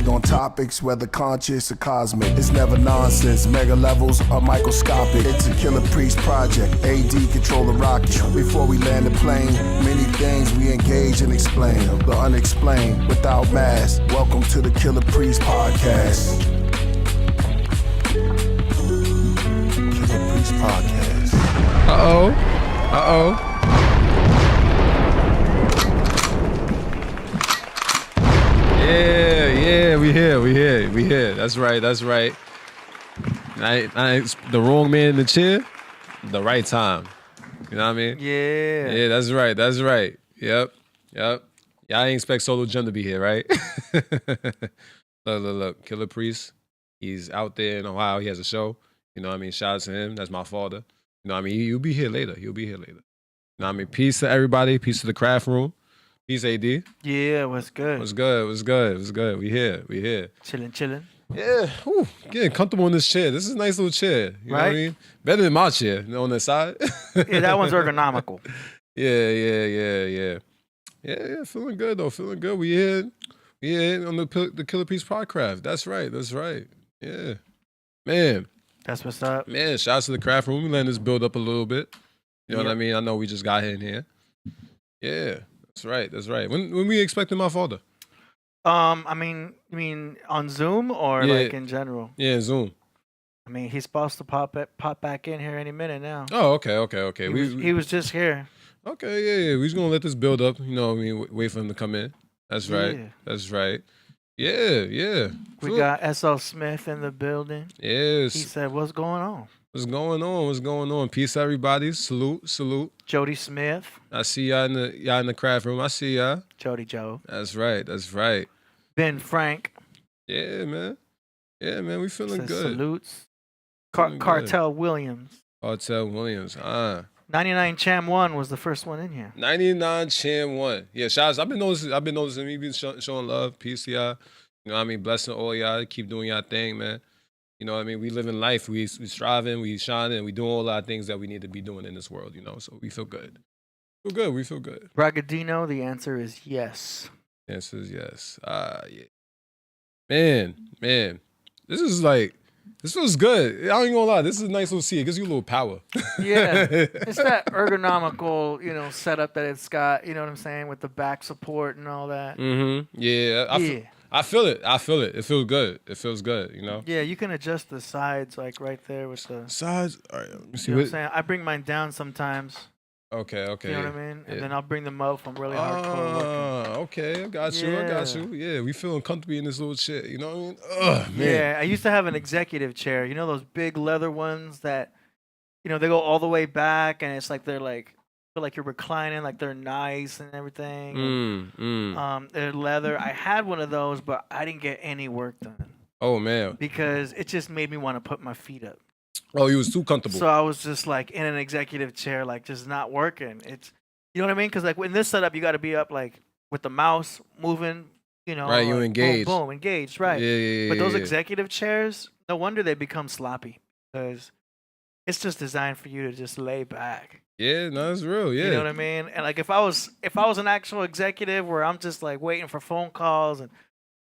Debate on topics, whether conscious or cosmic. It's never nonsense, mega levels are microscopic. It's a Killah Priest project, AD control the rocket. Before we land the plane, many things we engage and explain. The unexplained, without mask. Welcome to the Killah Priest podcast. Killah Priest podcast. Uh-oh. Yeah, we here. That's right. The wrong man in the chair, the right time. You know what I mean? Yeah, that's right. Yep. Y'all ain't expect SoloGem to be here, right? Look. Killah Priest, he's out there in Ohio. He has a show. You know what I mean? Shout out to him. That's my father. You know what I mean? He'll be here later. You know what I mean? Peace to everybody. Peace to the craft room. Peace, AD. Yeah, what's good? What's good? We here. Chilling. Yeah, getting comfortable in this chair. This is a nice little chair. You know what I mean? Better than my chair on the side. Yeah, that one's ergonomical. Yeah. Yeah, feeling good though. Feeling good. We here on the Killah Priest Podcraft. That's right. Yeah. Man. That's what's up. Man, shouts to the craft room. We letting this build up a little bit. You know what I mean? I know we just got in here. Yeah. That's right. When we expecting my father? I mean, you mean on Zoom or like in general? Yeah, Zoom. I mean, he's supposed to pop back in here any minute now. Oh, okay. He was just here. Okay, yeah. We just gonna let this build up. You know what I mean? Wait for him to come in. That's right. Yeah. That's right. Yeah. We got S.L. Smith in the building. Yes. He said, "What's going on?" What's going on? Peace, everybody. Salute. Jody Smith. I see y'all in the craft room. I see y'all. Jody Joe. That's right. Ben Frank. Yeah, man. We feeling good. Salutes. Feeling Cartel Williams. Cartel Williams. 99 Cham 1 was the first one in here. 99 Cham 1. Yeah, shouts. I've been noticing you been showing love. Peace to y'all. You know what I mean? Blessing all y'all. Keep doing y'all thing, man. You know what I mean? We live in life. We striving, we shining, we doing all our things that we need to be doing in this world, you know? So we feel good. We feel good. Bragadino, the answer is yes. The answer is yes. Yeah. Man. This feels good. I ain't gonna lie. This is a nice little seat. It gives you a little power. Yeah. It's that ergonomical, setup that it's got, you know what I'm saying, with the back support and all that. Mm-hmm. Yeah. I feel it. It feels good. You know. Yeah, you can adjust the sides like right there with the sides. All right, let me see. You know what I'm saying? I bring mine down sometimes. Okay. You know what I mean? And then I'll bring them up if I'm really hardcore looking. Okay, I got you. Yeah, we feeling comfortable in this little chair. You know what I mean? Ugh, man. Yeah, I used to have an executive chair. You know those big leather ones that, they go all the way back, and it's like they're like. Like you're reclining, like they're nice and everything. They're leather. I had one of those, but I didn't get any work done. Oh man! Because it just made me want to put my feet up. Oh, you was too comfortable. So I was just like in an executive chair, like just not working. It's, you know what I mean? Because like in this setup, you got to be up like with the mouse moving. Right? You engaged. Boom, engaged. Right. Yeah. But those executive chairs, no wonder they become sloppy because it's just designed for you to just lay back. Yeah, no, it's real. Yeah, you know what I mean. And like if I was an actual executive where I'm just like waiting for phone calls and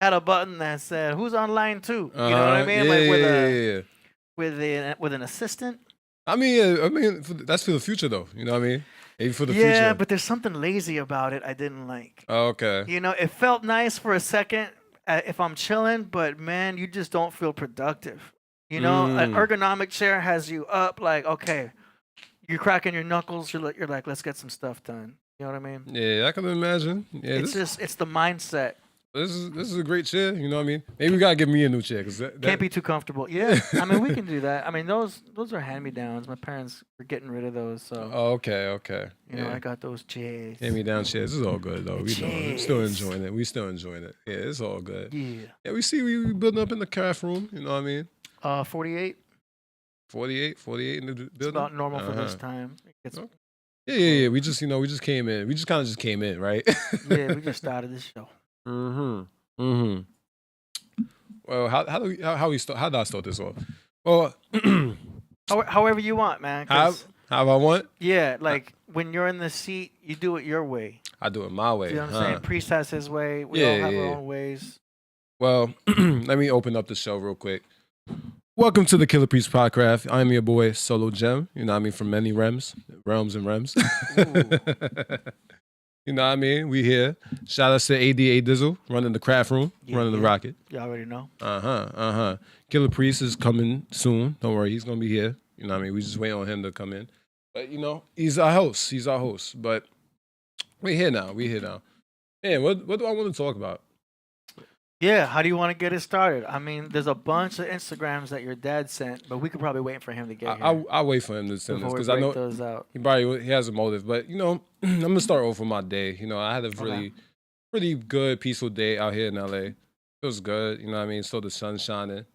had a button that said who's on line 2, you know what I mean, with an assistant. I mean, that's for the future though. You know what I mean? Maybe for the future. Yeah, but there's something lazy about it I didn't like. Oh, okay. It felt nice for a second if I'm chilling, but man, you just don't feel productive. An ergonomic chair has you up like okay. You're cracking your knuckles. You're like, let's get some stuff done. You know what I mean? Yeah, I can imagine. Yeah, it's the mindset. This is a great chair. You know what I mean? Maybe we gotta give me a new chair because that can't be too comfortable. Yeah, I mean we can do that. I mean those are hand me downs. My parents were getting rid of those. So. Oh, okay. I got those chairs. Hand me down chairs. It's all good though. We still enjoying it. Yeah, it's all good. Yeah. We building up in the craft room. You know what I mean? 48. 48 in the building. It's about normal for this time. Yeah. We just came in. We just kind of just came in, right? Yeah, we just started this show. Well, how do I start this off? Well, however you want, man. How I want? Yeah, like when you're in the seat, you do it your way. I do it my way. You know what I'm saying? Priest has his way. We all have our own ways. Well, let me open up the show real quick. Welcome to the Killah Priest Podcraft. I'm your boy SoloGem. You know what I mean? From many realms and rems. You know what I mean? We here. Shout out to ADA Dizzle, running the craft room, running the rocket. You already know. Killah Priest is coming soon. Don't worry, he's gonna be here. You know what I mean? We just wait on him to come in. But you know, he's our host. But we're here now. Man, what do I want to talk about? Yeah, how do you want to get it started? I mean, there's a bunch of Instagrams that your dad sent, but we could probably wait for him to get here. I'll wait for him to send this because I know those out. he has a motive. But you know, I'm gonna start off with my day. You know, I had a pretty good, peaceful day out here in LA. It was good. You know what I mean? So the sun's shining,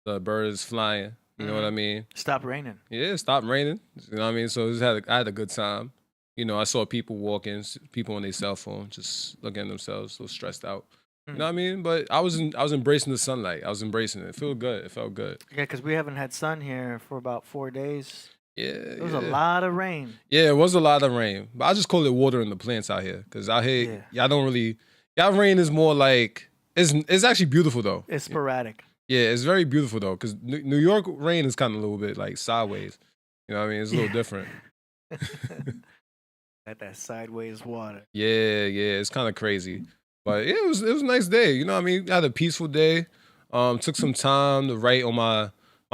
the birds flying. You know what I mean? Stop raining. Yeah, it stopped raining. You know what I mean? So I had a good time. You know, I saw people walking, people on their cell phone, just looking at themselves, so stressed out. You know what I mean? But I was embracing the sunlight. I was embracing it. It felt good. Yeah, because we haven't had sun here for about 4 days. Yeah. It was a lot of rain. Yeah, it was a lot of rain. But I just call it watering the plants out here. Because out here, y'all rain is more like, it's actually beautiful though. It's sporadic. Yeah, it's very beautiful though. Because New York rain is kind of a little bit like sideways. You know what I mean? It's a little different. That sideways water. Yeah, it's kind of crazy. But yeah, it was a nice day. You know what I mean? I had a peaceful day. Took some time to write on my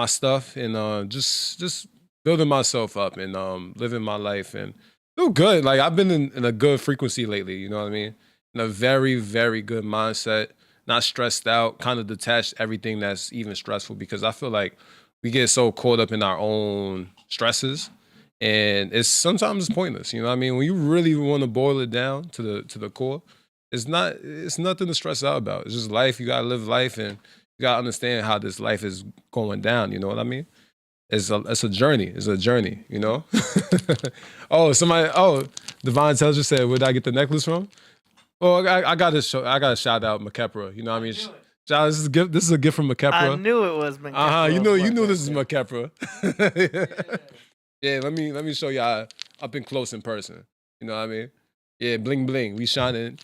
stuff and just building myself up and living my life and feel good. Like I've been in a good frequency lately, you know what I mean? In a very, very good mindset, not stressed out, kind of detached everything that's even stressful because I feel like we get so caught up in our own stresses. And sometimes it's pointless, you know what I mean? When you really want to boil it down to the core, it's nothing to stress out about. It's just life. You gotta live life, and you gotta understand how this life is going down. You know what I mean? It's a journey. It's a journey. You know. Divine Intelligence said, "Where'd I get the necklace from?" Well, I got to shout out Menkheppera. You know what I mean? Shout, this is a gift. This is a gift from Menkheppera. I knew it was Menkheppera. You knew this is Menkheppera. Yeah. Let me show y'all up and close in person. You know what I mean? Yeah, bling bling. We shining.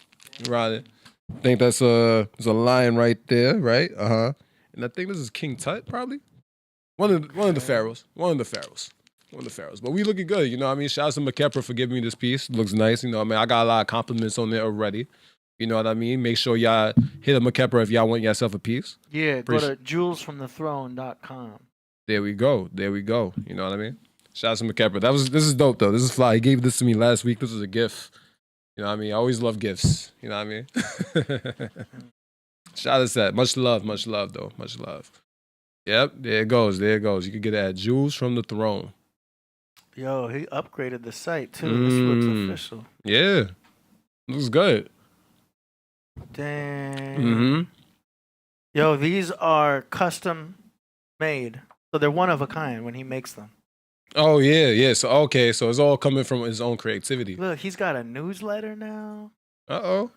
Around it. I think there's a lion right there, right? And I think this is King Tut, probably. One of the pharaohs. But we looking good, you know what I mean? Shout out to Menkheppera for giving me this piece. It looks nice, you know what I mean? I got a lot of compliments on there already. You know what I mean? Make sure y'all hit up Menkheppera if y'all want yourself a piece. Yeah, go to jewelsfromthethrone.com. There we go. You know what I mean? Shout out to Menkheppera. This is dope though. This is fly. He gave this to me last week. This was a gift. You know what I mean? I always love gifts. You know what I mean? Shout out to that. Much love though. Much love. Yep, there it goes. You can get it at Jewels from the Throne. Yo, he upgraded the site too. This looks official. Yeah. Looks good. Dang. Yo, these are custom made. So they're one of a kind when he makes them. Oh, yeah. So, okay. So it's all coming from his own creativity. Look, he's got a newsletter now. Uh-oh.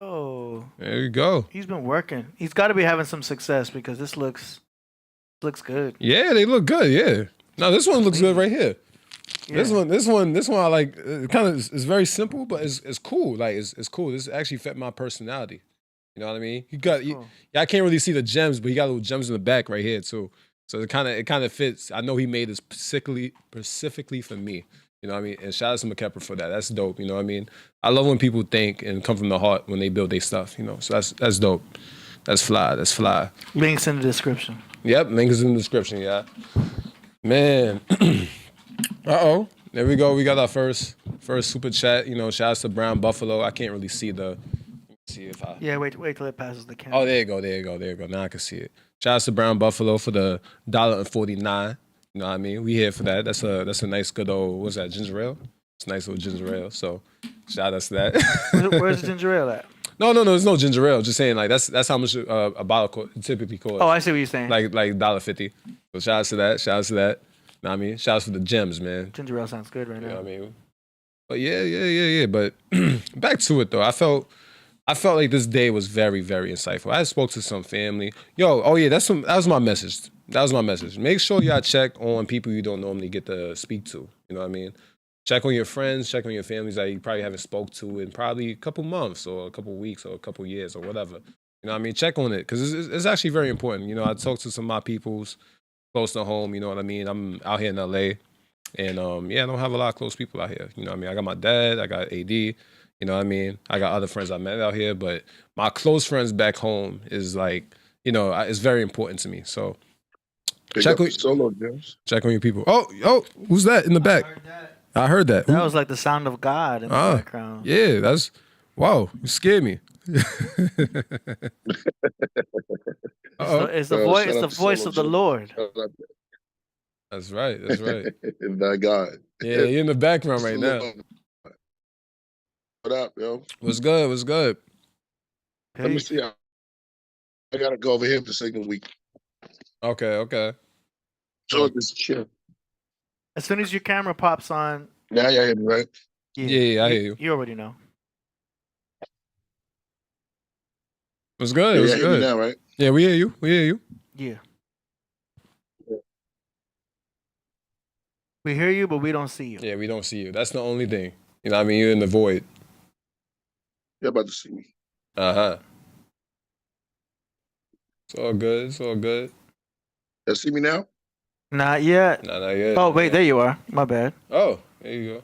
Oh. There you go. He's been working. He's got to be having some success because this looks good. Yeah, they look good. Yeah. No, this one looks good right here. Yeah. This one I like. It kind of is very simple, but it's cool. Like it's cool. This actually fit my personality. You know what I mean? I can't really see the gems, but he got little gems in the back right here too. So it kind of fits. I know he made this specifically for me. You know what I mean? And shout out to Menkheppera for that. That's dope. You know what I mean? I love when people think and come from the heart when they build their stuff. You know, so that's dope. That's fly. Links in the description. Yep, links in the description. Yeah, man. Uh-oh. There we go. We got our first super chat. You know, shout out to Brown Buffalo. I can't really see if I. Yeah, wait till it passes the camera. Oh, there you go. Now I can see it. Shout out to Brown Buffalo for the $1.49. You know what I mean? We here for that. That's a nice good old, what's that, ginger ale? It's a nice little ginger ale. So shout out to that. Where's the ginger ale at? No, there's no ginger ale. Just saying, like that's how much a bottle typically costs. Oh, I see what you're saying. Like $1.50. So shout out to that. Know what I mean? Shout out to the gems, man. Ginger ale sounds good right now. You know what I mean? But yeah. But back to it though. I felt like this day was very, very insightful. I spoke to some family. That was my message. Make sure y'all check on people you don't normally get to speak to. You know what I mean? Check on your friends, check on your families that you probably haven't spoke to in probably a couple months or a couple weeks or a couple years or whatever. You know what I mean? Check on it because it's actually very important. You know, I talked to some of my peoples close to home. You know what I mean? I'm out here in LA, and yeah, I don't have a lot of close people out here. You know what I mean? I got my dad, I got AD. You know what I mean? I got other friends I met out here, but my close friends back home is like, you know, it's very important to me. So check on your people. Oh, who's that in the back? I heard that. That was like the sound of God in the background. Yeah, that's wow. You scared me. It's the voice of the Lord. That's right. That's right. That God. Yeah, you're in the background right now. What up, yo? What's good? What's good? Let me see. I gotta go over here for signal week. Okay. So this shit. As soon as your camera pops on. Yeah, you hear me, right? Yeah, I hear you. You already know. What's good? What's good? Now, right? Yeah, we hear you. We hear you. Yeah. We hear you, but we don't see you. Yeah, we don't see you. That's the only thing. You know what I mean? You're in the void. You're about to see me. Uh-huh. It's all good. It's all good. You see me now? Not yet. Not yet. Oh, wait, there you are. My bad. Oh, there you go.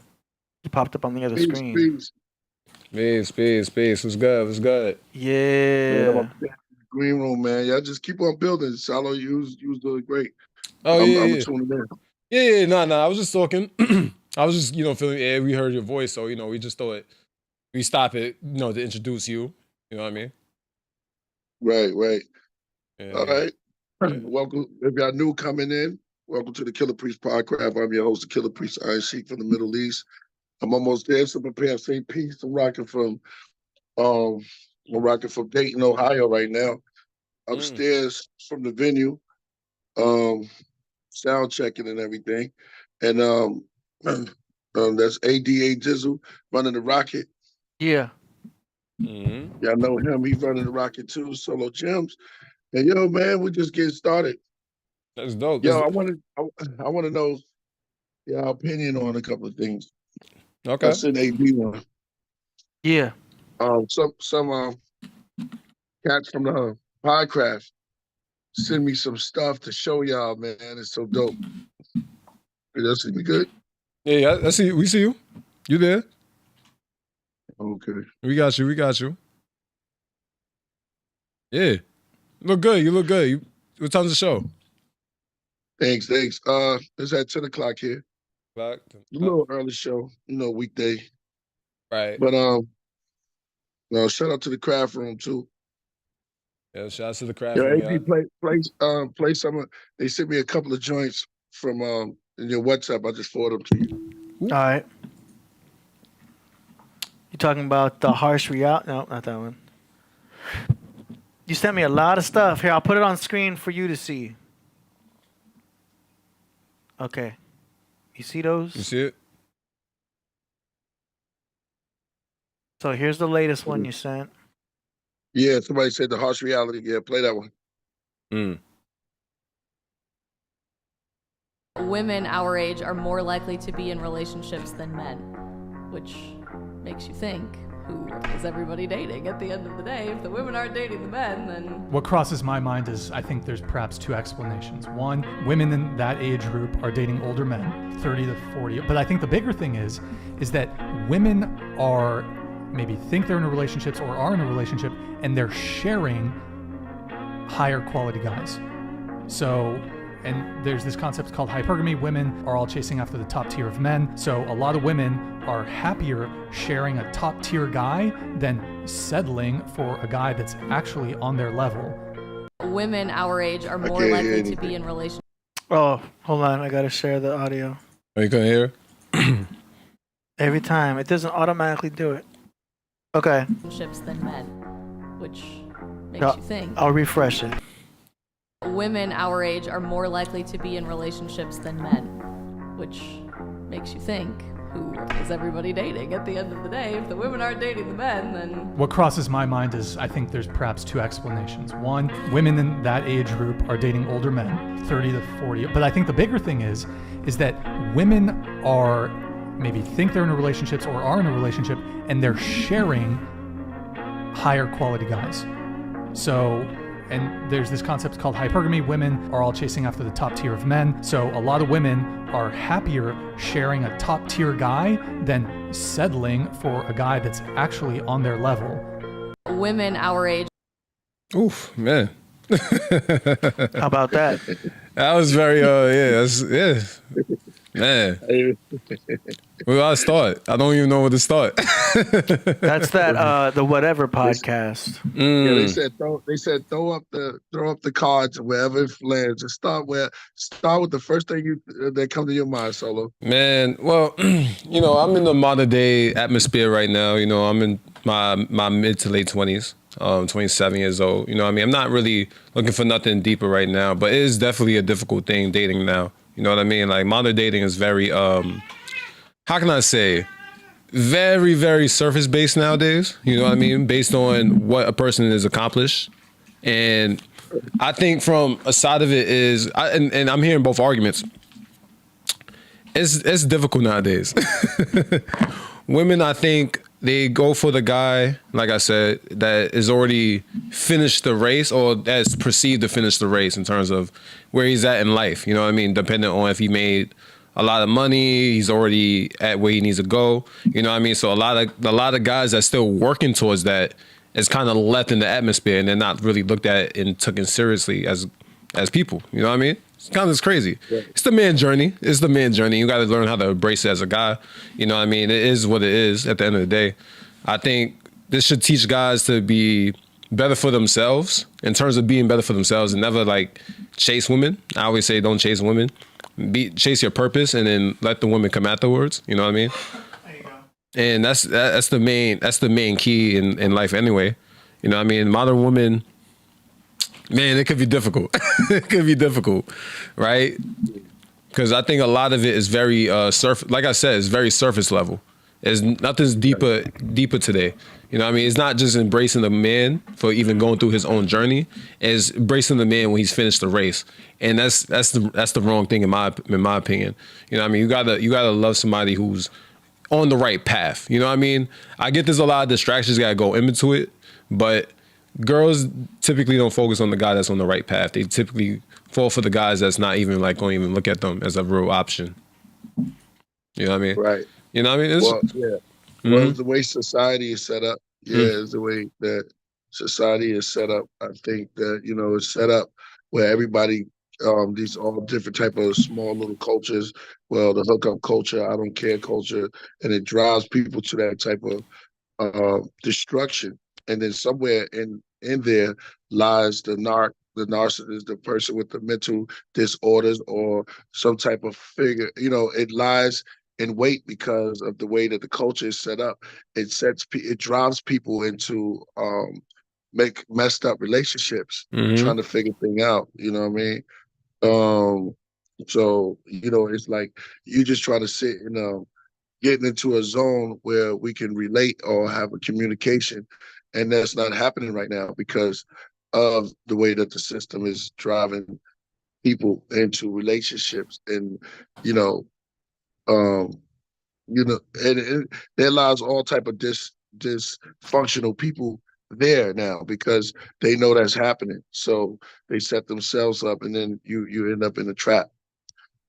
You popped up on the other screen. Peace. What's good? What's good? Yeah. Green room, man. Y'all just keep on building. Salo, you was doing great. Oh, I'm tuning in. Yeah. No. I was just talking. I was just, feeling, yeah, we heard your voice. So, we just thought we stop it, to introduce you. You know what I mean? Right. Yeah. All right. Yeah. Welcome. If y'all new coming in, welcome to the Killah Priest Podcraft. I'm your host, the Killah Priest, Iron Sheik from the Middle East. I'm almost there, so prepare. Say peace. I'm rocking from Dayton, Ohio right now. Upstairs from the venue, sound checking and everything. And that's ADA Dizzle running the rocket. Yeah. Mm-hmm. Y'all know him. He's running the rocket too, SoloGems. And yo, man, we just getting started. That's dope. Yo, I want to know your opinion on a couple of things. Okay. That's an AD one. Yeah. Some cats from the Podcraft send me some stuff to show y'all, man. It's so dope. Y'all see me good? Yeah, I see you. We see you. You there? Okay. We got you. Yeah. Look good. You look good. What time's the show? Thanks. It's at 10 o'clock here. A little early show, weekday. Right. But shout out to the craft room too. Yeah, shout out to the craft room. AP play some. They sent me a couple of joints from in your WhatsApp. I just forwarded them to you. All right. You talking about the harsh reality? No, not that one. You sent me a lot of stuff. Here, I'll put it on screen for you to see. Okay. You see those? You see it? So here's the latest one you sent. Yeah, somebody said the harsh reality. Yeah, play that one. Women our age are more likely to be in relationships than men, which makes you think, who is everybody dating at the end of the day? If the women aren't dating the men, then... What crosses my mind is I think there's perhaps two explanations. One, women in that age group are dating older men, 30 to 40. But I think the bigger thing is that women are maybe think they're in a relationship or are in a relationship and they're sharing higher quality guys. So, and there's this concept called hypergamy. Women are all chasing after the top tier of men. So a lot of women are happier sharing a top tier guy than settling for a guy that's actually on their level. Women our age are more likely to be in relationships. Oh, hold on. I got to share the audio. Are you going to hear? Every time. It doesn't automatically do it. Okay. Than men, which makes you think. I'll refresh it. Women our age are more likely to be in relationships than men, which makes you think, who is everybody dating at the end of the day? If the women aren't dating the men, then... What crosses my mind is I think there's perhaps two explanations. One, women in that age group are dating older men, 30 to 40. But I think the bigger thing is that women are maybe think they're in a relationship or are in a relationship and they're sharing higher quality guys. So, and there's this concept called hypergamy. Women are all chasing after the top tier of men. So a lot of women are happier sharing a top tier guy than settling for a guy that's actually on their level. Women our age. Oof, man. How about that? That was very, man. Where do I start? I don't even know where to start. That's that the whatever podcast. Yeah, they said throw up the cards wherever it lands. Just start with the first thing that come to your mind, Solo. Man, well, I'm in the modern day atmosphere right now. I'm in my mid to late 20s. 27 years old. I'm not really looking for nothing deeper right now, but it is definitely a difficult thing dating now. You know what I mean? Like modern dating is very, how can I say, very, very surface based nowadays. You know what I mean? Based on what a person has accomplished. And I think from a side of it is, and I'm hearing both arguments. It's difficult nowadays. Women, I think, they go for the guy, like I said, that is already finished the race or that's perceived to finish the race in terms of where he's at in life. You know what I mean? Depending on if he made a lot of money, he's already at where he needs to go. You know what I mean? So a lot of guys that's still working towards that is kind of left in the atmosphere and they're not really looked at and taken seriously as people. You know what I mean? It's crazy. Yeah. It's the man journey. You got to learn how to embrace it as a guy. You know what I mean? It is what it is at the end of the day. I think this should teach guys to be better for themselves in terms of being better for themselves and never like chase women. I always say don't chase women. Chase your purpose and then let the women come afterwards. You know what I mean? There you go. And that's the main key in life anyway. You know what I mean? Modern women, man, it could be difficult. It could be difficult, right? Because I think a lot of it is very like I said, it's very surface level. Nothing's deeper today. You know what I mean? It's not just embracing the man for even going through his own journey. It's embracing the man when he's finished the race. And that's the wrong thing in my opinion. You know what I mean? You gotta love somebody who's on the right path. You know what I mean? I get there's a lot of distractions, gotta go into it, but girls typically don't focus on the guy that's on the right path. They typically fall for the guys that's not even like going to even look at them as a real option. You know what I mean? Right. You know what I mean? Well, yeah. Mm-hmm. Well, the way society is set up, is the way that society is set up. I think that, it's set up where everybody, these all different type of small little cultures, the hookup culture, I don't care culture, and it drives people to that type of destruction. And then somewhere in there lies the narcissist, the person with the mental disorders or some type of figure. It lies in wait because of the way that the culture is set up. It drives people into make messed up relationships, trying to figure things out. You know what I mean? So it's like you just try to sit and getting into a zone where we can relate or have a communication. And that's not happening right now because of the way that the system is driving people into relationships. And, and there lies all type of dysfunctional people there now because they know that's happening. So they set themselves up and then you end up in a trap.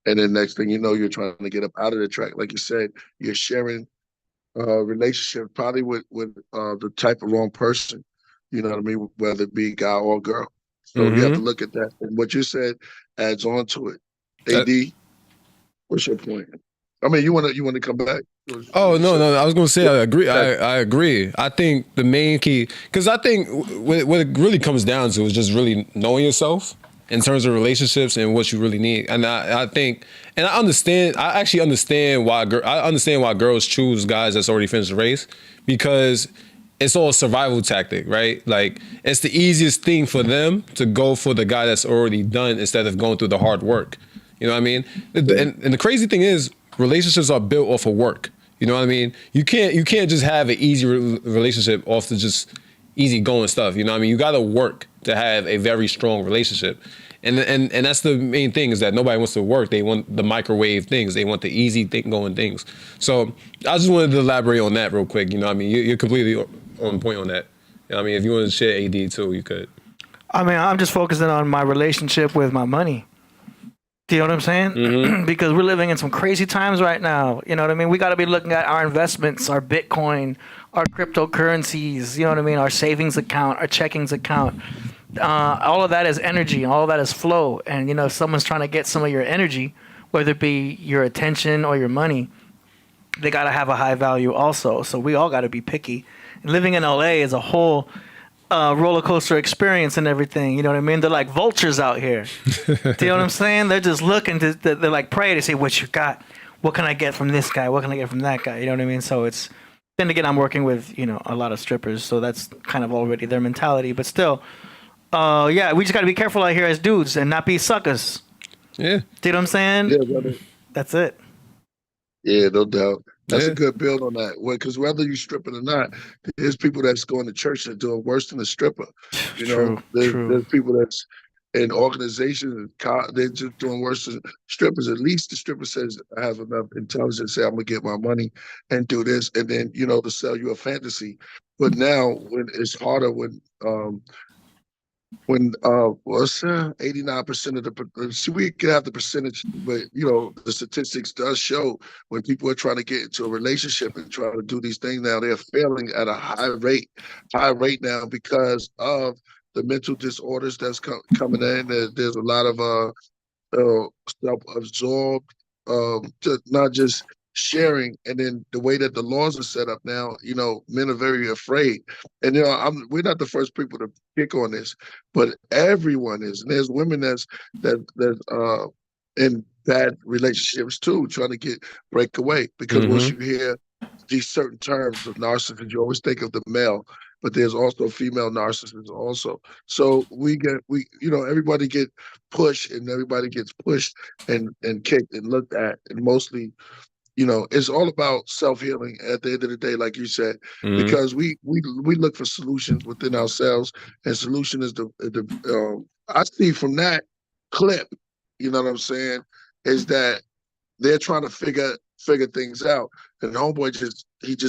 And then next thing you know, you're trying to get up out of the track. Like you said, you're sharing relationship probably with the type of wrong person, you know what I mean, whether it be guy or girl. So you have to look at that. And what you said adds on to it. AD, what's your point? I mean, you want to come back? Oh, no. I was going to say, I agree. I agree. I think the main key, because I think what it really comes down to is just really knowing yourself in terms of relationships and what you really need. And I think, and I actually understand why girls choose guys that's already finished the race, because it's all a survival tactic, right? Like, it's the easiest thing for them to go for the guy that's already done instead of going through the hard work. You know what I mean? And the crazy thing is, relationships are built off of work. You know what I mean? You can't just have an easy relationship off of just easy going stuff. You know what I mean? You got to work to have a very strong relationship. And that's the main thing, is that nobody wants to work. They want the microwave things. They want the easy going things. So I just wanted to elaborate on that real quick. You know what I mean? You're completely on point on that. You know what I mean? If you want to share AD too, you could. I mean, I'm just focusing on my relationship with my money. Do you know what I'm saying? Mm-hmm. Because we're living in some crazy times right now. You know what I mean? We got to be looking at our investments, our Bitcoin, our cryptocurrencies, you know what I mean? Our savings account, our checkings account. All of that is energy. All of that is flow. And, if someone's trying to get some of your energy, whether it be your attention or your money, they got to have a high value also. So we all got to be picky. And living in LA is a whole roller coaster experience and everything. You know what I mean? They're like vultures out here. Do you know what I'm saying? They're just looking they're like prey to say, what you got? What can I get from this guy? What can I get from that guy? You know what I mean? So then again, I'm working with, a lot of strippers. So that's kind of already their mentality. But still, yeah, we just got to be careful out here as dudes and not be suckers. Yeah. Do you know what I'm saying? Yeah, brother. That's it. Yeah, no doubt. That's Yeah. a good build on that. Because whether you stripping or not, there's people that's going to church that are doing worse than a stripper. True. There's people that's in organizations, they're just doing worse than strippers. At least the stripper says, I have enough intelligence to say, I'm going to get my money and do this. And then, to sell you a fantasy. But now, when it's harder, when 89% of the we can have the percentage, but the statistics does show when people are trying to get into a relationship and trying to do these things now, they're failing at a high rate now because of the mental disorders that's coming in. There's a lot of self-absorbed, not just sharing, and then the way that the laws are set up now, men are very afraid. And we're not the first people to pick on this, but everyone is. And there's women that's in bad relationships too, trying to break away because once you hear these certain terms of narcissism, you always think of the male, but there's also female narcissists also. So everybody get pushed, and everybody gets pushed and kicked and looked at, and mostly. It's all about self-healing at the end of the day, like you said, because we look for solutions within ourselves, and solution is I see from that clip, you know what I'm saying, is that they're trying to figure things out, and homeboy just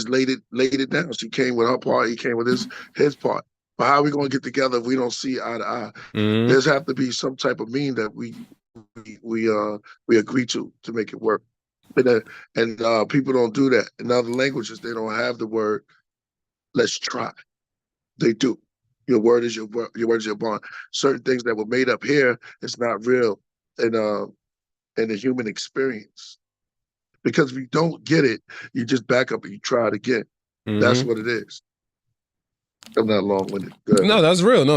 laid it down. She came with her part, he came with his part. But how are we going to get together if we don't see eye to eye? There's have to be some type of mean that we agree to make it work. And people don't do that. In other languages, they don't have the word, let's try. They do. Your word is your word is your bond. Certain things that were made up here is not real in the human experience. Because if you don't get it, you just back up and you try it again. That's what it is. I'm not long-winded. No, that's real.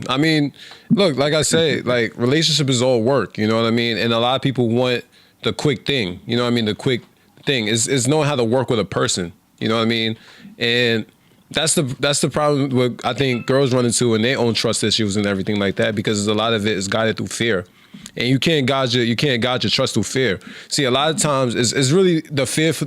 I mean, look, like I say, like relationship is all work, you know what I mean? And a lot of people want the quick thing, you know what I mean? The quick thing is knowing how to work with a person, you know what I mean? And that's the problem with, I think, girls run into in their own trust issues and everything like that, because a lot of it is guided through fear. And you can't gauge your trust through fear. See, a lot of times it's really the fear for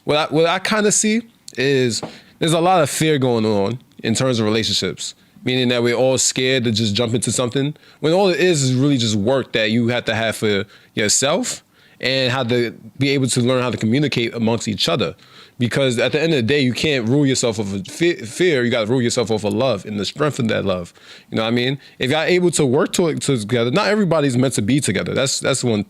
what I kind of see is there's a lot of fear going on in terms of relationships. Meaning that we're all scared to just jump into something, when all it is really just work that you have to have for yourself and how to be able to learn how to communicate amongst each other. Because at the end of the day, you can't rule yourself off of fear. You got to rule yourself off of love and the strength of that love. You know what I mean? If you're able to work together, not everybody's meant to be together. That's one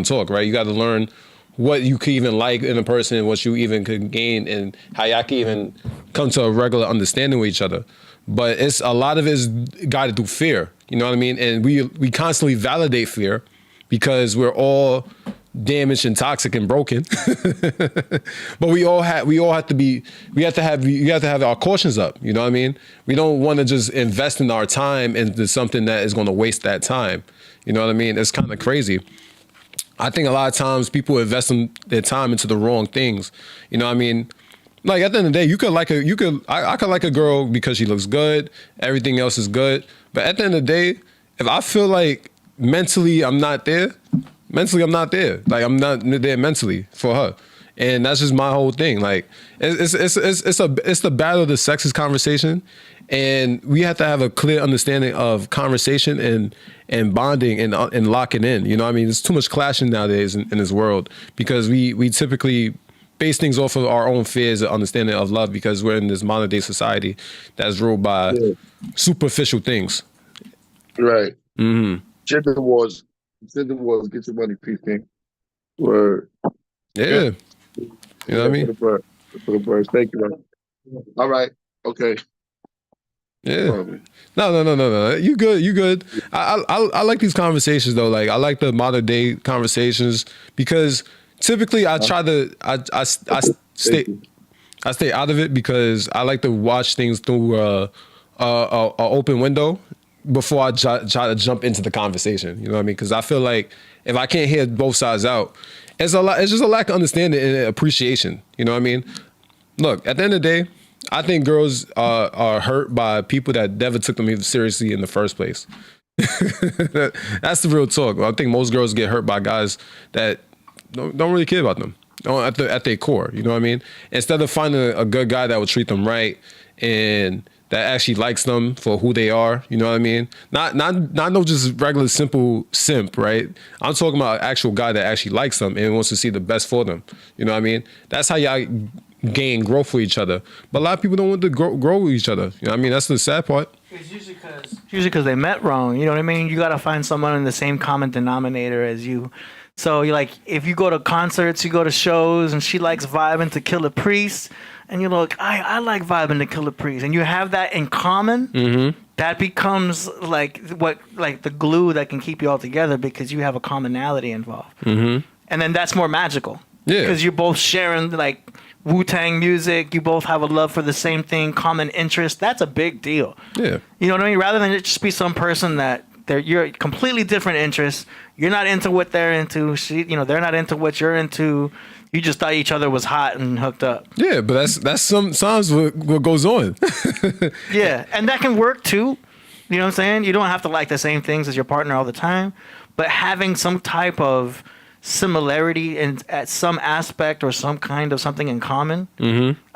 talk, right? You got to learn what you could even like in a person, what you even could gain, and how y'all can even come to a regular understanding with each other. But a lot of it is guided through fear. You know what I mean? And we constantly validate fear because we're all damaged and toxic and broken. But we have to have our cautions up. You know what I mean? We don't want to just invest in our time into something that is going to waste that time. You know what I mean? It's kind of crazy. I think a lot of times people invest their time into the wrong things. You know what I mean? Like at the end of the day, I could like a girl because she looks good, everything else is good. But at the end of the day, if I feel like mentally I'm not there, like I'm not there mentally for her. And that's just my whole thing. Like it's the battle of the sexes conversation. And we have to have a clear understanding of conversation and bonding and locking in. You know what I mean? There's too much clashing nowadays in this world because we typically base things off of our own fears and understanding of love because we're in this modern day society that's ruled by superficial things. Right. Mm-hmm. Gender wars. Get your money, Peace King. Word. Yeah. You know what I mean? For the birds. Thank you, bro. All right. Okay. Yeah. No. You good. I like these conversations though. Like I like the modern day conversations because typically I try to I stay out of it because I like to watch things through a open window before I try to jump into the conversation. You know what I mean? Because I feel like if I can't hear both sides out, it's just a lack of understanding and appreciation. You know what I mean? Look, at the end of the day, I think girls are hurt by people that never took them even seriously in the first place. That's the real talk. I think most girls get hurt by guys that don't really care about them at their core. You know what I mean? Instead of finding a good guy that will treat them right and that actually likes them for who they are. You know what I mean? Not no just regular simple simp, right? I'm talking about an actual guy that actually likes them and wants to see the best for them. You know what I mean? That's how y'all gain growth for each other. But a lot of people don't want to grow with each other. You know what I mean? That's the sad part. It's usually because they met wrong. You know what I mean? You got to find someone in the same common denominator as you. So you like, if you go to concerts, you go to shows, and she likes vibing to Killah Priest, and you're like, I like vibing to Killah Priest, and you have that in common. That becomes like the glue that can keep you all together because you have a commonality involved. And then that's more magical. Yeah, because you're both sharing like Wu-Tang music, you both have a love for the same thing, common interest. That's a big deal. Yeah, you know what I mean? Rather than it just be some person that you're completely different interests. You're not into what they're into. They're not into what you're into. You just thought each other was hot and hooked up. Yeah, but that's sometimes what goes on. Yeah, and that can work too. You know what I'm saying? You don't have to like the same things as your partner all the time, but having some type of similarity at some aspect or some kind of something in common,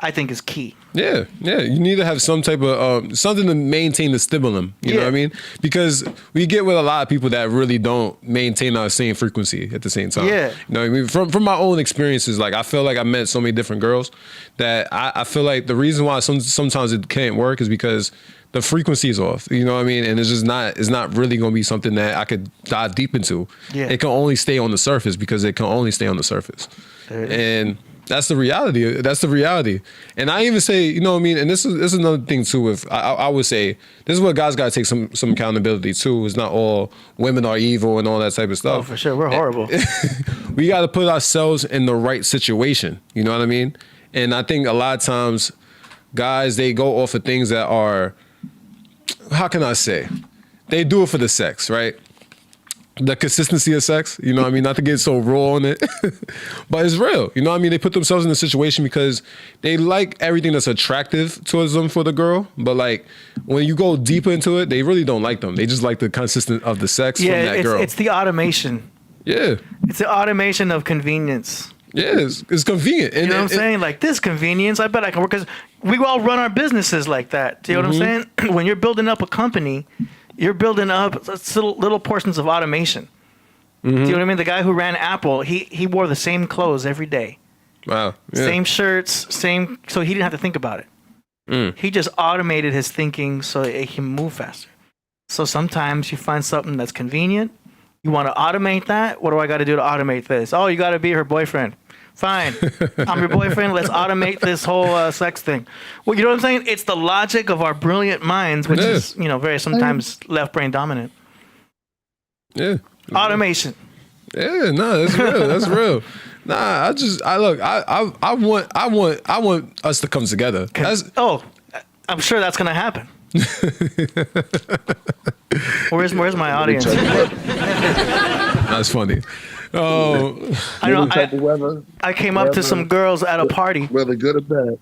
I think is key. Yeah. You need to have some type of something to maintain the stimulum. You know what I mean? Because we get with a lot of people that really don't maintain our same frequency at the same time. Yeah. You know what I mean? From my own experiences, like I feel like I met so many different girls that I feel like the reason why sometimes it can't work is because the frequency is off, you know what I mean? And it's not really gonna be something that I could dive deep into. Yeah. It can only stay on the surface because it can only stay on the surface. And that's the reality. And I even say, you know what I mean? And this is another thing too, I would say, this is what guys gotta take some accountability too. It's not all women are evil and all that type of stuff. Oh, for sure, we're horrible. We gotta put ourselves in the right situation, you know what I mean? And I think a lot of times, guys, they go off of things that are, how can I say? They do it for the sex, right? The consistency of sex, you know what I mean? Not to get so raw on it, but it's real. You know what I mean? They put themselves in a situation because they like everything that's attractive towards them for the girl. But like when you go deeper into it, they really don't like them. They just like the consistent of the sex from that girl. It's the automation. Yeah. It's the automation of convenience. Yeah, it's convenient. You know what I'm saying? Like this convenience, I bet I can work because we all run our businesses like that. Do you know what I'm saying? When you're building up a company, you're building up little portions of automation. Do you know what I mean? The guy who ran Apple, he wore the same clothes every day. Wow. Yeah. Same shirts, so he didn't have to think about it. He just automated his thinking so it can move faster. So sometimes you find something that's convenient. You want to automate that? What do I got to do to automate this? Oh, you got to be her boyfriend. Fine. I'm your boyfriend. Let's automate this whole sex thing. Well, you know what I'm saying? It's the logic of our brilliant minds, which is, very sometimes left brain dominant. Yeah. Automation. Yeah, no, that's real. That's real. Nah, I want us to come together. I'm sure that's gonna happen. Where's my audience? That's funny. Oh, I know. I came up to some girls at a party. Whether good or bad.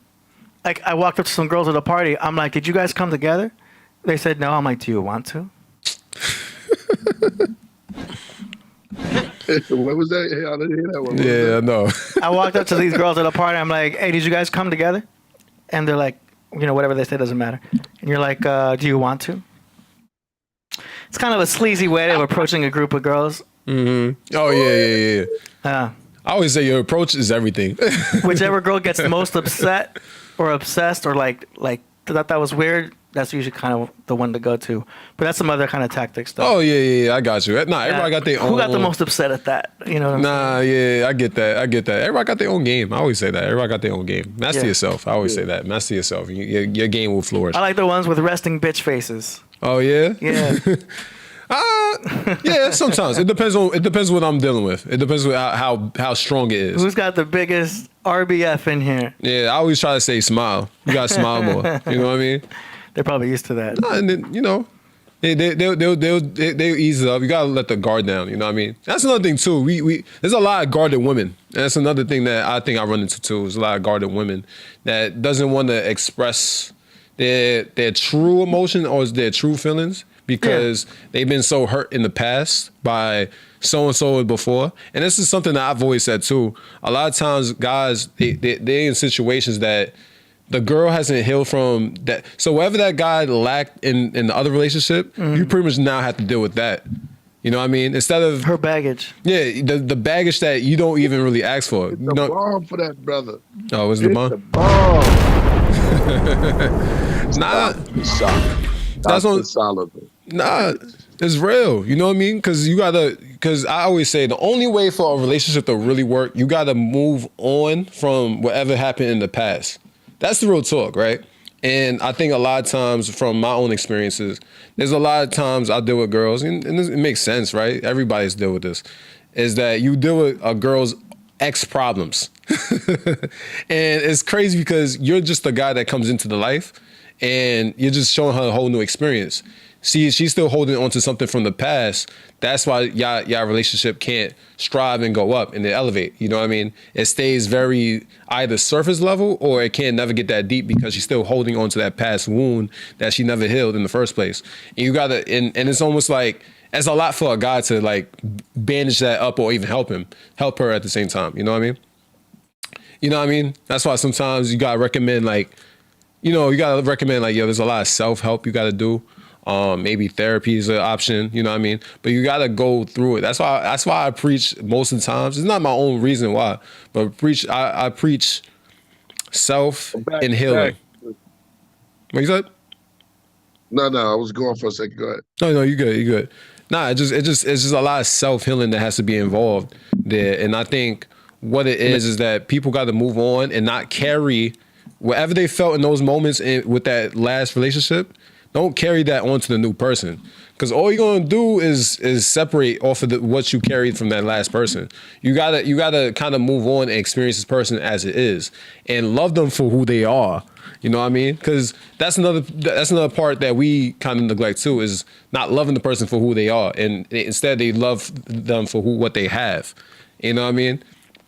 Like I walked up to some girls at a party. I'm like, "Did you guys come together?" They said no. I'm like, "Do you want to?" What was that? I didn't hear that one. Yeah, I know. I walked up to these girls at a party. I'm like, "Hey, did you guys come together?" And they're like, whatever they say doesn't matter. And you're like, "Do you want to?" It's kind of a sleazy way of approaching a group of girls. Mm-hmm. Oh yeah. I always say your approach is everything. Whichever girl gets the most upset or obsessed or like that was weird, that's usually kind of the one to go to. But that's some other kind of tactics stuff. Oh yeah, I got you. Nah, everybody got their own. Who got the most upset at that? You know what I'm saying? Yeah, I get that. Everybody got their own game. I always say that. Everybody got their own game. Master yourself. I always say that. Master yourself. Your game will flourish. I like the ones with resting bitch faces. Oh yeah. Yeah. Yeah, sometimes it depends what I'm dealing with. It depends on how strong it is. Who's got the biggest RBF in here? Yeah, I always try to say smile. You gotta smile more. You know what I mean? They're probably used to that. And then, they'll ease it up. You gotta let the guard down. You know what I mean? That's another thing too. We there's a lot of guarded women. And that's another thing that I think I run into too. Is a lot of guarded women that doesn't want to express their true emotion or their true feelings because they've been so hurt in the past by so and so before. And this is something that I've always said too. A lot of times, guys, they're in situations that the girl hasn't healed from that. So whatever that guy lacked in the other relationship, you pretty much now have to deal with that. You know what I mean? Instead of her baggage. Yeah, the baggage that you don't even really ask for. It's the bomb for that brother. Oh, was the bomb? The bomb. Nah, that's on solid. Nah, it's real. You know what I mean? Because I always say the only way for a relationship to really work, you gotta move on from whatever happened in the past. That's the real talk, right? And I think a lot of times from my own experiences, there's a lot of times I deal with girls, and it makes sense, right? Everybody's deal with this, is that you deal with a girl's ex problems. And it's crazy because you're just the guy that comes into the life and you're just showing her a whole new experience. See, she's still holding on to something from the past. That's why y'all relationship can't strive and go up and elevate. You know what I mean? It stays very either surface level or it can never get that deep because she's still holding on to that past wound that she never healed in the first place. And you gotta, and it's almost like, it's a lot for a guy to like bandage that up or even help her at the same time. You know what I mean? You know what I mean? That's why sometimes you gotta recommend like, yo, there's a lot of self-help you gotta do. Maybe therapy is an option, you know what I mean? But you gotta go through it. That's why I preach most of the times. It's not my own reason why, but I preach self and healing. What you said? No, I was going for a second. Go ahead. No, you good. Nah, it's just a lot of self-healing that has to be involved there. And I think what it is that people got to move on and not carry whatever they felt in those moments with that last relationship. Don't carry that on to the new person, because all you're gonna do is separate off of what you carried from that last person. You gotta kind of move on and experience this person as it is, and love them for who they are. You know what I mean? Because that's another part that we kind of neglect too, is not loving the person for who they are, and instead they love them for what they have. You know what I mean?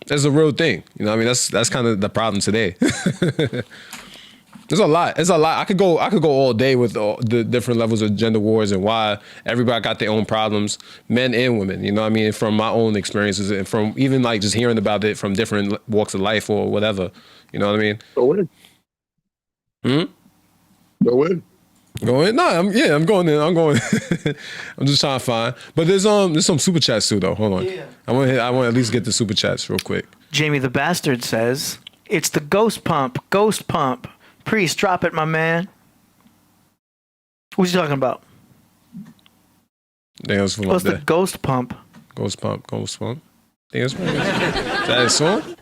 That's a real thing. You know what I mean? That's kind of the problem today. There's a lot. I could go all day with the different levels of gender wars and why everybody got their own problems, men and women. You know what I mean? From my own experiences and from even like just hearing about it from different walks of life or whatever. You know what I mean? Go in. Go in. Go in? No, I'm going in. I'm going. I'm just trying to find. But there's some super chats too though. Hold on. Yeah. I want to at least get the super chats real quick. Jamie the Bastard says, "It's the ghost pump. Ghost pump. Priest, drop it, my man." Who's he talking about? What's the ghost pump? Ghost pump. Is that a song?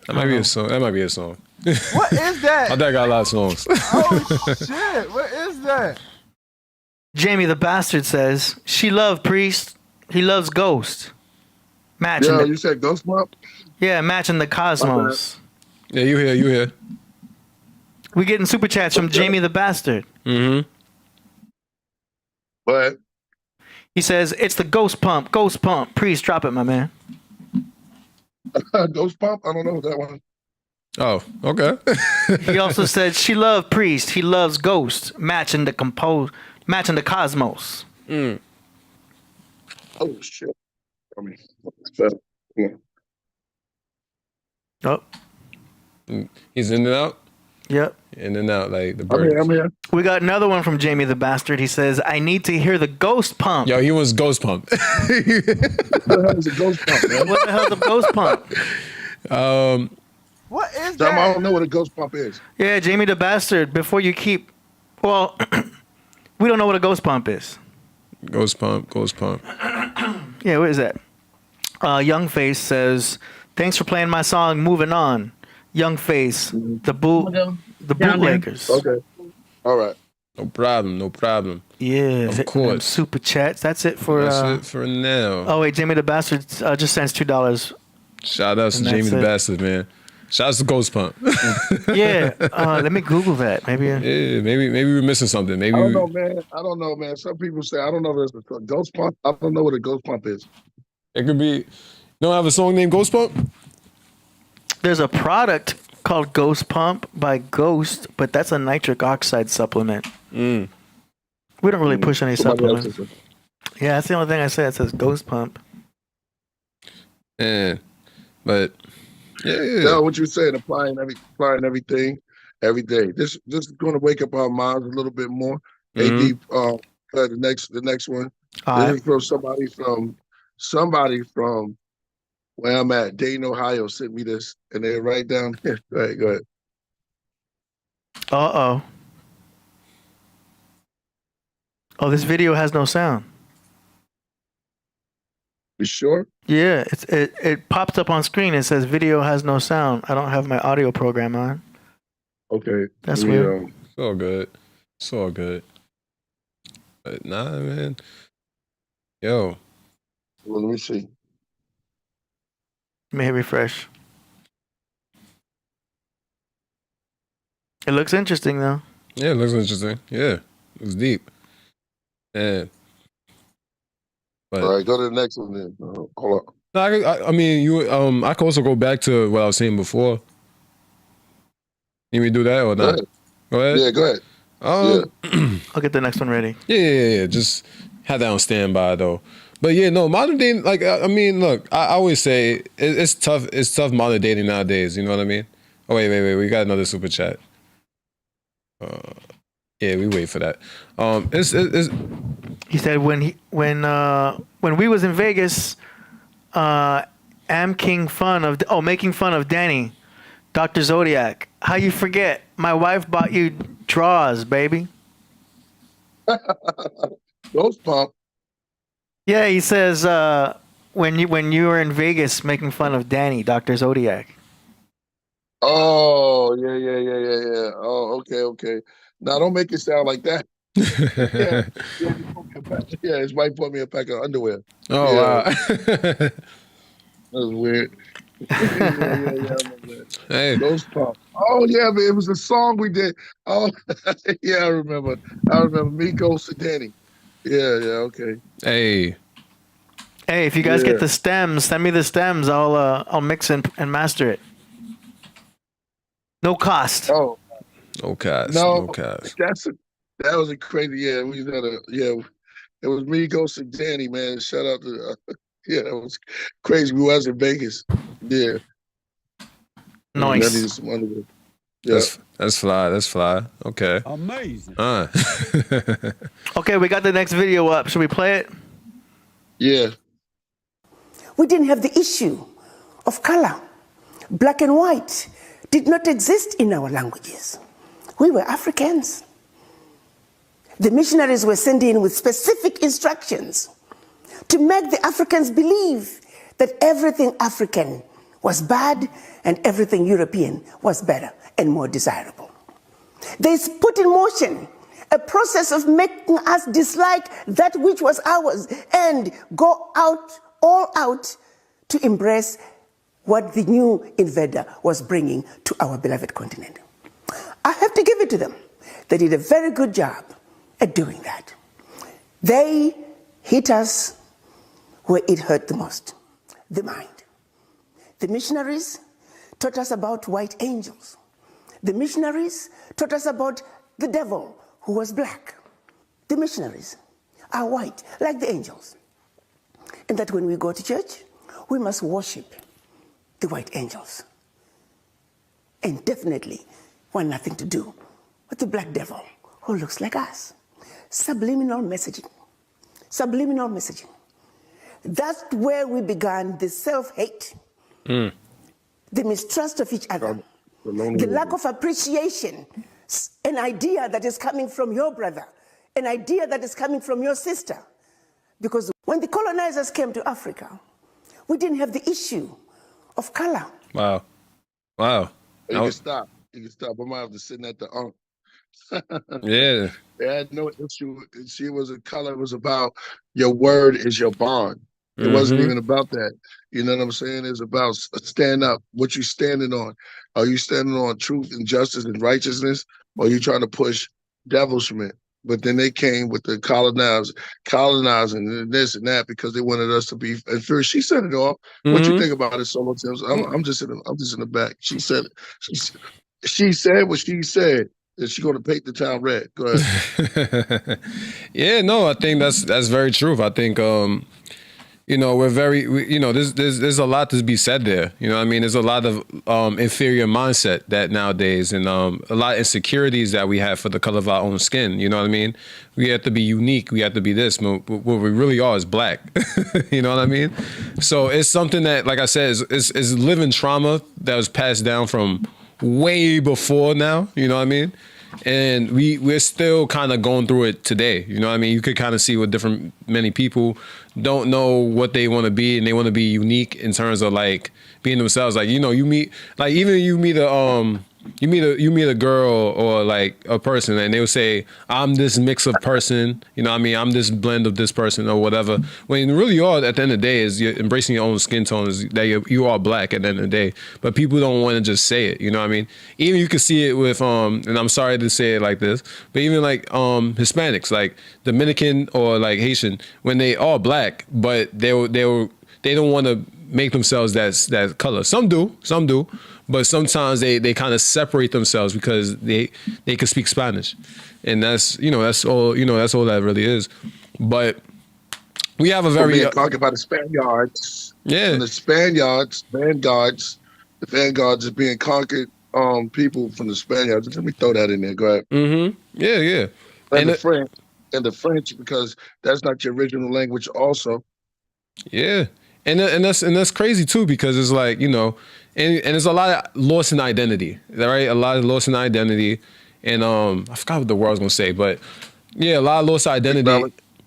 That might be a song. What is that? I think I got a lot of songs. Oh shit! What is that? Jamie the Bastard says, "She loves Priest. He loves Ghost." Matching. Yeah, you said ghost pump? Yeah, matching the cosmos. Yeah, you here. We getting super chats from Jamie the Bastard. Mm-hmm. But he says, "It's the ghost pump. Ghost pump. Priest, drop it, my man." Ghost pump? I don't know that one. Oh, okay. He also said, "She loves Priest. He loves Ghost. Matching the cosmos." Mm. Oh shit! I mean, yeah. Oh, he's in and out. Yep. In and out like the birds. I'm here. We got another one from Jamie the Bastard. He says, "I need to hear the ghost pump." Yo, he was ghost pump. What the hell is a ghost pump, man? What the hell is a ghost pump? What is I that? don't know what a ghost pump is. Yeah, Jamie the Bastard, before you keep Well, we don't know what a ghost pump is. Ghost pump. Yeah, what is that? Young Face says, "Thanks for playing my song. Moving on." Young Face, the bootleggers. Okay. All right. No problem. Yeah, Of hitting them course. super chats. That's it for. That's it for now. Oh wait, Jamie the Bastard just sends $2. Shout out to And Jamie that's the it. Bastard, man. Shout out to Ghost Pump. Yeah, let me Google that. Maybe. Yeah, maybe we're missing something. Maybe I don't know, man. Some people say I don't know if there's a ghost pump. I don't know what a ghost pump is. it could be. You don't have a song named Ghost Pump? There's a product called Ghost Pump by Ghost, but that's a nitric oxide supplement. We don't really push any supplements. Yeah, that's the only thing I say. It says Ghost Pump. Yeah, but yeah. No, what you're saying, applying everything every day. This is going to wake up our minds a little bit more. AD, the next one. This is from somebody from where I'm at, Dayton, Ohio, sent me this, and they're right down here. Go ahead. Oh, this video has no sound. You sure? Yeah, it pops up on screen. It says video has no sound. I don't have my audio program on. Okay. That's weird. It's all good. But nah, man. Yo. Well, let me see. Let me hit refresh. It looks interesting though. Yeah, it looks interesting. Yeah, it looks deep. Yeah. But, All right, go to the next one then. Hold on. no, I mean, I could also go back to what I was saying before. Need me to do that or not? Go ahead. Yeah, go ahead. I'll get the next one ready. Yeah. Just have that on standby though. But yeah, no, modern dating. Like, I mean, look, I always say it's tough. It's tough modern dating nowadays. You know what I mean? Oh wait. We got another super chat. Yeah, we wait for that. It's He said when we was in Vegas, making fun of Danny, Dr. Zodiac. How you forget? My wife bought you drawers, baby. Ghost pump. Yeah, he says when you were in Vegas making fun of Danny, Dr. Zodiac. Oh, yeah. Oh, okay. Now don't make it sound like that. Yeah, his wife bought me a pack of underwear. oh wow. That was weird. Yeah. Hey, Ghost pump. Oh yeah, man, it was a song we did. Oh yeah, I remember. Me, Ghost, and Danny. Yeah, okay. hey. Hey, if you guys get the stems, send me the stems. I'll mix and master it. No cost. Oh No cast. that was a crazy. Yeah, we had it was me, Ghost, and Danny. Man, shout out to that was crazy. We was in Vegas. Yeah. Nice. I needed some underwear. Yeah. That's fly. Okay. Amazing. Okay, we got the next video up. Should we play it? Yeah. We didn't have the issue of color. Black and white did not exist in our languages. We were Africans. The missionaries were sent in with specific instructions to make the Africans believe that everything African was bad and everything European was better and more desirable. They put in motion a process of making us dislike that which was ours and go all out to embrace what the new invader was bringing to our beloved continent. I have to give it to them. They did a very good job at doing that. They hit us where it hurt the most, the mind. The missionaries taught us about white angels. The missionaries taught us about the devil who was black. The missionaries are white, like the angels. And that when we go to church, we must worship the white angels. And definitely want nothing to do with the black devil who looks like us. Subliminal messaging. That's where we began the self-hate, the mistrust of each other, the lack of appreciation, an idea that is coming from your brother, an idea that is coming from your sister. Because when the colonizers came to Africa, we didn't have the issue of color. Wow. Wow. You can stop. You can stop. I might have to sit at the Yeah. They had no issue. She was a color. It was about your word is your bond. It wasn't even about that. You know what I'm saying? It's about stand up. What you standing on? Are you standing on truth and justice and righteousness? Or are you trying to push devilishment? But then they came with the colonizing and this and that because they wanted us to be. And first, she said it all. What you think about it, SoloGem? I'm just in the back. She said she said what she said. Is she going to paint the town red? Go ahead. Yeah, no, I think that's very true. I think you know, there's a lot to be said there. You know what I mean? There's a lot of inferior mindset that nowadays and a lot of insecurities that we have for the color of our own skin. You know what I mean? We have to be unique. We have to be this. But what we really are is black. You know what I mean? So it's something that, like I said, is living trauma that was passed down from way before now. You know what I mean? And we're still kind of going through it today. You know what I mean? You could kind of see what many people don't know what they want to be, and they want to be unique in terms of like being themselves. Like, you know, you meet a girl or like a person and they'll say, I'm this mix of person, you know what I mean? I'm this blend of this person or whatever. When really you are at the end of the day is you're embracing your own skin tone, is that you are black at the end of the day. But people don't want to just say it, you know what I mean? Even you can see it with, and I'm sorry to say it like this, but even like Hispanics, like Dominican or like Haitian, when they are black, but they don't want to make themselves that color. Some do. But sometimes they kind of separate themselves because they can speak Spanish, and that's all that really is. But we have a very talking about the Spaniards. Yeah, and the Spaniards, vanguards are being conquered. People from the Spaniards. Let me throw that in there. Go ahead. Yeah. And the French, because that's not your original language. Also. Yeah, and that's crazy too, because it's like, you know. And there's a lot of loss in identity, right? A lot of loss in identity, and I forgot what the word I was gonna say, but yeah, a lot of loss of identity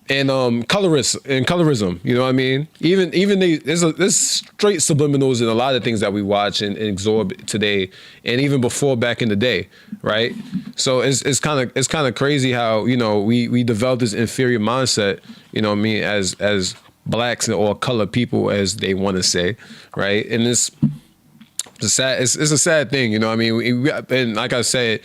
and colorism. You know what I mean? Even there's straight subliminals in a lot of things that we watch and absorb today, and even before back in the day, right? So it's kind of crazy how, you know, we develop this inferior mindset. You know what I mean? As blacks or colored people, as they want to say, right? And it's a sad thing, you know what I mean? And like I said,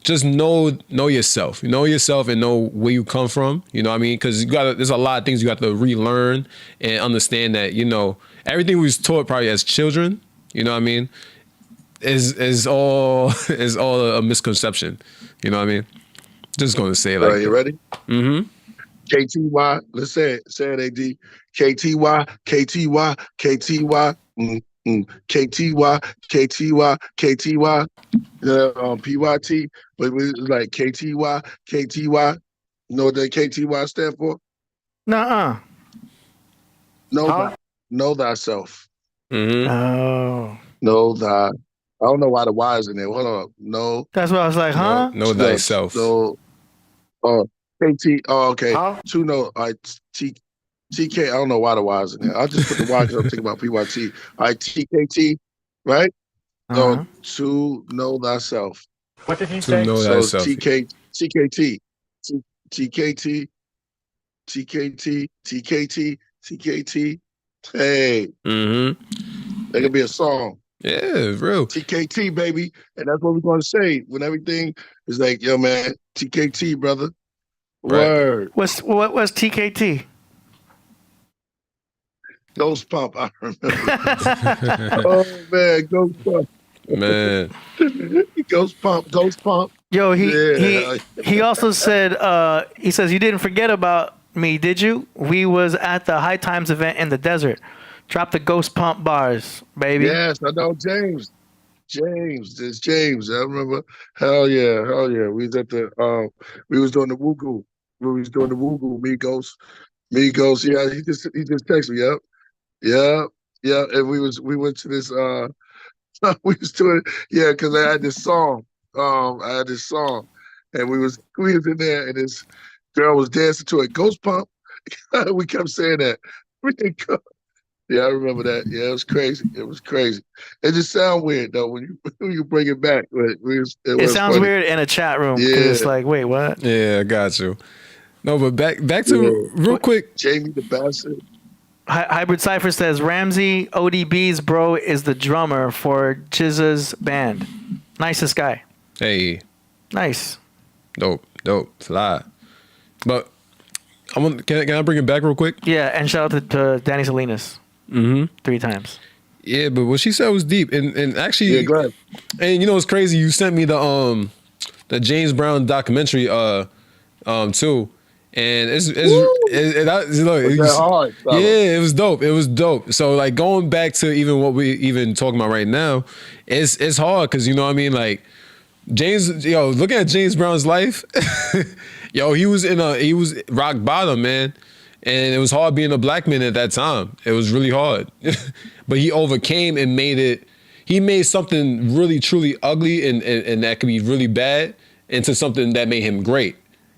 just know yourself. Know yourself and know where you come from, you know what I mean? Because there's a lot of things you got to relearn and understand that, you know, everything we was taught probably as children, you know what I mean, is all a misconception, you know what I mean? Just going to say it like you ready? Mm-hmm. KTY, let's say it. Say it, AD. KTY, KTY, KTY. KTY, KTY, KTY, PYT, but it was like KTY, KTY. You know what that KTY stand for? Nuh-uh. Know thyself. Mm-hmm. Oh. Know thy. I don't know why the Y is in there. Hold on. No. That's what I was like, huh? Know thyself. So, KT. Oh, okay. To know. TK, I don't know why the Y is in there. I'll just put the Y because I'm thinking about PYT. All right, TKT, right? No, to know thyself. What did he say? To know thyself. TKT, TKT. Hey. Mm-hmm. That could be a song. Yeah, real. TKT, baby. And that's what we're going to say when everything is like, yo, man, TKT, brother. Word. What was TKT? Ghost Pump, I remember. Oh man, Ghost Pump. Man. Ghost Pump. Yo, he also said, he says, you didn't forget about me, did you? We was at the High Times event in the desert. Drop the Ghost Pump bars, baby. Yes, I know James. It's James. I remember. Hell yeah. We was at the we was doing the Woo-Goo. Migos. Yeah, he just texted me. Yeah, and we went to this we was doing, yeah, because I had this song I had this song, and we was in there, and this girl was dancing to it. Ghost Pump. We kept saying that. Yeah, I remember that. Yeah, it was crazy. It was crazy. It just sounds weird though when you bring it back. But it sounds funny. weird in a chat room. Yeah. It's like, wait, what? Yeah, I got you. No, but back to real quick. Jamie the Bastard. Hybrid Cypher says Ramsey ODB's bro is the drummer for Chizza's band. Nicest guy. Hey. Nice. Dope. Fly. But can I bring it back real quick? Yeah, and shout out to Danny Salinas. 3 times. Yeah, but what she said was deep, and actually, yeah, go ahead. And you know, it's crazy. You sent me the James Brown documentary too, and it's hard, yeah, it was dope. It was dope. So like going back to even what we even talking about right now, it's hard because you know what I mean, like looking at James Brown's life, he was rock bottom, man. And it was hard being a black man at that time. It was really hard. But he overcame and he made something really, truly ugly and that could be really bad into something that made him great.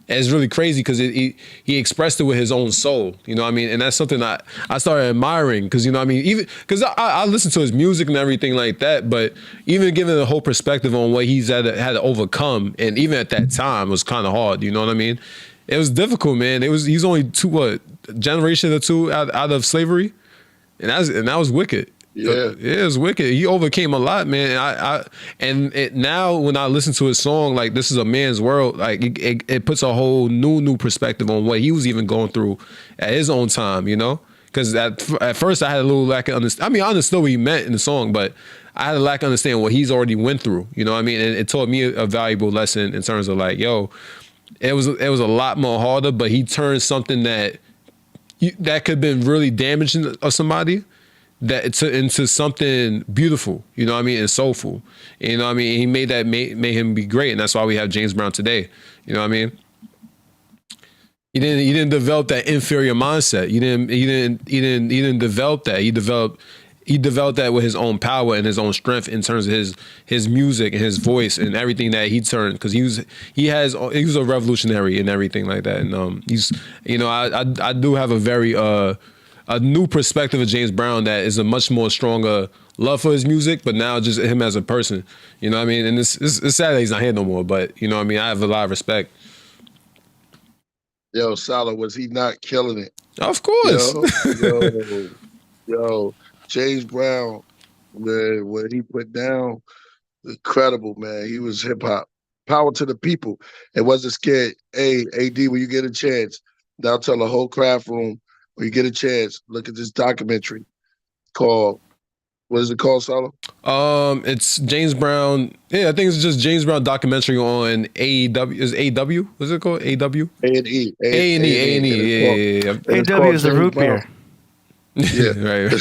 And it's really crazy because he expressed it with his own soul. You know what I mean? And that's something I started admiring because, you know what I mean? Even because I listen to his music and everything like that, but even given the whole perspective on what he's had to overcome, and even at that time was kind of hard. You know what I mean? It was difficult, man. He's only generation or two out of slavery, and that was wicked. Yeah, it was wicked. He overcame a lot, man. Now when I listen to his song, like "This Is a Man's World," like it puts a whole new perspective on what he was even going through at his own time. You know, because at first I had a little lack of understanding. I mean, I understood what he meant in the song, but I had a lack of understanding what he's already went through. You know what I mean? And it taught me a valuable lesson in terms of like, it was a lot more harder, but he turned something that could have been really damaging to somebody into something beautiful, you know what I mean, and soulful. You know what I mean? He made him be great, and that's why we have James Brown today. You know what I mean? He didn't develop that inferior mindset. He didn't develop that. He developed that with his own power and his own strength in terms of his music and his voice and everything that he turned, because he was a revolutionary and everything like that. And he's, you know, I do have a very a new perspective of James Brown that is a much more stronger love for his music, but now just him as a person. You know what I mean? And it's sad that he's not here no more, but you know what I mean? I have a lot of respect. Yo, Salah, was he not killing it? Of course. Yo, James Brown, man, what he put down, incredible, man. He was hip hop. Power to the people. It wasn't scared. Hey, AD, when you get a chance, now tell the whole craft room, when you get a chance, look at this documentary called, what is it called, Salah? It's James Brown. Yeah, I think it's just James Brown documentary on AEW. Is AW? What's it called? AW? A&E. A&E. Yeah. AW is the root beer. Yeah, right.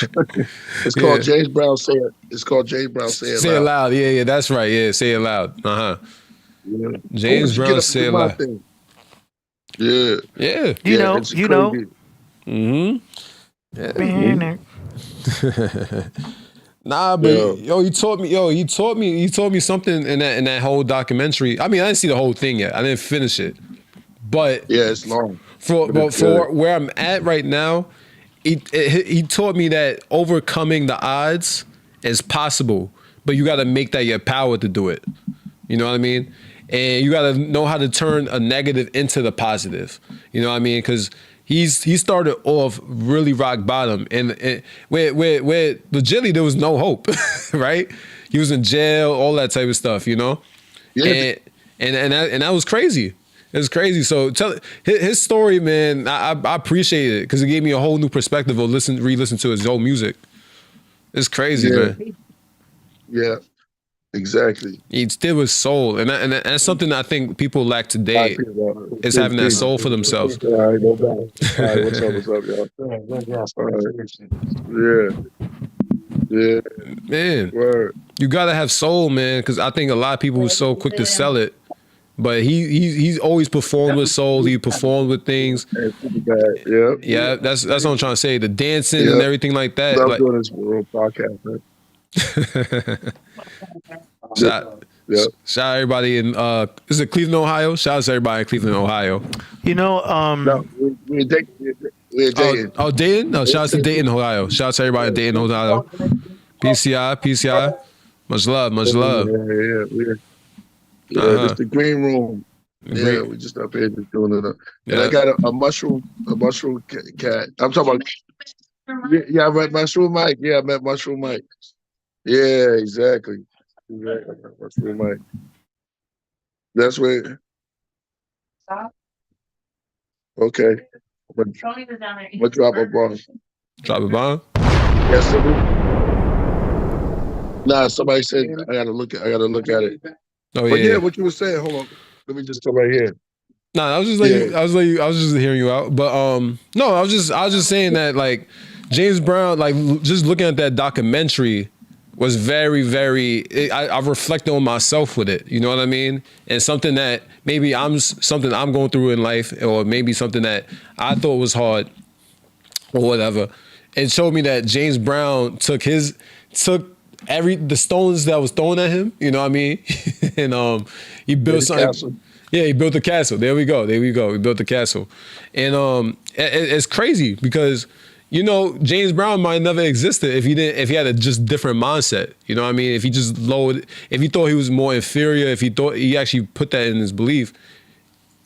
It's called James Brown Say It. It's called James Brown Say It Loud. Say It Loud. Yeah, that's right. Yeah, Say It Loud. Yeah. James Brown Say It Loud. Yeah. Yeah. You know. Mm-hmm. Yeah. Nah, but he taught me something in that whole documentary. I mean, I didn't see the whole thing yet. I didn't finish it. But yeah, it's long. For where I'm at right now, he taught me that overcoming the odds is possible, but you got to make that your power to do it. You know what I mean? And you got to know how to turn a negative into the positive. You know what I mean? Because he started off really rock bottom, and where legitimately there was no hope, right? He was in jail, all that type of stuff, you know. Yeah. And that was crazy. It was crazy. So tell his story, man. I appreciate it because it gave me a whole new perspective of re-listen to his old music. It's crazy, man. Yeah, exactly. He did with soul, and that's something I think people lack today. Is having that soul for themselves. All right, no doubt. All right, what's up, y'all? Yeah, man. Word. You gotta have soul, man, because I think a lot of people were so quick to sell it. But he's always performed with soul. He performed with things. Yeah, that's what I'm trying to say. The dancing and everything like that. I'm doing this podcast, man. Yeah. Shout out everybody in is it Cleveland, Ohio? Shout out to everybody in Cleveland, Ohio. You know, No, we're dating. We're dating. Oh, Dayton? No, shout out to Dayton, Ohio. Shout out to everybody in Dayton, Ohio. PCI. Much love, much love. Yeah, it's the green room. Yeah, we just up here just doing it. And I got a mushroom cat. I'm talking about. Yeah, I met Mushroom Mike. Yeah, I met Mushroom Mike. Yeah, exactly. Mushroom Mike. That's where. Okay. I'm gonna drop a bomb. Drop a bomb? Yes, sir. Nah, somebody said I gotta look at it. Oh But yeah. What you were saying, hold on. Let me just come right here. No, I was just I was just hearing you out. But no, I was just saying that like James Brown, like just looking at that documentary was very, very. I reflected on myself with it. You know what I mean? And something that maybe I'm going through in life, or maybe something that I thought was hard, or whatever. It showed me that James Brown took the stones that was thrown at him. You know what I mean? And he built something. Castle. Yeah, he built a castle. There we go. He built a castle. And it's crazy because, you know, James Brown might never existed if he had a just different mindset. You know what I mean? If he just if he thought he was more inferior, if he thought he actually put that in his belief,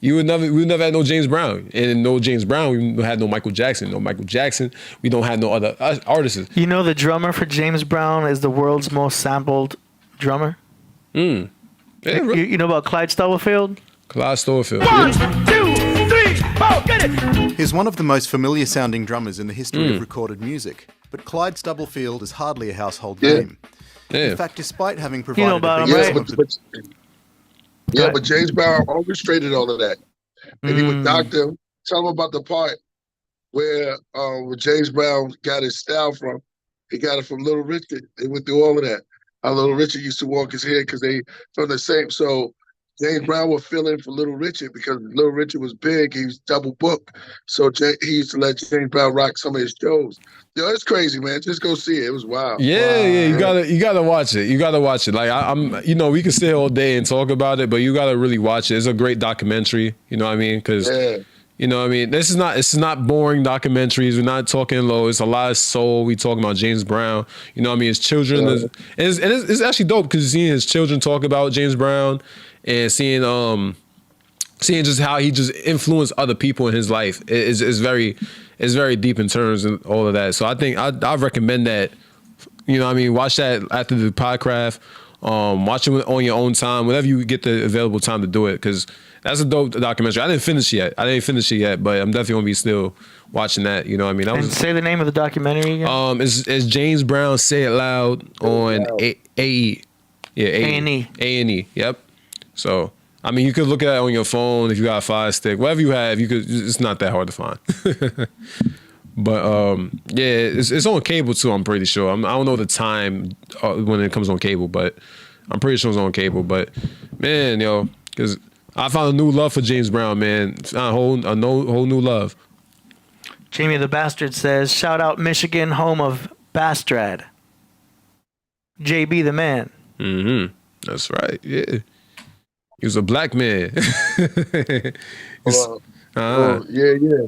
we would never have no James Brown. And no James Brown, we had no Michael Jackson. No Michael Jackson, we don't have no other artists. You know the drummer for James Brown is the world's most sampled drummer? Yeah, really? You know about Clyde Stubblefield? Clyde Stubblefield. 1, 2, 3, 4, get it! He's one of the most familiar sounding drummers in the history of recorded music, but Clyde Stubblefield is hardly a household name. Yeah. In fact, despite having provided about a him, big right? But James Brown orchestrated all of that. And he would doctor him, tell him about the part where James Brown got his style from. He got it from Little Richard. They went through all of that. How Little Richard used to walk his head because they from the same. So James Brown would fill in for Little Richard because Little Richard was big. He was double booked. So he used to let James Brown rock some of his shows. Yo, it's crazy, man. Just go see it. It was wild. Yeah, you gotta watch it. You gotta watch it. Like I'm, you know, we can sit here all day and talk about it, but you gotta really watch it. It's a great documentary. You know what I mean? Because you know what I mean. It's not boring documentaries. We're not talking low. It's a lot of soul. We talking about James Brown. You know what I mean? His children. It's actually dope because seeing his children talk about James Brown and seeing just how he just influenced other people in his life is very deep in terms of all of that. So I think I recommend that. You know what I mean? Watch that after the Podcraft. Watch it on your own time, whenever you get the available time to do it, because that's a dope documentary. I didn't finish it yet, but I'm definitely gonna be still watching that. You know what I mean? And say the name of the documentary again. It's James Brown Say It Loud on AE. Yeah, A&E. A&E. Yep. So I mean, you could look at it on your phone if you got a Fire Stick, whatever you have. You could. It's not that hard to find. But yeah, it's on cable too. I'm pretty sure. I don't know the time when it comes on cable, but I'm pretty sure it's on cable. But man, yo, because I found a new love for James Brown, man. A whole new love. Jamie the Bastard says, "Shout out Michigan, home of Bastrad. JB the man." Mm-hmm. That's right. Yeah, he was a black man. Yeah.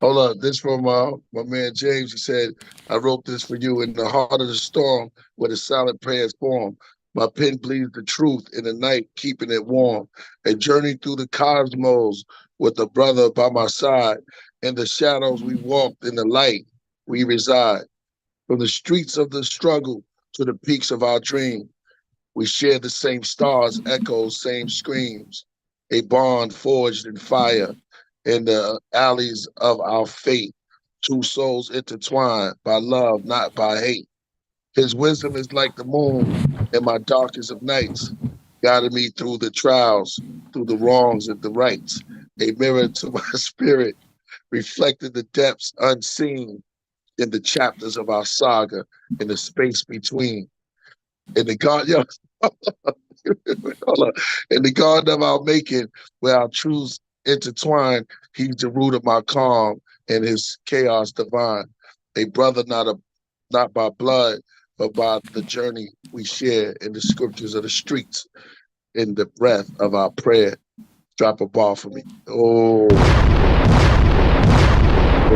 Hold on. This from my man James. He said, "I wrote this for you in the heart of the storm where the silent prayers form. My pen bleeds the truth in the night, keeping it warm. A journey through the cosmos with a brother by my side. In the shadows we walked, in the light we reside. From the streets of the struggle to the peaks of our dream. We share the same stars, echoes, same screams. A bond forged in fire. In the alleys of our fate, two souls intertwined by love, not by hate. His wisdom is like the moon in my darkest of nights, guiding me through the trials, through the wrongs and the rights. A mirror to my spirit, reflecting the depths unseen in the chapters of our saga, in the space between. In the garden, in the garden of our making, where our truths intertwined, he's the root of my calm and his chaos divine. A brother not by blood, but by the journey we share in the scriptures of the streets, in the breath of our prayer. Drop a ball for me. Oh, yeah,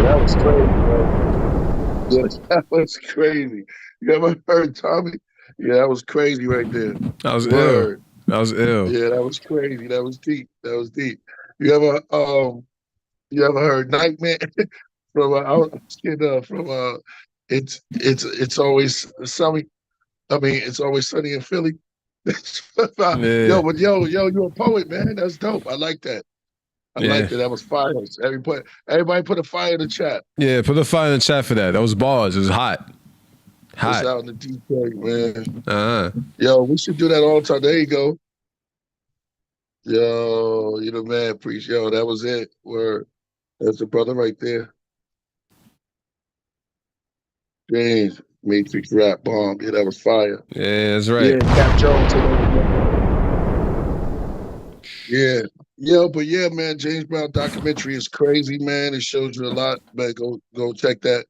that was crazy, man. Yeah, that was crazy. You ever heard Tommy? Yeah, that was crazy right there. That was Word. ill. That was ill. Yeah, that was crazy. That was deep. That was deep. You ever heard Nightmare from I was kidding, from it's always sunny. I mean, it's always sunny in Philly. Yeah. Yo, but yo, you're a poet, man. That's dope. I like that. I Yeah. like that. That was fire. Everybody put a fire in the chat. Yeah, put a fire in the chat for that. That was bars. It was hot. It's Hot. out in the Detroit, man. Uh-huh. Yo, we should do that all the time. There you go. Yo, you the man, Priest. Yo, that was it. Word. That's the brother right there. James, Matrix rap bomb. Yeah, that was fire. Yeah, that's right. Yeah, Cap Jones. Yeah. Yo, but yeah, man, James Brown documentary is crazy, man. It shows you a lot. Man, go check that.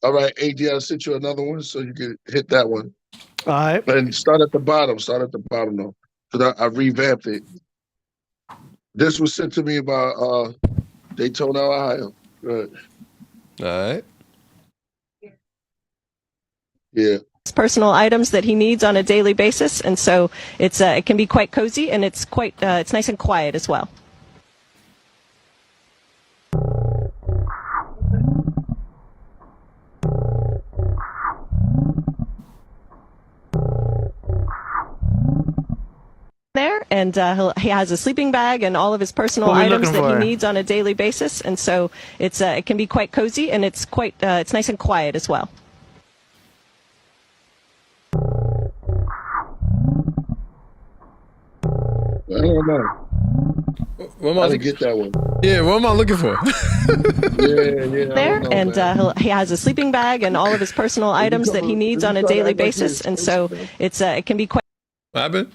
All right, AD, I'll send you another one so you can hit that one. All right. And start at the bottom. Start at the bottom, though. Because I revamped it. This was sent to me by Daytona, Ohio. Good. All right. Yeah. Personal items that he needs on a daily basis, and so it can be quite cozy, and it's nice and quiet as well. There, and he has a sleeping bag and all of his personal items that he needs on a daily basis, and so it can be quite cozy, and it's nice and quiet as well. I don't know. What am I to get that one? Yeah, what am I looking for? Yeah. There, and he has a sleeping bag and all of his personal items that he needs on a daily basis, and so it can be quite. What happened?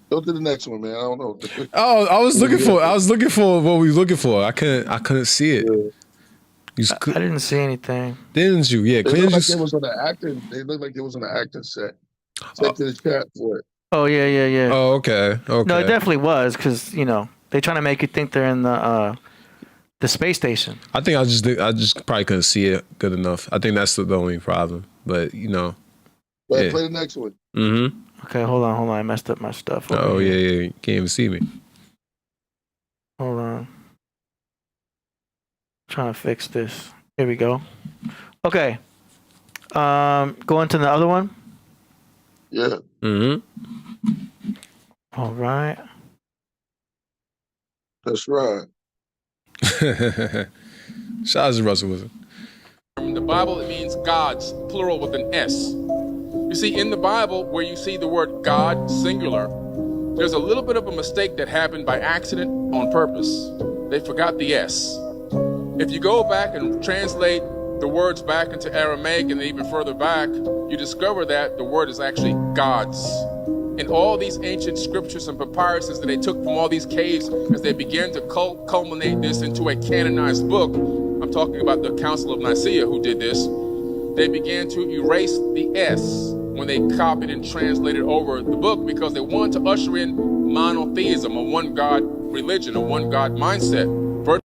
Go to the next one, man. I don't know. Oh, I was looking for what we looking for. I couldn't see it. I didn't see anything. Didn't you? Yeah. They looked like it was on the acting. They looked like it was on the acting set. Check to the chat for it. Oh yeah. Oh, okay. No, it definitely was because they're trying to make you think they're in the space station. I think I just probably couldn't see it good enough. I think that's the only problem. But Play the next one. Mm-hmm. Okay, hold on. I messed up my stuff. Oh yeah. You can't even see me. Hold on. Trying to fix this. Here we go. Okay. Go into the other one. Yeah. Mm-hmm. All right. That's right. Shout out to Russell Wilson. In the Bible, it means gods, plural with an S. You see, in the Bible, where you see the word God, singular, there's a little bit of a mistake that happened by accident on purpose. They forgot the S. If you go back and translate the words back into Aramaic and even further back, you discover that the word is actually gods. In all these ancient scriptures and papyruses that they took from all these caves as they began to culminate this into a canonized book, I'm talking about the Council of Nicaea who did this, they began to erase the S when they copied and translated over the book because they wanted to usher in monotheism, a one-God religion, a one-God mindset.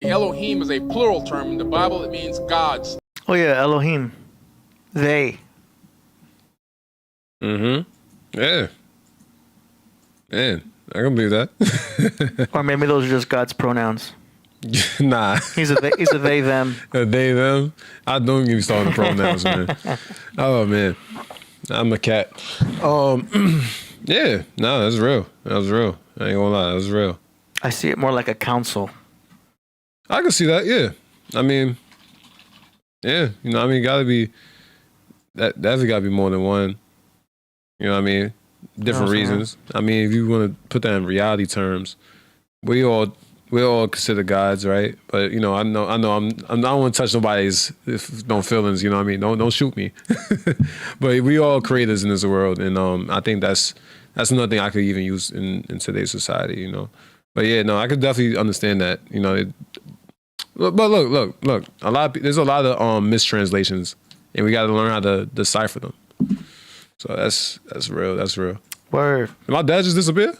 Elohim is a plural term. In the Bible, it means gods. Oh yeah, Elohim. They. Mm-hmm. Yeah. Man, I can believe that. Or maybe those are just God's pronouns. Nah. He's a they, them. A they, them? I don't give you starting the pronouns, man. Oh, man. I'm a cat. Yeah. No, that's real. That was real. I ain't gonna lie. That was real. I see it more like a council. I can see that, yeah. I mean, yeah. Gotta be, that definitely gotta be more than one. You know what I mean? Different reasons. I mean, if you want to put that in reality terms, we all consider gods, right? But I know I don't want to touch nobody's no feelings. You know what I mean? Don't shoot me. But we all creators in this world, and I think that's another thing I could even use in today's society. But yeah, no, I could definitely understand that. But look. There's a lot of mistranslations, and we got to learn how to decipher them. So that's real. That's real. Word. Did my dad just disappear?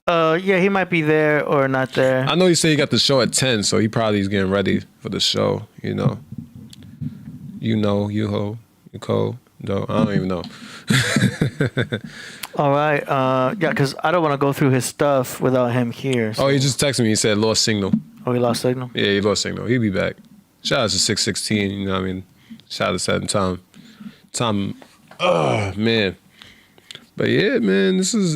Yeah, he might be there or not there. I know he said he got the show at 10, so he probably is getting ready for the show. You know, you Cole. No, I don't even know. All right. Yeah, because I don't want to go through his stuff without him here. So. Oh, he just texted me. He said lost signal. Oh, he lost signal? Yeah, he lost signal. He'll be back. Shout out to 616. You know what I mean? Shout out to 7 time. Oh man. But yeah, man, this is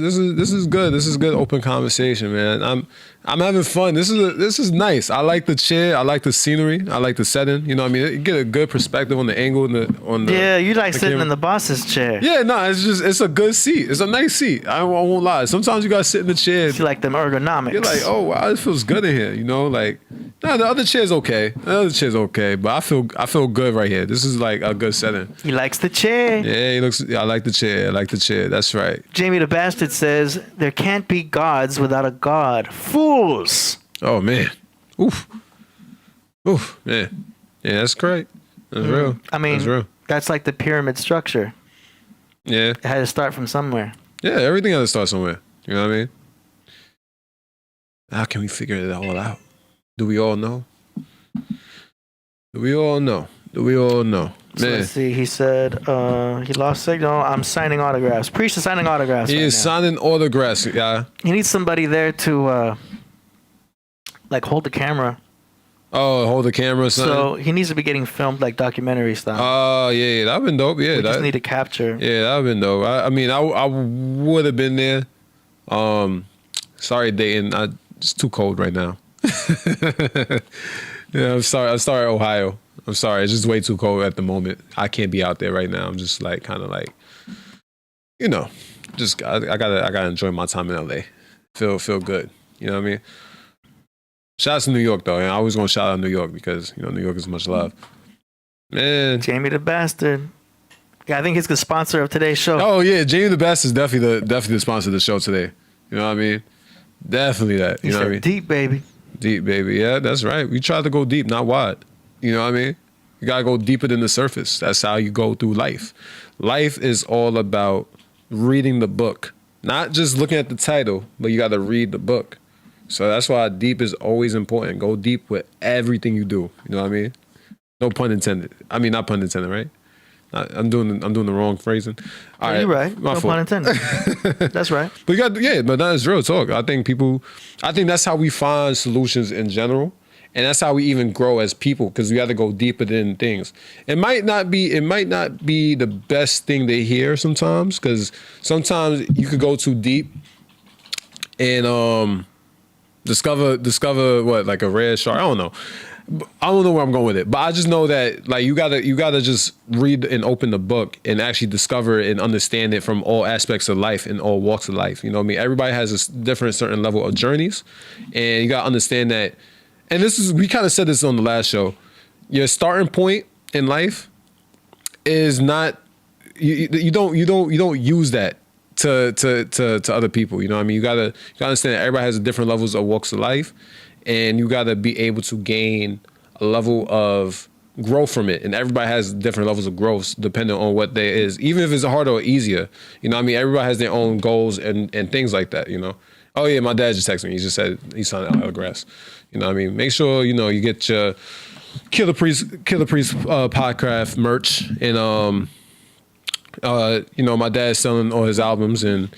good. This is good open conversation, man. I'm having fun. This is nice. I like the chair. I like the scenery. I like the setting. You know what I mean? You get a good perspective on the angle on the Yeah, you like sitting camera. in the boss's chair. Yeah, no, it's a good seat. It's a nice seat. I won't lie. Sometimes you gotta sit in the chair. You like them ergonomics. You're like, oh wow, it feels good in here. You know, like no, the other chair's okay. But I feel good right here. This is like a good setting. He likes the chair. Yeah, I like the chair. That's right. Jamie the Bastard says, there can't be gods without a god. Fools! Oh, man. Oof, man. Yeah, that's great. That's real. I mean, that's real. That's like the pyramid structure. Yeah. It had to start from somewhere. Yeah, everything has to start somewhere. You know what I mean? How can we figure it all out? Do we all know? So Man. let's see. He said he lost signal. I'm signing autographs. Priest is signing autographs. He right is now. signing autographs, yeah. He needs somebody there to like hold the camera. Oh, hold the camera or something? So he needs to be getting filmed like documentary style. Oh, yeah, that'd been dope. Yeah, we just need to capture. Yeah, that'd been dope. I mean, I would have been there. Sorry, Dayton. It's too cold right now. Yeah, I'm sorry, Ohio. I'm sorry. It's just way too cold at the moment. I can't be out there right now. I'm just like kind of like, you know, just I gotta enjoy my time in LA. Feel good. You know what I mean? Shout out to New York though. And I always gonna shout out New York because you know New York is much love. Man, Jamie the Bastard. Yeah, I think he's the sponsor of today's show. Oh yeah, Jamie the Bastard is definitely the sponsor of the show today. You know what I mean? Definitely that. You know what I mean? Deep, baby. Deep, baby. Yeah, that's right. We try to go deep, not wide. You know what I mean? You gotta go deeper than the surface. That's how you go through life. Life is all about reading the book, not just looking at the title, but you gotta read the book. So that's why deep is always important. Go deep with everything you do. You know what I mean? No pun intended. I mean, not pun intended, right? I'm doing the wrong phrasing. All right, you're right. No pun intended. That's right. But but that is real talk. I think that's how we find solutions in general. And that's how we even grow as people, because we have to go deeper than things. It might not be the best thing to hear sometimes, because sometimes you could go too deep and discover what, like a red shark. I don't know. I don't know where I'm going with it, but I just know that like you gotta just read and open the book and actually discover and understand it from all aspects of life and all walks of life. You know what I mean? Everybody has a different certain level of journeys, and you gotta understand that. And we kind of said this on the last show. Your starting point in life is not you don't use that to other people. You know what I mean? You gotta understand that everybody has different levels of walks of life, and you gotta be able to gain a level of growth from it. And everybody has different levels of growth depending on what there is, even if it's harder or easier. You know what I mean? Everybody has their own goals and things like that, you know? Oh yeah, my dad just texted me. He just said he's signing autographs. You know what I mean? Make sure, you know, you get your Killah Priest Podcraft merch. And, you know, my dad's selling all his albums and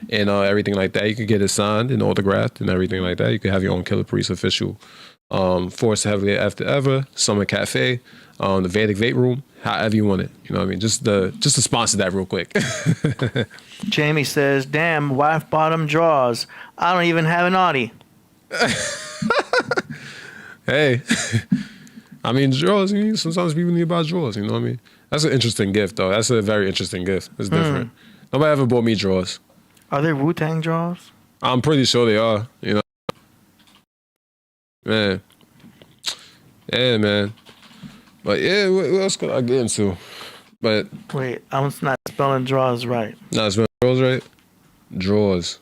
everything like that. You could get it signed and autographed and everything like that. You could have your own Killah Priest official Force Heavily After Ever, Summer Cafe, the Vedic Vape Room, however you want it. You know what I mean? Just to sponsor that real quick. Jamie says, damn, wife bottom drawers. I don't even have an Audi. Hey, I mean, drawers, sometimes people need to buy drawers, you know what I mean? That's an interesting gift, though. That's a very interesting gift. It's different. Nobody ever bought me drawers. Are they Wu-Tang drawers? I'm pretty sure they are, you know? Man. Yeah, man. But yeah, what else could I get into? But wait, I'm not spelling drawers right. Not spelling drawers right? Drawers.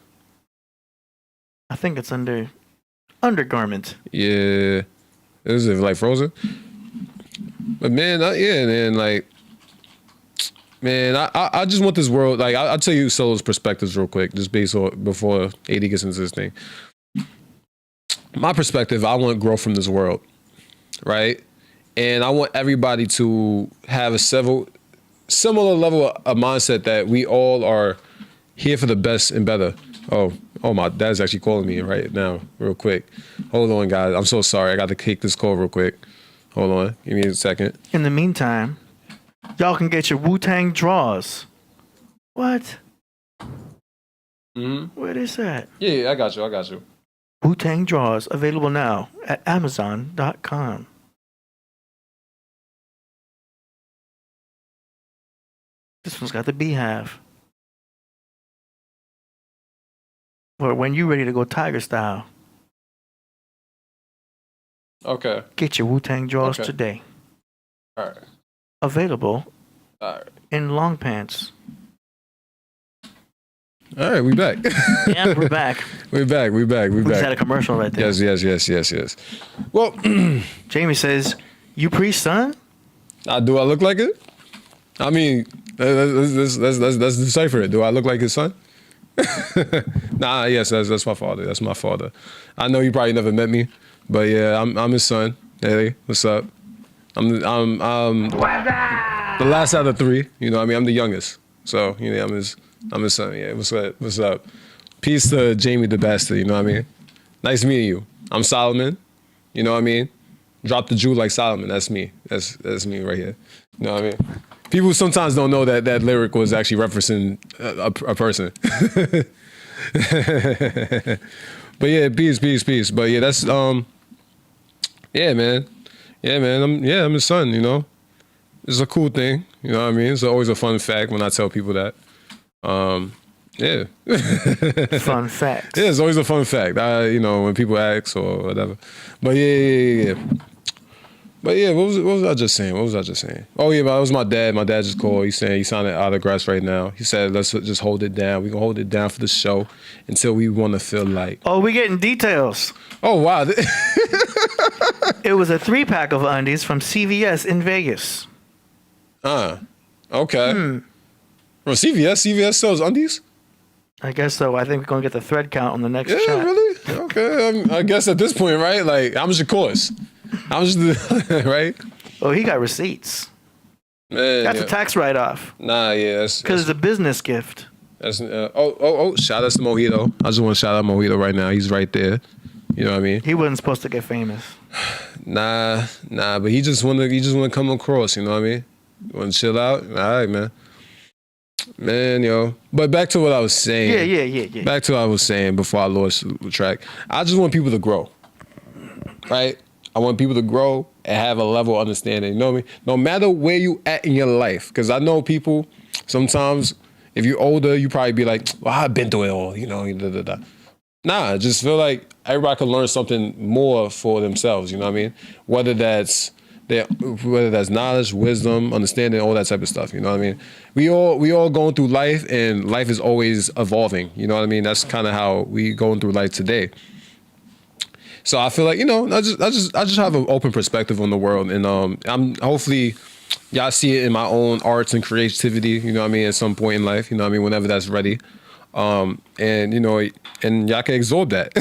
I think it's under undergarment. Yeah. Is it like frozen? But man, man, like, Man, I just want this world, like, I'll tell you Solo's perspectives real quick, just based on, before AD gets into this thing. My perspective, I want growth from this world, right? And I want everybody to have a similar level of mindset that we all are here for the best and better. Oh, my dad's actually calling me right now, real quick. Hold on, guys. I'm so sorry. I got to take this call real quick. Hold on. Give me a second. In the meantime, y'all can get your Wu-Tang draws. What? What is that? Yeah, I got you. Wu-Tang draws available now at Amazon.com. This one's got the beehive. Or when you ready to go tiger style. Okay. Get your Wu-Tang draws Okay. today. All right. Available All right. in long pants. All right, we back. Yeah, we're back. We back. We just had a commercial right there. Yes. Well, Jamie says, "You Priest, son?" Do I look like it? I mean, let's decipher it. Do I look like his son? Nah, yes, that's my father. That's my father. I know you probably never met me, but yeah, I'm his son. Hey, what's up? I'm the last out of three. You know what I mean? I'm the youngest. So, you know, I'm his son. Yeah, what's up? Peace to Jamie the Bastard, you know what I mean? Nice meeting you. I'm Solomon, you know what I mean? Drop the Jew like Solomon, that's me. That's me right here. You know what I mean? People sometimes don't know that lyric was actually referencing a person. But yeah, peace. But yeah, that's, yeah, man. I'm his son, you know? It's a cool thing, you know what I mean? It's always a fun fact when I tell people that. Yeah. Fun facts. Yeah, it's always a fun fact. You know, when people ask or whatever. But yeah. But yeah, what was I just saying? Oh yeah, but it was my dad. My dad just called. He's saying he's signing autographs right now. He said, let's just hold it down. We can hold it down for the show until we want to feel like. Oh, we getting details. Oh wow. It was a 3-pack of undies from CVS in Vegas. Okay. From CVS sells undies? I guess so. I think we're going to get the thread count on the next chat. Yeah, really? Okay. I guess at this point, right? Like, how much it cost? How much right? Oh, he got receipts. Man, That's a tax write-off. Nah, yeah. Because it's a business gift. That's shout out to MoreMito. I just want to shout out MoreMito right now. He's right there. You know what I mean? He wasn't supposed to get famous. Nah, but he just want to come across, you know what I mean? Want to chill out? All right, man. Man, yo. But back to what I was saying. Yeah. Back to what I was saying before I lost track. I just want people to grow, right? I want people to grow and have a level of understanding. You know what I mean? No matter where you at in your life, because I know people sometimes, if you're older, you probably be like, well, I've been through it all, you know, Nah, I just feel like everybody can learn something more for themselves, you know what I mean? Whether that's knowledge, wisdom, understanding, all that type of stuff, you know what I mean? We all going through life, and life is always evolving, you know what I mean? That's kind of how we going through life today. So I feel like, you know, I just have an open perspective on the world, and I'm hopefully y'all see it in my own arts and creativity, you know what I mean, at some point in life, you know what I mean, whenever that's ready. And you know, and y'all can absorb that.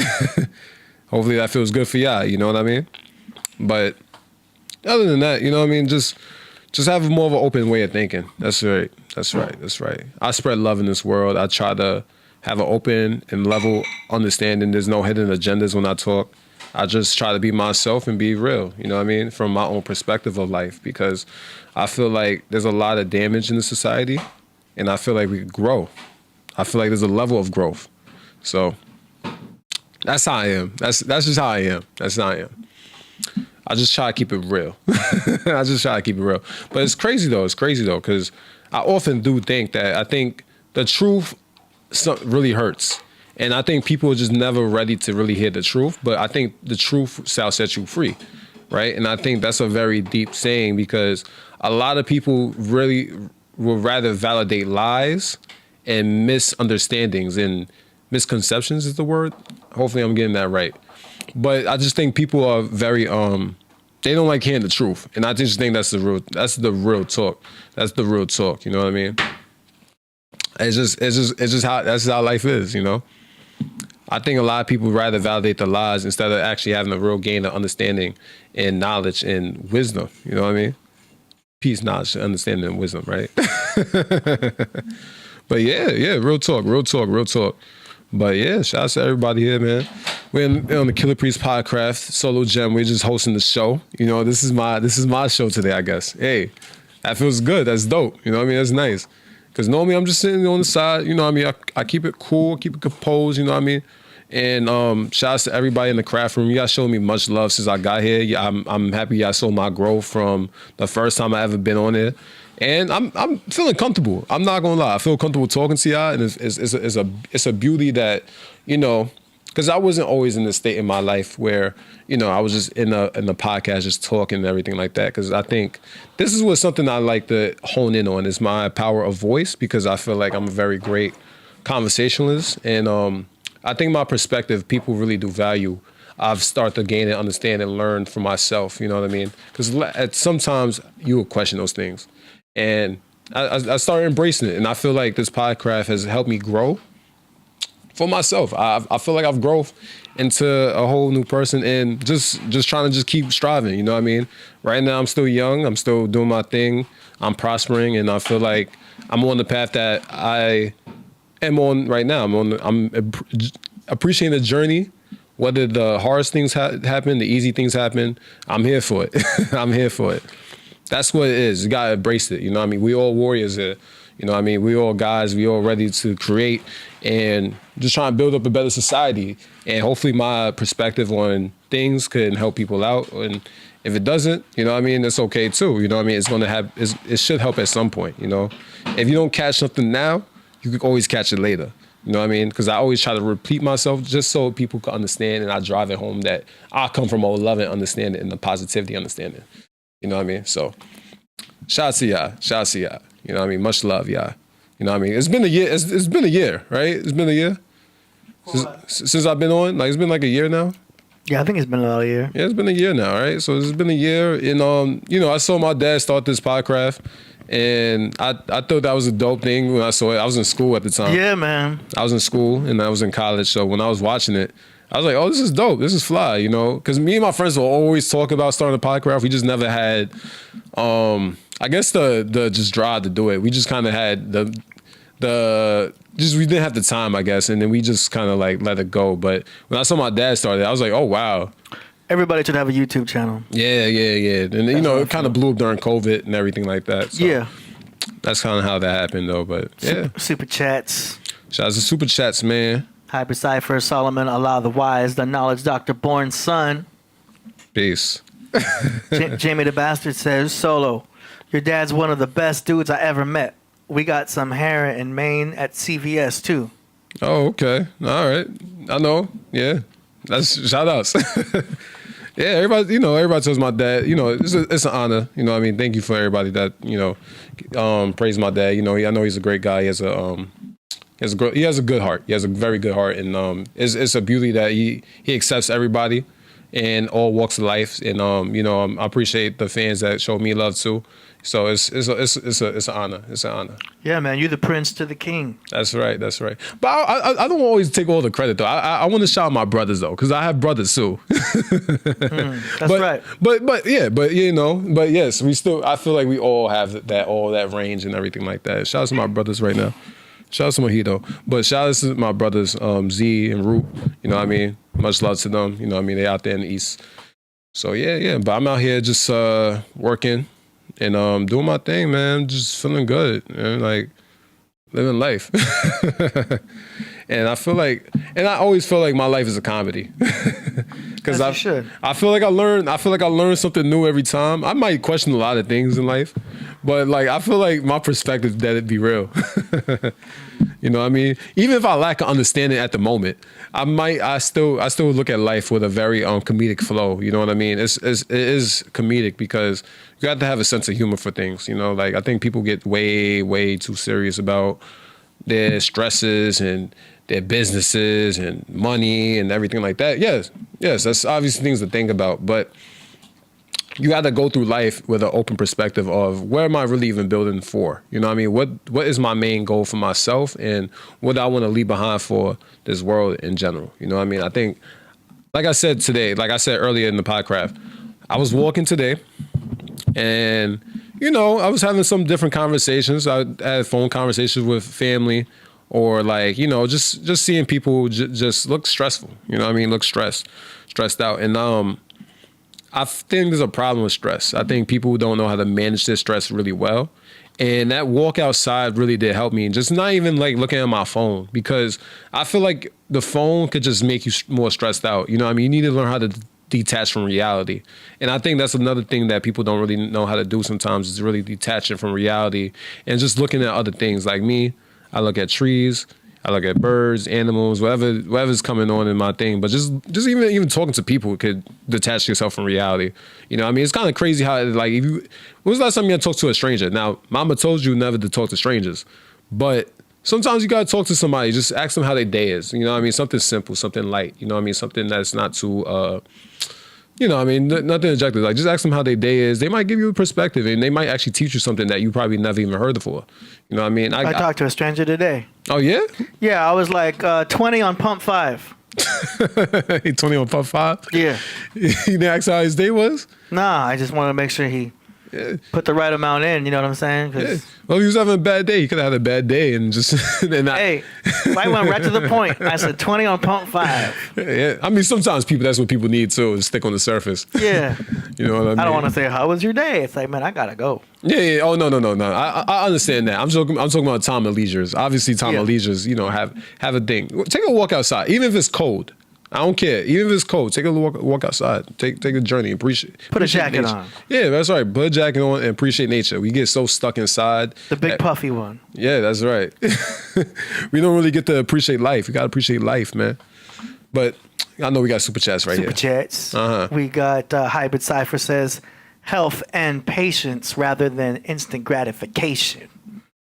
Hopefully that feels good for y'all, you know what I mean? But other than that, you know what I mean, just have more of an open way of thinking. That's right. I spread love in this world. I try to have an open and level understanding. There's no hidden agendas when I talk. I just try to be myself and be real, you know what I mean, from my own perspective of life, because I feel like there's a lot of damage in the society, and I feel like we could grow. I feel like there's a level of growth. So that's how I am. That's just how I am. That's how I am. I just try to keep it real. But it's crazy though, because I often do think that I think the truth really hurts. And I think people are just never ready to really hear the truth. But I think the truth shall set you free, right? And I think that's a very deep saying, because a lot of people really would rather validate lies and misunderstandings and misconceptions is the word. Hopefully I'm getting that right. But I just think people are very they don't like hearing the truth. And I just think that's the real talk. That's the real talk. You know what I mean? It's just how life is, you know? I think a lot of people rather validate the lies instead of actually having a real gain of understanding and knowledge and wisdom. You know what I mean? Peace, knowledge, understanding, and wisdom, right? But yeah, real talk. But yeah, shout out to everybody here, man. We're on the Killah Priest Podcraft, SoloGem. We're just hosting the show. You know, this is my show today, I guess. Hey, that feels good. That's dope. You know what I mean? That's nice. Because normally I'm just sitting on the side, you know what I mean? I keep it cool, keep it composed, you know what I mean? And shout out to everybody in the craft room. You guys showed me much love since I got here. Yeah, I'm happy y'all saw my growth from the first time I ever been on there. And I'm feeling comfortable. I'm not gonna lie. I feel comfortable talking to y'all, and it's a beauty that, you know, because I wasn't always in this state in my life where, you know, I was just in the podcast just talking and everything like that. Because I think this is what something I like to hone in on is my power of voice, because I feel like I'm a very great conversationalist, and I think my perspective people really do value. I've started to gain and understand and learn for myself. You know what I mean? Because sometimes you will question those things. And I started embracing it, and I feel like this podcast has helped me grow for myself. I feel like I've grown into a whole new person, and just trying to just keep striving. You know what I mean? Right now, I'm still young. I'm still doing my thing. I'm prospering, and I feel like I'm on the path that I am on right now. I'm appreciating the journey. Whether the hardest things happen, the easy things happen, I'm here for it. I'm here for it. That's what it is. You gotta embrace it. You know what I mean? We all warriors here. You know what I mean? We all guys, we all ready to create and just trying to build up a better society. And hopefully my perspective on things can help people out. And if it doesn't, you know what I mean? It's okay too. You know what I mean? It should help at some point, you know? If you don't catch something now, you could always catch it later. You know what I mean? Because I always try to repeat myself just so people can understand, and I drive it home that I come from a love and understanding and the positivity understanding. You know what I mean? So shout out to y'all. Shout out to y'all. You know what I mean? Much love, y'all. You know what I mean? It's been a year. It's been a year, right? It's been a year since I've been on. Like, it's been like a year now. Yeah, I think it's been about a year. Yeah, it's been a year now, right? So it's been a year. And, you know, I saw my dad start this podcast, and I thought that was a dope thing when I saw it. I was in school at the time. Yeah, man. I was in school, and I was in college. So when I was watching it, I was like, oh, this is dope. This is fly, you know? Because me and my friends will always talk about starting a podcast. We just never had, I guess, the just drive to do it. We just kind of had we didn't have the time, I guess. And then we just kind of like let it go. But when I saw my dad start it, I was like, oh, wow. Everybody should have a YouTube channel. Yeah. And, you know, it kind of blew up during COVID and everything like that. So yeah. That's kind of how that happened, though. But yeah. Super chats. Shout out to Super Chats, man. Hyper Cypher, Solomon, Allah the Wise, the Knowledge Doctor, Born Son. Peace. Jamie the Bastard says, Solo, your dad's one of the best dudes I ever met. We got some hair in Maine at CVS too. Oh, okay. All right. I know. Yeah. That's shout outs. Yeah, everybody tells my dad, you know, it's an honor. You know what I mean? Thank you for everybody that, you know, praise my dad. You know, I know he's a great guy. He has a good heart. He has a very good heart, and it's a beauty that he accepts everybody in all walks of life. And you know, I appreciate the fans that show me love too. So it's an honor. It's an honor. Yeah, man, you're the prince to the king. That's right. But I don't always take all the credit though. I want to shout out my brothers though, because I have brothers too. That's right. But you know, but yes, I feel like we all have all that range and everything like that. Shout out to my brothers right now. Shout out to MoreMito. But shout out to my brothers, Z and REUB. You know what I mean? Much love to them. You know what I mean? They out there in the East. So yeah. But I'm out here just working and doing my thing, man. Just feeling good, man. Like living life. And I always feel like my life is a comedy. Because I feel like I learn something new every time. I might question a lot of things in life, but like I feel like my perspective that it be real. You know what I mean? Even if I lack an understanding at the moment, I still look at life with a very comedic flow. You know what I mean? It is comedic because you have to have a sense of humor for things. You know, like I think people get way too serious about their stresses and their businesses and money and everything like that. Yes, that's obviously things to think about. But you got to go through life with an open perspective of where am I really even building for? You know what I mean? What is my main goal for myself, and what do I want to leave behind for this world in general? You know what I mean? I think, like I said today, like I said earlier in the podcast, I was walking today, and you know, I was having some different conversations. I had phone conversations with family, or like, you know, just seeing people just look stressful. You know what I mean? Look stressed out, and I think there's a problem with stress. I think people don't know how to manage their stress really well. And that walk outside really did help me. Just not even like looking at my phone, because I feel like the phone could just make you more stressed out. You know what I mean? You need to learn how to detach from reality. And I think that's another thing that people don't really know how to do sometimes, is really detaching from reality and just looking at other things. Like me, I look at trees, I look at birds, animals, whatever's coming on in my thing. But just even talking to people could detach yourself from reality. You know what I mean? It's kind of crazy how, like, when was the last time you talked to a stranger? Now, mama told you never to talk to strangers, but sometimes you got to talk to somebody. Just ask them how their day is. You know what I mean? Something simple, something light. You know what I mean? Something that's not too, you know what I mean? Nothing objective. Like, just ask them how their day is. They might give you a perspective, and they might actually teach you something that you probbly never even heard before. You know what I mean? I talked to a stranger today. Oh, yeah? Yeah, I was like 20 on pump 5. He 20 on pump 5? Yeah. You didn't ask how his day was? Nah, I just wanted to make sure he put the right amount in, you know what I'm saying? Yeah. Well, if he was having a bad day, he could have had a bad day and just... Hey, I went right to the point. I said 20 on pump 5. Yeah, I mean, sometimes that's what people need too, is stick on the surface. Yeah. You know what I mean? I don't want to say, how was your day? It's like, man, I got to go. Yeah. Oh, no. I understand that. I'm talking about time of leisures. Obviously, time of leisures, you know, have a thing. Take a walk outside, even if it's cold. I don't care. Even if it's cold, take a walk outside. Take a journey. Appreciate a jacket nature. on. Yeah, that's right. Put a jacket on and appreciate nature. We get so stuck inside. The big puffy one. Yeah, that's right. We don't really get to appreciate life. We got to appreciate life, man. But I know we got super chats here. Super chats. We got Hybrid Cypher says, health and patience rather than instant gratification.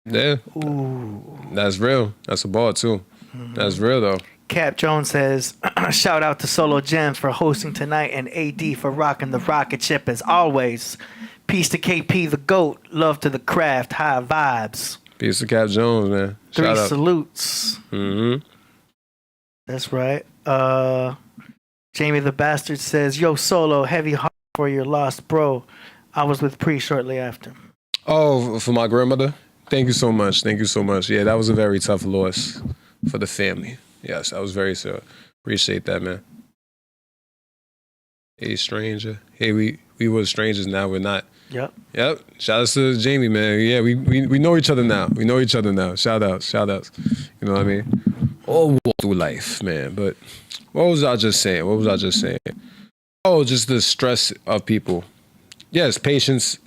Yeah. Ooh. That's real. That's a ball too. That's real though. Cap Jones says, shout out to SoloGem for hosting tonight and AD for rocking the rocket ship as always. Peace to KP the GOAT. Love to the craft. High vibes. Peace to Cap Jones, man. Shout 3 out. salutes. Mm-hmm. That's right. Jamie the Bastard says, yo, Solo, heavy heart for your lost bro. I was with Priest shortly after. Oh, for my grandmother? Thank you so much. Thank you so much. Yeah, that was a very tough loss for the family. Yes, I was very so. Appreciate that, man. Hey, stranger. Hey, we were strangers, now we're not. Yep. Shout out to Jamie, man. Yeah, we know each other now. We know each other now. Shout outs. You know what I mean? All walk through life, man. But what was I just saying? Oh, just the stress of people. Yes, patience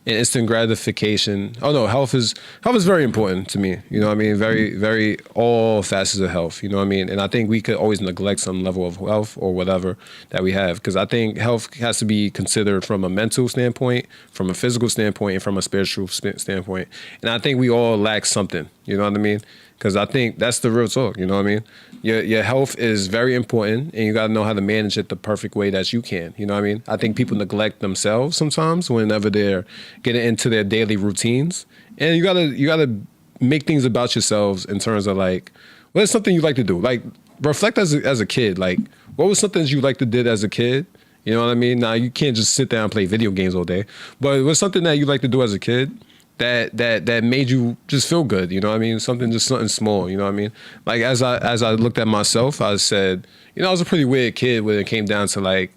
and instant gratification. Oh no, health is very important to me. You know what I mean? Very, very all facets of health. You know what I mean? And I think we could always neglect some level of health or whatever that we have, because I think health has to be considered from a mental standpoint, from a physical standpoint, and from a spiritual standpoint. And I think we all lack something. You know what I mean? Because I think that's the real talk. You know what I mean? Your health is very important, and you got to know how to manage it the perfect way that you can. You know what I mean? I think people neglect themselves sometimes whenever they're getting into their daily routines, and you gotta make things about yourselves in terms of like, what is something you like to do? Like, reflect as a kid. Like, what was something you like to did as a kid? You know what I mean? Now you can't just sit down and play video games all day, but what's something that you like to do as a kid that made you just feel good, you know what I mean? Something small, you know what I mean? Like, as I looked at myself, I said, you know, I was a pretty weird kid when it came down to like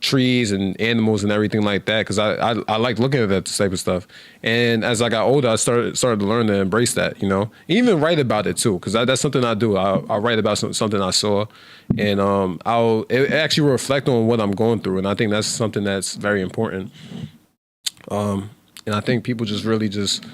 trees and animals and everything like that, because I like looking at that type of stuff. And as I got older, I started to learn to embrace that, you know, even write about it too, because that's something I do. I'll write about something I saw, and it actually reflect on what I'm going through, and I think that's something that's very important. And I think people just really just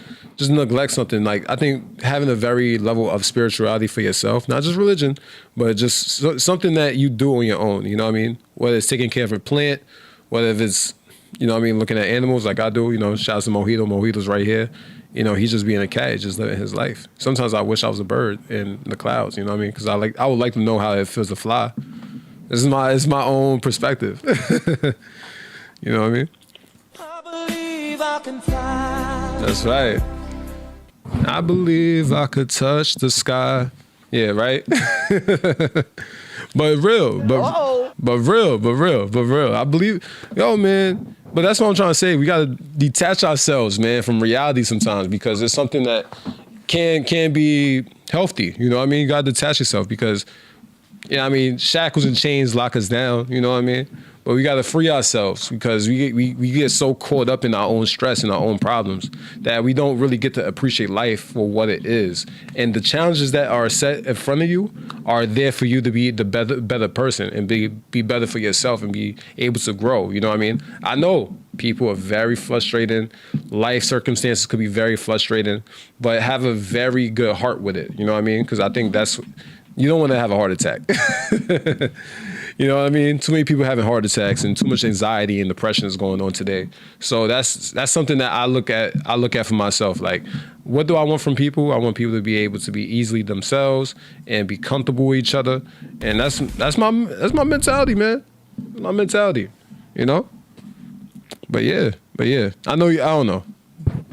neglect something. Like, I think having a very level of spirituality for yourself, not just religion, but just something that you do on your own, you know what I mean? Whether it's taking care of a plant, whether it's, you know what I mean, looking at animals like I do, you know, shout out to Mojito. Mojito's right here. You know, he's just being a cat, just living his life. Sometimes I wish I was a bird in the clouds, you know what I mean? Because I would like to know how it feels to fly. It's my own perspective. You know what I mean? That's right. I believe I could touch the sky. Yeah, right? but real. I believe, yo, man. But that's what I'm trying to say. We got to detach ourselves, man, from reality sometimes, because it's something that can be healthy. You know what I mean? You got to detach yourself because, shackles and chains lock us down. You know what I mean? But we got to free ourselves because we get so caught up in our own stress and our own problems that we don't really get to appreciate life for what it is. And the challenges that are set in front of you are there for you to be the better person and be better for yourself and be able to grow. You know what I mean? I know people are very frustrating. Life circumstances could be very frustrating, but have a very good heart with it. You know what I mean? Because I think you don't want to have a heart attack. You know what I mean? Too many people having heart attacks and too much anxiety and depression is going on today. So that's something that I look at for myself. Like, what do I want from people? I want people to be able to be easily themselves and be comfortable with each other. And that's my mentality, man. My mentality, you know? But yeah. I don't know.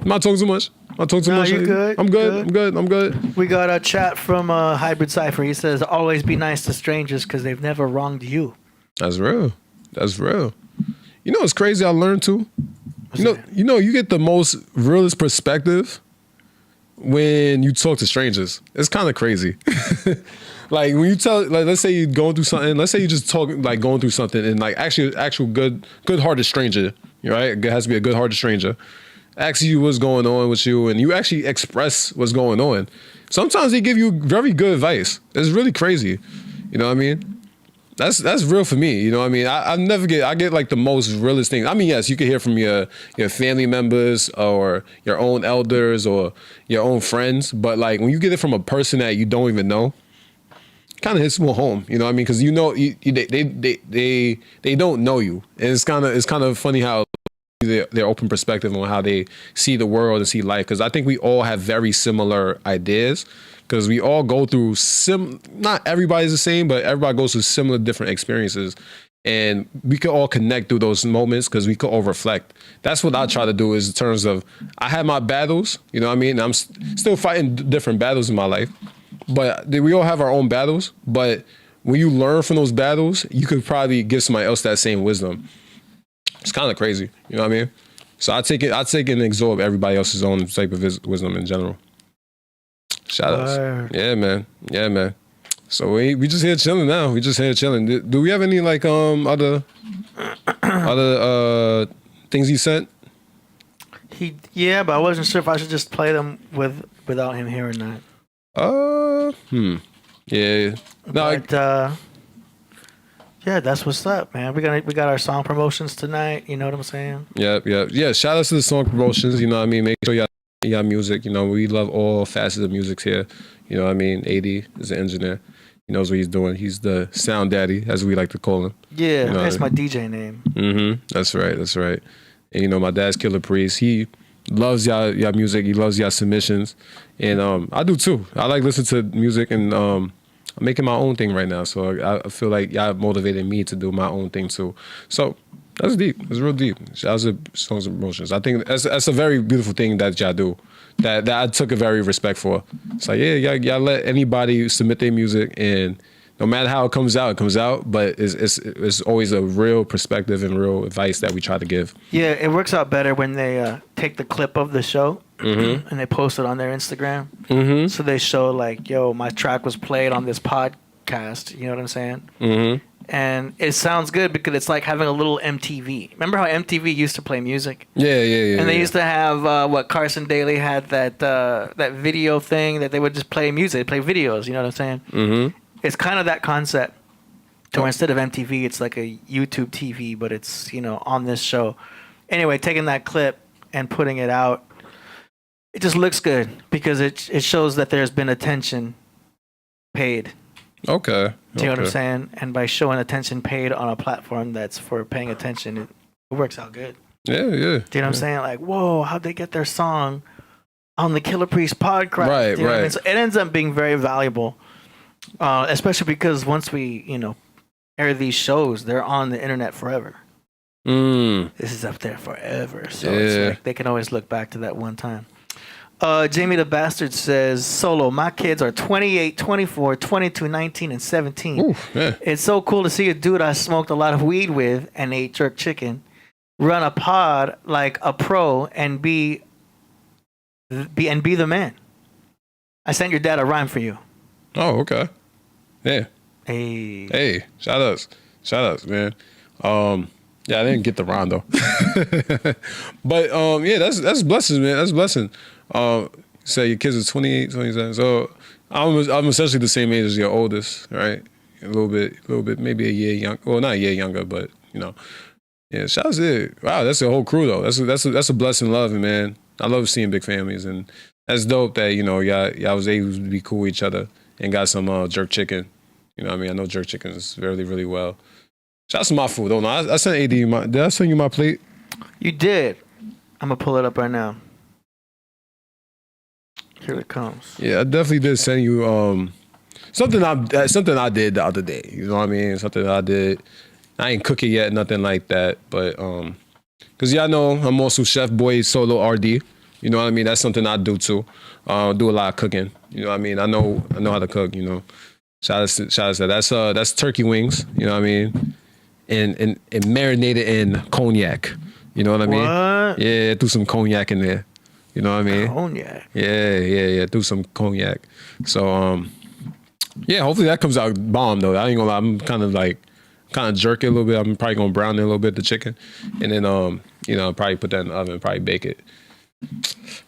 Am I talking too much? You good? I'm good. We got a chat from Hybrid Cypher. He says, always be nice to strangers because they've never wronged you. That's real. You know what's crazy I learned too? You get the most realist perspective when you talk to strangers. It's kind of crazy. Like when you let's say you're going through something, let's say you just talk like going through something and like actual good-hearted stranger, right? It has to be a good-hearted stranger. Asks you what's going on with you, and you actually express what's going on. Sometimes they give you very good advice. It's really crazy. You know what I mean? That's real for me. You know what I mean? I get like the most realest things. I mean, yes, you can hear from your family members or your own elders or your own friends, but like when you get it from a person that you don't even know, it kind of hits more home. You know what I mean? Because they don't know you, and it's kind of funny how their open perspective on how they see the world and see life, because I think we all have very similar ideas, because we all go through not everybody's the same, but everybody goes through similar different experiences, and we could all connect through those moments because we could all reflect. That's what I try to do, is in terms of I had my battles, you know what I mean? I'm still fighting different battles in my life, but we all have our own battles. But when you learn from those battles, you could probably give somebody else that same wisdom. It's kind of crazy, you know what I mean? So I take it and absorb everybody else's own type of wisdom in general. Shout outs. Yeah, man. So we just here chilling now. Do we have any like other things he sent? Yeah, but I wasn't sure if I should just play them without him hearing that. Yeah. But, yeah, that's what's up, man. We got our song promotions tonight. You know what I'm saying? Yeah. Shout out to the song promotions. You know what I mean? Make sure y'all music. You know, we love all facets of music here. You know what I mean? 80 is an engineer. He knows what he's doing. He's the sound daddy, as we like to call him. Yeah, you know that's my DJ name. Mm-hmm. That's right. And you know, my dad's Killah Priest. He loves y'all music. He loves y'all submissions, and I do too. I like listening to music, and I'm making my own thing right now. So I feel like y'all motivated me to do my own thing too. So that's deep. It's real deep. Shout out to Songs and Promotions. I think that's a very beautiful thing that y'all do. That I took a very respect for. It's like, yeah, y'all let anybody submit their music, and no matter how it comes out, but it's always a real perspective and real advice that we try to give. Yeah, it works out better when they take the clip of the show and they post it on their Instagram. Mm-hmm. So they show like, yo, my track was played on this podcast. You know what I'm saying? Mm-hmm. And it sounds good because it's like having a little MTV. Remember how MTV used to play music? Yeah. And they used to have Carson Daly had that video thing that they would just play music, play videos. You know what I'm saying? Mm-hmm. It's kind of that concept. So instead of MTV, it's like a YouTube TV, but it's, you know, on this show. Anyway, taking that clip and putting it out, it just looks good because it shows that there's been attention paid. Okay. Do you know what I'm saying? And by showing attention paid on a platform that's for paying attention, it works out good. Yeah. Do you know what I'm saying? Like, whoa, how'd they get their song on the Killah Priest podcast? Right. I mean? So it ends up being very valuable, especially because once we, you know, air these shows, they're on the internet forever. This is up there forever. So it's like they can always look back to that one time. Jamie the Bastard says, Solo, my kids are 28, 24, 22, 19, and 17. Ooh, yeah. It's so cool to see a dude I smoked a lot of weed with and ate jerk chicken run a pod like a pro and be the man. I sent your dad a rhyme for you. Oh, okay. Yeah. Hey, shout outs, man. Yeah, I didn't get the rhyme though. But yeah, that's blessings, man. That's a blessing. Say your kids are 28, 27. So I'm essentially the same age as your oldest, right? A little bit, maybe a year young. Well, not a year younger, but you know. Yeah, shout out to it. Wow, that's the whole crew though. That's a blessing, loving, man. I love seeing big families, and that's dope that, you know, y'all was able to be cool with each other and got some jerk chicken. You know what I mean? I know jerk chicken is really, really well. Shout out to my food. Don't know. I sent AD did I send you my plate? You did. I'm gonna pull it up right now. Here it comes. Yeah, I definitely did send you something I did the other day. You know what I mean? Something that I did. I ain't cook it yet, nothing like that. But cause y'all know I'm also Chef Boy Solo RD. You know what I mean? That's something I do too. Do a lot of cooking. You know what I mean? I know how to cook. You know. Shout out to that. That's turkey wings. You know what I mean? And marinated in cognac. You know what I mean? What? Yeah, threw some cognac in there. You know what I mean? Cognac. Yeah. Threw some cognac. So yeah, hopefully that comes out bomb though. I ain't gonna lie. I'm kind of jerk it a little bit. I'm probably gonna brown it a little bit, the chicken, and then you know, probably put that in the oven, probably bake it.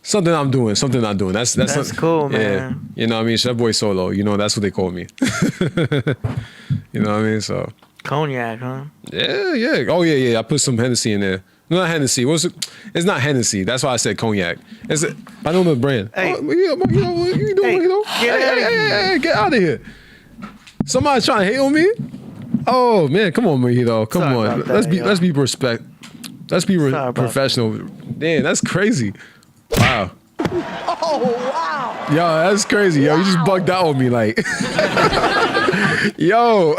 Something I'm doing. That's cool, man. Yeah, you know what I mean? Chef Boy Solo. You know, that's what they call me. You know what I mean? So cognac, huh? Yeah. Oh yeah. I put some Hennessy in there. No, not Hennessy. It's not Hennessy. That's why I said cognac. I know the brand. Hey. What you doing? Hey, get out of here. Somebody trying to hate on me? Oh man, come on, Mojito. Come on. Let's be professional. Damn, that's crazy. Wow. Oh, wow. Yo, that's crazy. Yo, you just bugged out on me, like. Yo.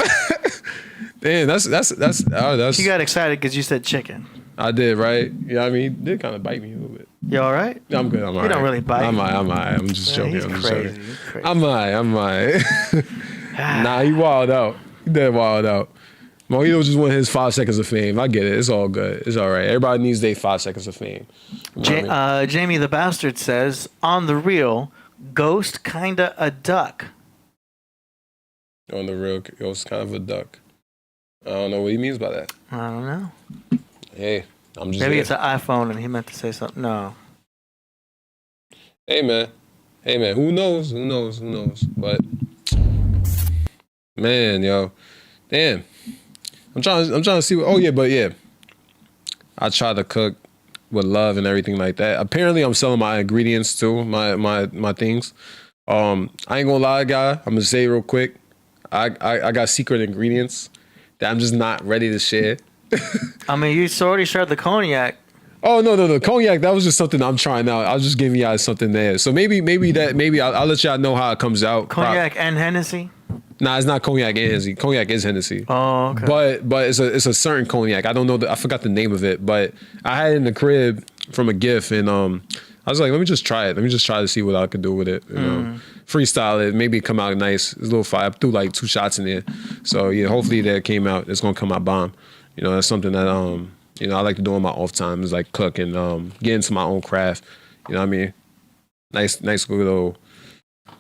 Damn, that's. You got excited because you said chicken. I did, right? Yeah, I mean, he did kind of bite me a little bit. You all right? Yeah, I'm good. I'm all right. You don't really bite. I'm all right. I'm just joking. He's I'm just crazy. joking. He's crazy. I'm all right. Nah, he wild out. He dead wild out. Mojito just want his 5 seconds of fame. I get it. It's all good. It's all right. Everybody needs their 5 seconds of fame. You know what I mean? Jamie the Bastard says, on the real, ghost kinda a duck. On the real, it was kind of a duck. I don't know what he means by that. I don't know. Hey, I'm just Maybe here. it's an iPhone and he meant to say something. No. Hey man, who knows? But man, yo, damn, I'm trying to see what. Oh yeah, but yeah, I try to cook with love and everything like that. Apparently, I'm selling my ingredients too, my things. I ain't gonna lie, guy. I'm gonna say real quick. I got secret ingredients that I'm just not ready to share. I mean, you already shared the cognac. Oh no, cognac. That was just something I'm trying out. I was just giving y'all something there. So maybe I'll let y'all know how it comes out. Cognac and Hennessy. Nah, it's not cognac and Hennessy. Cognac is Hennessy. Oh, okay. But it's a certain cognac. I don't know. I forgot the name of it. But I had it in the crib from a gift, and I was like, let me just try it. Let me just try to see what I could do with it. You know, freestyle it. Maybe it come out nice. It's a little fire. I threw like 2 shots in there. So yeah, hopefully that came out. It's gonna come out bomb. You know, that's something that you know, I like to do on my off time is like cook and get into my own craft. You know what I mean? Nice little.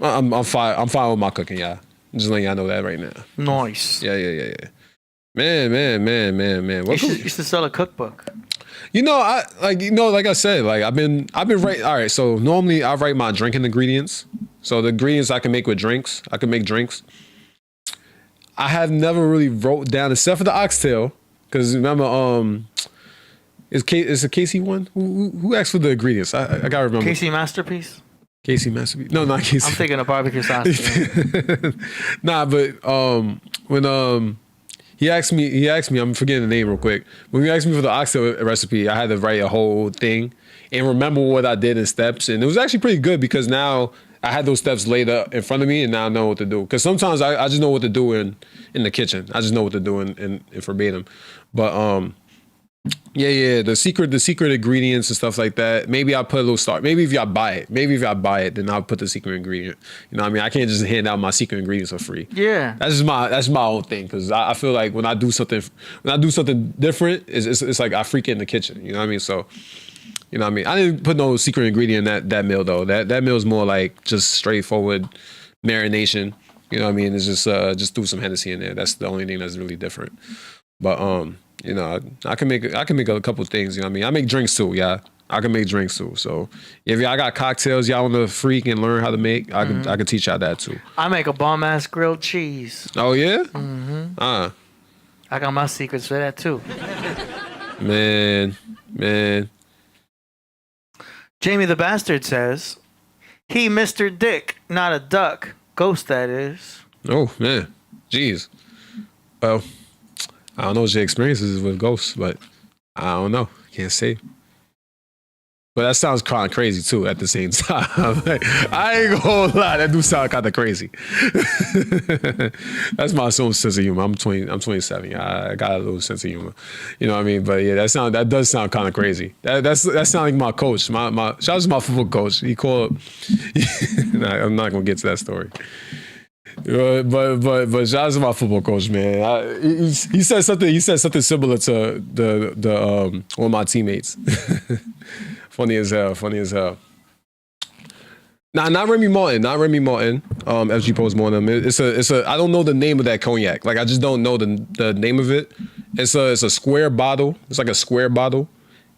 I'm fine with my cooking, y'all. I'm just letting y'all know that right now. Nice. Yeah. Man. You should sell a cookbook. You know, like I said, like I've been writing. All right, so normally I write my drinking ingredients. So the ingredients I can make with drinks, I can make drinks. I have never really wrote down, except for the oxtail, because remember, is a Casey one? Who asked for the ingredients? I gotta remember. Casey Masterpiece. Casey Masterpiece. No, not Casey. I'm thinking of barbecue sauce. Nah, but when he asked me, I'm forgetting the name real quick. When he asked me for the oxtail recipe, I had to write a whole thing and remember what I did in steps. And it was actually pretty good because now I had those steps laid up in front of me and now I know what to do. Because sometimes I just know what to do in the kitchen. I just know what to do in verbatim. But Yeah. The secret ingredients and stuff like that. Maybe I'll put a little star. Maybe if y'all buy it, then I'll put the secret ingredient. You know what I mean? I can't just hand out my secret ingredients for free. Yeah. That's my own thing, because I feel like when I do something different, it's like I freak it in the kitchen. You know what I mean? So, you know what I mean? I didn't put no secret ingredient in that meal though. That meal is more like just straightforward marination. You know what I mean? It's just threw some Hennessy in there. That's the only thing that's really different. But you know, I can make a couple things. You know what I mean? I make drinks too. Yeah, I can make drinks too. So if y'all got cocktails, y'all want to freak and learn how to make, I can teach y'all that too. I make a bomb ass grilled cheese. Oh yeah. I got my secrets for that too. Man. Jamie the Bastard says, he Mr. Dick, not a duck. Ghost, that is. Oh, man. Jeez. Well, I don't know what your experiences with ghosts, but I don't know. Can't say. But that sounds kind of crazy, too, at the same time. Like, I ain't gonna lie. That do sound kind of crazy. That's my own sense of humor. I'm 27. I got a little sense of humor. You know what I mean? But yeah, that does sound kind of crazy. That sounds like my coach. My shout out to my football coach. He called. Nah, I'm not gonna get to that story. But shout out to my football coach, man. He said something. He said something similar to the one of my teammates. Funny as hell. Nah, not Remy Martin. FG Post Mortem. It's a. I don't know the name of that cognac. Like I just don't know the name of it. It's a square bottle. It's like a square bottle,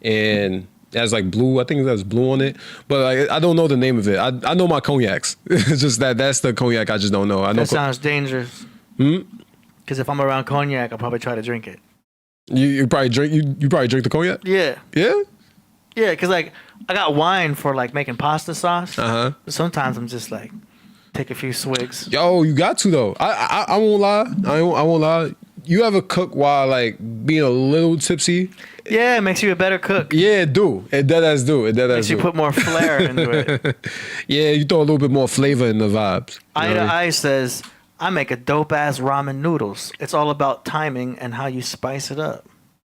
and it has like blue. I think it has blue on it. But like, I don't know the name of it. I know my cognacs. It's just that's the cognac I just don't know. I know. That sounds dangerous. Because if I'm around cognac, I'll probably try to drink it. You probably drink. You probably drink the cognac. Yeah. Yeah. Yeah, because like I got wine for like making pasta sauce. But sometimes I'm just like take a few swigs. Yo, you got to though. I won't lie. I won't lie. You ever cook while like being a little tipsy? Yeah, it makes you a better cook. Yeah, it do. It does do. Makes you put more flair into it. Yeah, you throw a little bit more flavor in the vibes. Ida Ice says, I make a dope ass ramen noodles. It's all about timing and how you spice it up.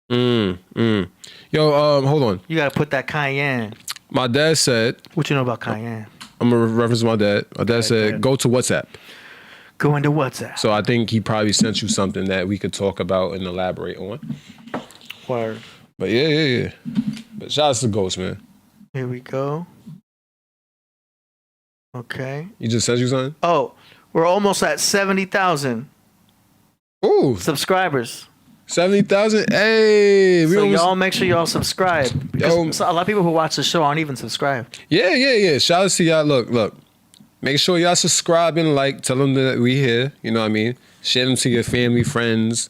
Yo, hold on. You gotta put that cayenne. My dad said. What you know about cayenne? I'm gonna reference my dad. My dad said, go to WhatsApp. Go into WhatsApp. So I think he probably sent you something that we could talk about and elaborate on. Word. But yeah. But shout out to Ghost, man. Here we go. Okay. You just said you something? Oh, we're almost at 70,000. Ooh. Subscribers. 70,000? Hey. So y'all make sure y'all subscribe. Because a lot of people who watch the show aren't even subscribed. Yeah. Shout out to y'all. Look. Make sure y'all subscribe and like. Tell them that we here. You know what I mean? Share them to your family, friends,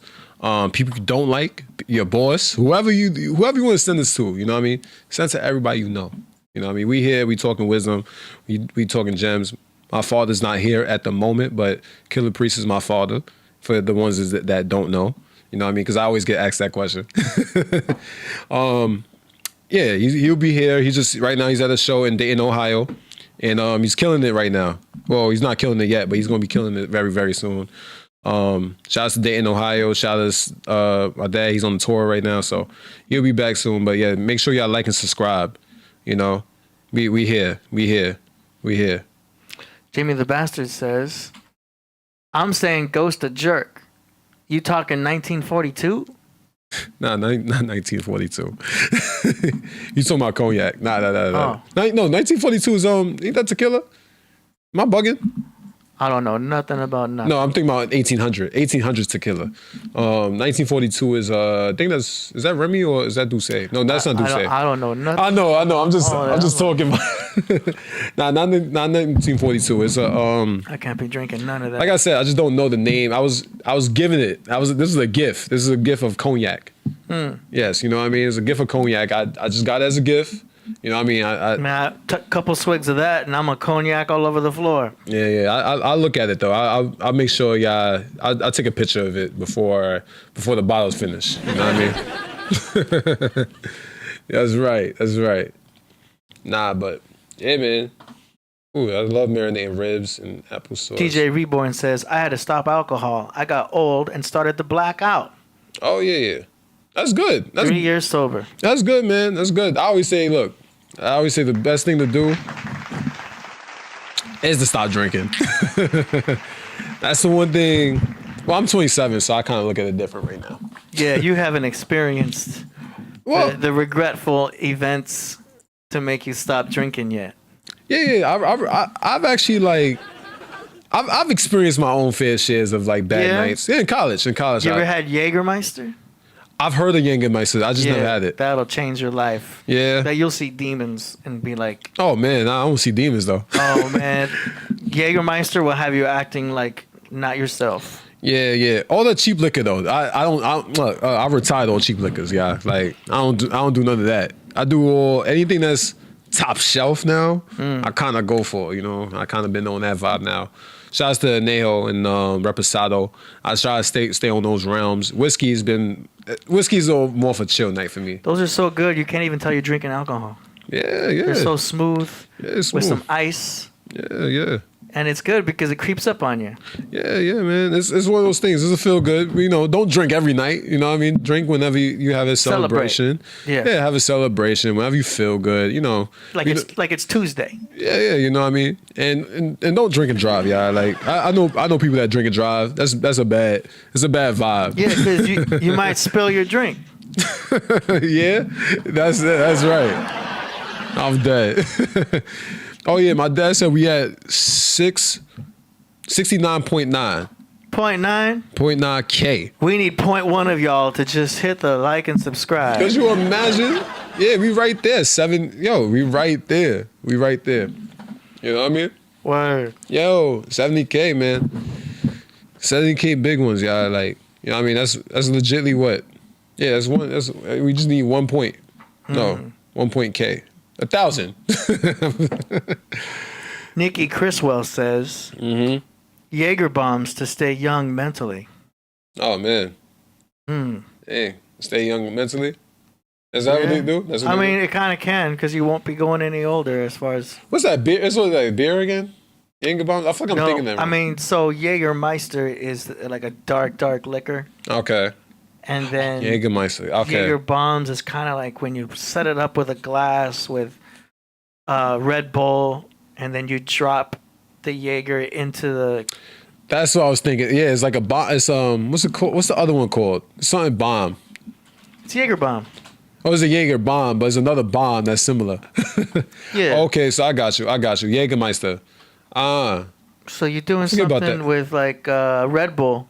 people you don't like, your boss, whoever you want to send this to. You know what I mean? Send to everybody you know. You know what I mean? We here. We talking wisdom. We talking gems. My father's not here at the moment, but Killah Priest is my father. For the ones that don't know. You know what I mean? Because I always get asked that question. Yeah, he'll be here. Right now he's at a show in Dayton, Ohio. And he's killing it right now. Well, he's not killing it yet, but he's going to be killing it very, very soon. Shout out to Dayton, Ohio. Shout out to my dad. He's on the tour right now, so he'll be back soon. But yeah, make sure y'all like and subscribe. You know, we here. Jamie the Bastard says, I'm saying ghost a jerk. You talking 1942? Nah, not 1942. You talking about cognac? Nah. Oh. No, 1942 is ain't that tequila? Am I bugging? I don't know nothing about nothing. No, I'm thinking about 1800 tequila. 1942 is I think is that Remy or is that Douce? No, that's not Douce. I don't know nothing. I know. I'm just talking about. Nah, not 1942. It's I can't be drinking none of that. Like I said, I just don't know the name. I was given it. This is a gift. This is a gift of cognac. Yes, you know what I mean. It's a gift of cognac. I just got it as a gift. You know what I mean? I took a couple swigs of that and I'm a cognac all over the floor. Yeah. I'll look at it though. I'll make sure I'll take a picture of it before the bottle's finished. You know what I mean? That's right. Nah, but yeah, man. Ooh, I love marinating ribs and applesauce. DJ Reborn says, I had to stop alcohol. I got old and started to black out. Oh yeah. That's good. 3 years sober. That's good, man. That's good. I always say the best thing to do is to stop drinking. That's the one thing. Well, I'm 27, so I kind of look at it different right now. Yeah, you haven't experienced the regretful events to make you stop drinking yet. Yeah. I've actually like, I've experienced my own fair shares of like bad nights. Yeah, in college. You ever had Jägermeister? I've heard of Jägermeister. I just never had it. That'll change your life. Yeah. That you'll see demons and be like, oh man, I don't see demons though. Oh man, Jägermeister will have you acting like not yourself. Yeah. All the cheap liquor though. I retired all cheap liquors. Yeah, like I don't do none of that. I do anything that's top shelf now. I kind of go for. I kind of been on that vibe now. Shouts to Neho and Reposado. I try to stay on those realms. Whiskey's more for a chill night for me. Those are so good. You can't even tell you're drinking alcohol. Yeah. They're so smooth. Yeah, it's with smooth. some ice. Yeah. And it's good because it creeps up on you. Yeah, man. It's one of those things. It's a feel good. Don't drink every night. You know what I mean? Drink whenever you have a celebration. Yeah, have a celebration whenever you feel good. Like it's Tuesday. Yeah. You know what I mean? And don't drink and drive. Yeah, like I know people that drink and drive. It's a bad vibe. Yeah, because you might spill your drink. Yeah, that's right. I'm dead. Oh yeah, my dad said we had 69.9. 0.9? 0.9K. We need 0.1 of y'all to just hit the like and subscribe. Could you imagine? Yeah, we right there. We right there. You know what I mean? Word. 70K, man. 70K big ones, y'all. Like, you know what I mean? That's legitly what? Yeah, we just need 1 point. No, 1 point K. 1,000. Nikki Criswell says, Jaeger bombs to stay young mentally. Oh, man. Hey, stay young mentally? Is that what they do? It kind of can because you won't be going any older as far as... What's that beer? It's like beer again? Jaeger bombs? I feel like I'm thinking that. Right? So Jägermeister is like a dark liquor. Okay. And then Jägermeister. Okay. Jaeger bombs is kind of like when you set it up with a glass with Red Bull, and then you drop the Jaeger into the. That's what I was thinking. Yeah, it's like a bomb. It's what's it called? What's the other one called? Something bomb. It's Jaeger bomb. Oh, it's a Jaeger bomb, but it's another bomb that's similar. Yeah. Okay, so I got you. Jägermeister. So you're doing something with like Red Bull.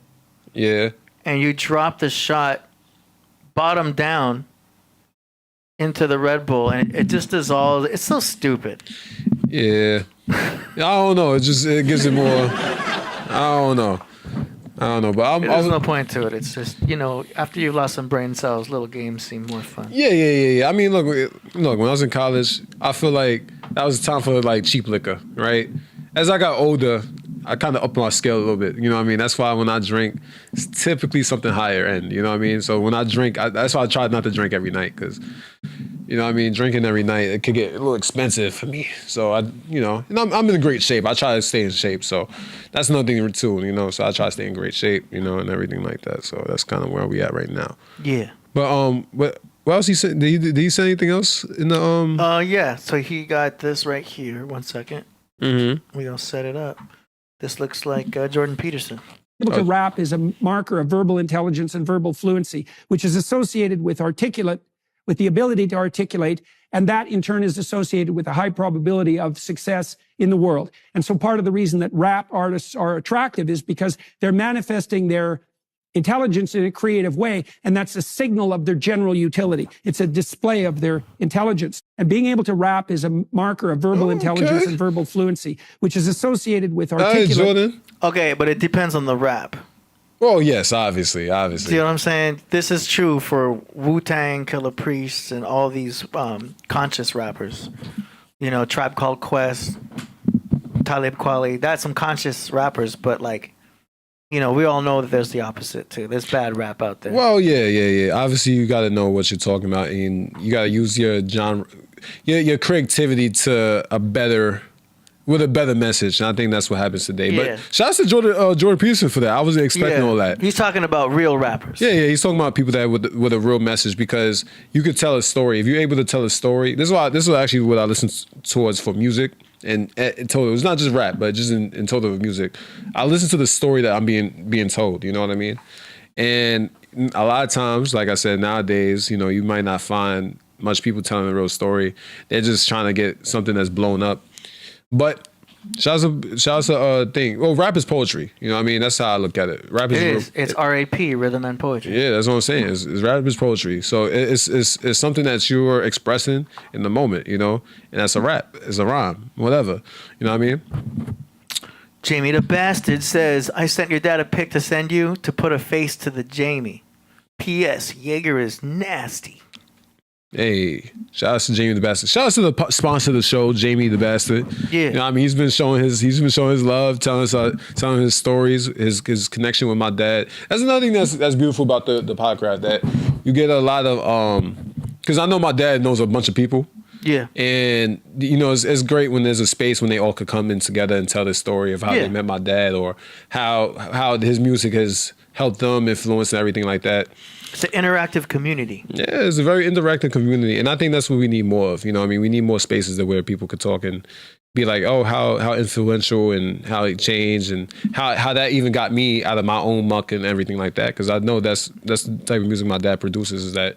Yeah. And you drop the shot bottom down into the Red Bull, and it just dissolves. It's so stupid. Yeah. I don't know. It gives it more. I don't know. But there's no point to it. It's just, after you've lost some brain cells, little games seem more fun. Yeah. I mean, look. When I was in college, I feel like that was the time for like cheap liquor, right? As I got older, I kind of upped my scale a little bit. You know what I mean? That's why when I drink, it's typically something higher end. You know what I mean? So when I drink, that's why I try not to drink every night because, you know what I mean? Drinking every night, it could get a little expensive for me. So and I'm in great shape. I try to stay in shape. So that's another thing too, So I try to stay in great shape, and everything like that. So that's kind of where we at right now. Yeah. But what else he said? Did he say anything else in the Yeah. So he got this right here. 1 second. Mm-hmm. We're gonna set it up. This looks like Jordan Peterson. To rap is a marker of verbal intelligence and verbal fluency, which is associated with the ability to articulate, and that in turn is associated with a high probability of success in the world. And so part of the reason that rap artists are attractive is because they're manifesting their intelligence in a creative way, and that's a signal of their general utility. It's a display of their intelligence. And being able to rap is a marker of verbal intelligence and verbal fluency, which is associated with articulate... Jordan. Okay, but it depends on the rap. Well, yes, obviously. See what I'm saying? This is true for Wu-Tang, Killah Priest, and all these conscious rappers. Tribe Called Quest, Talib Kweli. That's some conscious rappers, but like... we all know that there's the opposite too. There's bad rap out there. Well, yeah. Obviously, you got to know what you're talking about, and you got to use your genre, your creativity to a better with a better message. And I think that's what happens today. Yeah. But shout out to Jordan Peterson for that. I wasn't expecting all that. He's talking about real rappers. Yeah, he's talking about people that with a real message, because you could tell a story. If you're able to tell a story, this is actually what I listen towards for music and total. It's not just rap, but just in total of music. I listen to the story that I'm being told. You know what I mean? And a lot of times, like I said, nowadays, you might not find much people telling a real story. They're just trying to get something that's blown up. But shout out to thing. Well, rap is poetry. You know what I mean? That's how I look at it. Rap is. It's RAP, rhythm and poetry. Yeah, that's what I'm saying. It's rap is poetry. So it's something that you're expressing in the moment, and that's a rap. It's a rhyme, whatever. You know what I mean? Jamie the Bastard says, I sent your dad a pic to send you to put a face to the Jamie. P.S. Jaeger is nasty. Hey, shout out to Jamie the Bastard. Shout out to the sponsor of the show, Jamie the Bastard. Yeah, he's been showing his love, telling his stories, his connection with my dad. That's another thing that's beautiful about the podcast, that you get a lot of because I know my dad knows a bunch of people. Yeah, and it's great when there's a space when they all could come in together and tell their story of how they met my dad, or how his music has helped them, influence, and everything like that. It's an interactive community. Yeah, it's a very interactive community, and I think that's what we need more of. We need more spaces where people could talk and be like, oh, how influential and how it changed, and how that even got me out of my own muck and everything like that. Because I know that's the type of music my dad produces. Is that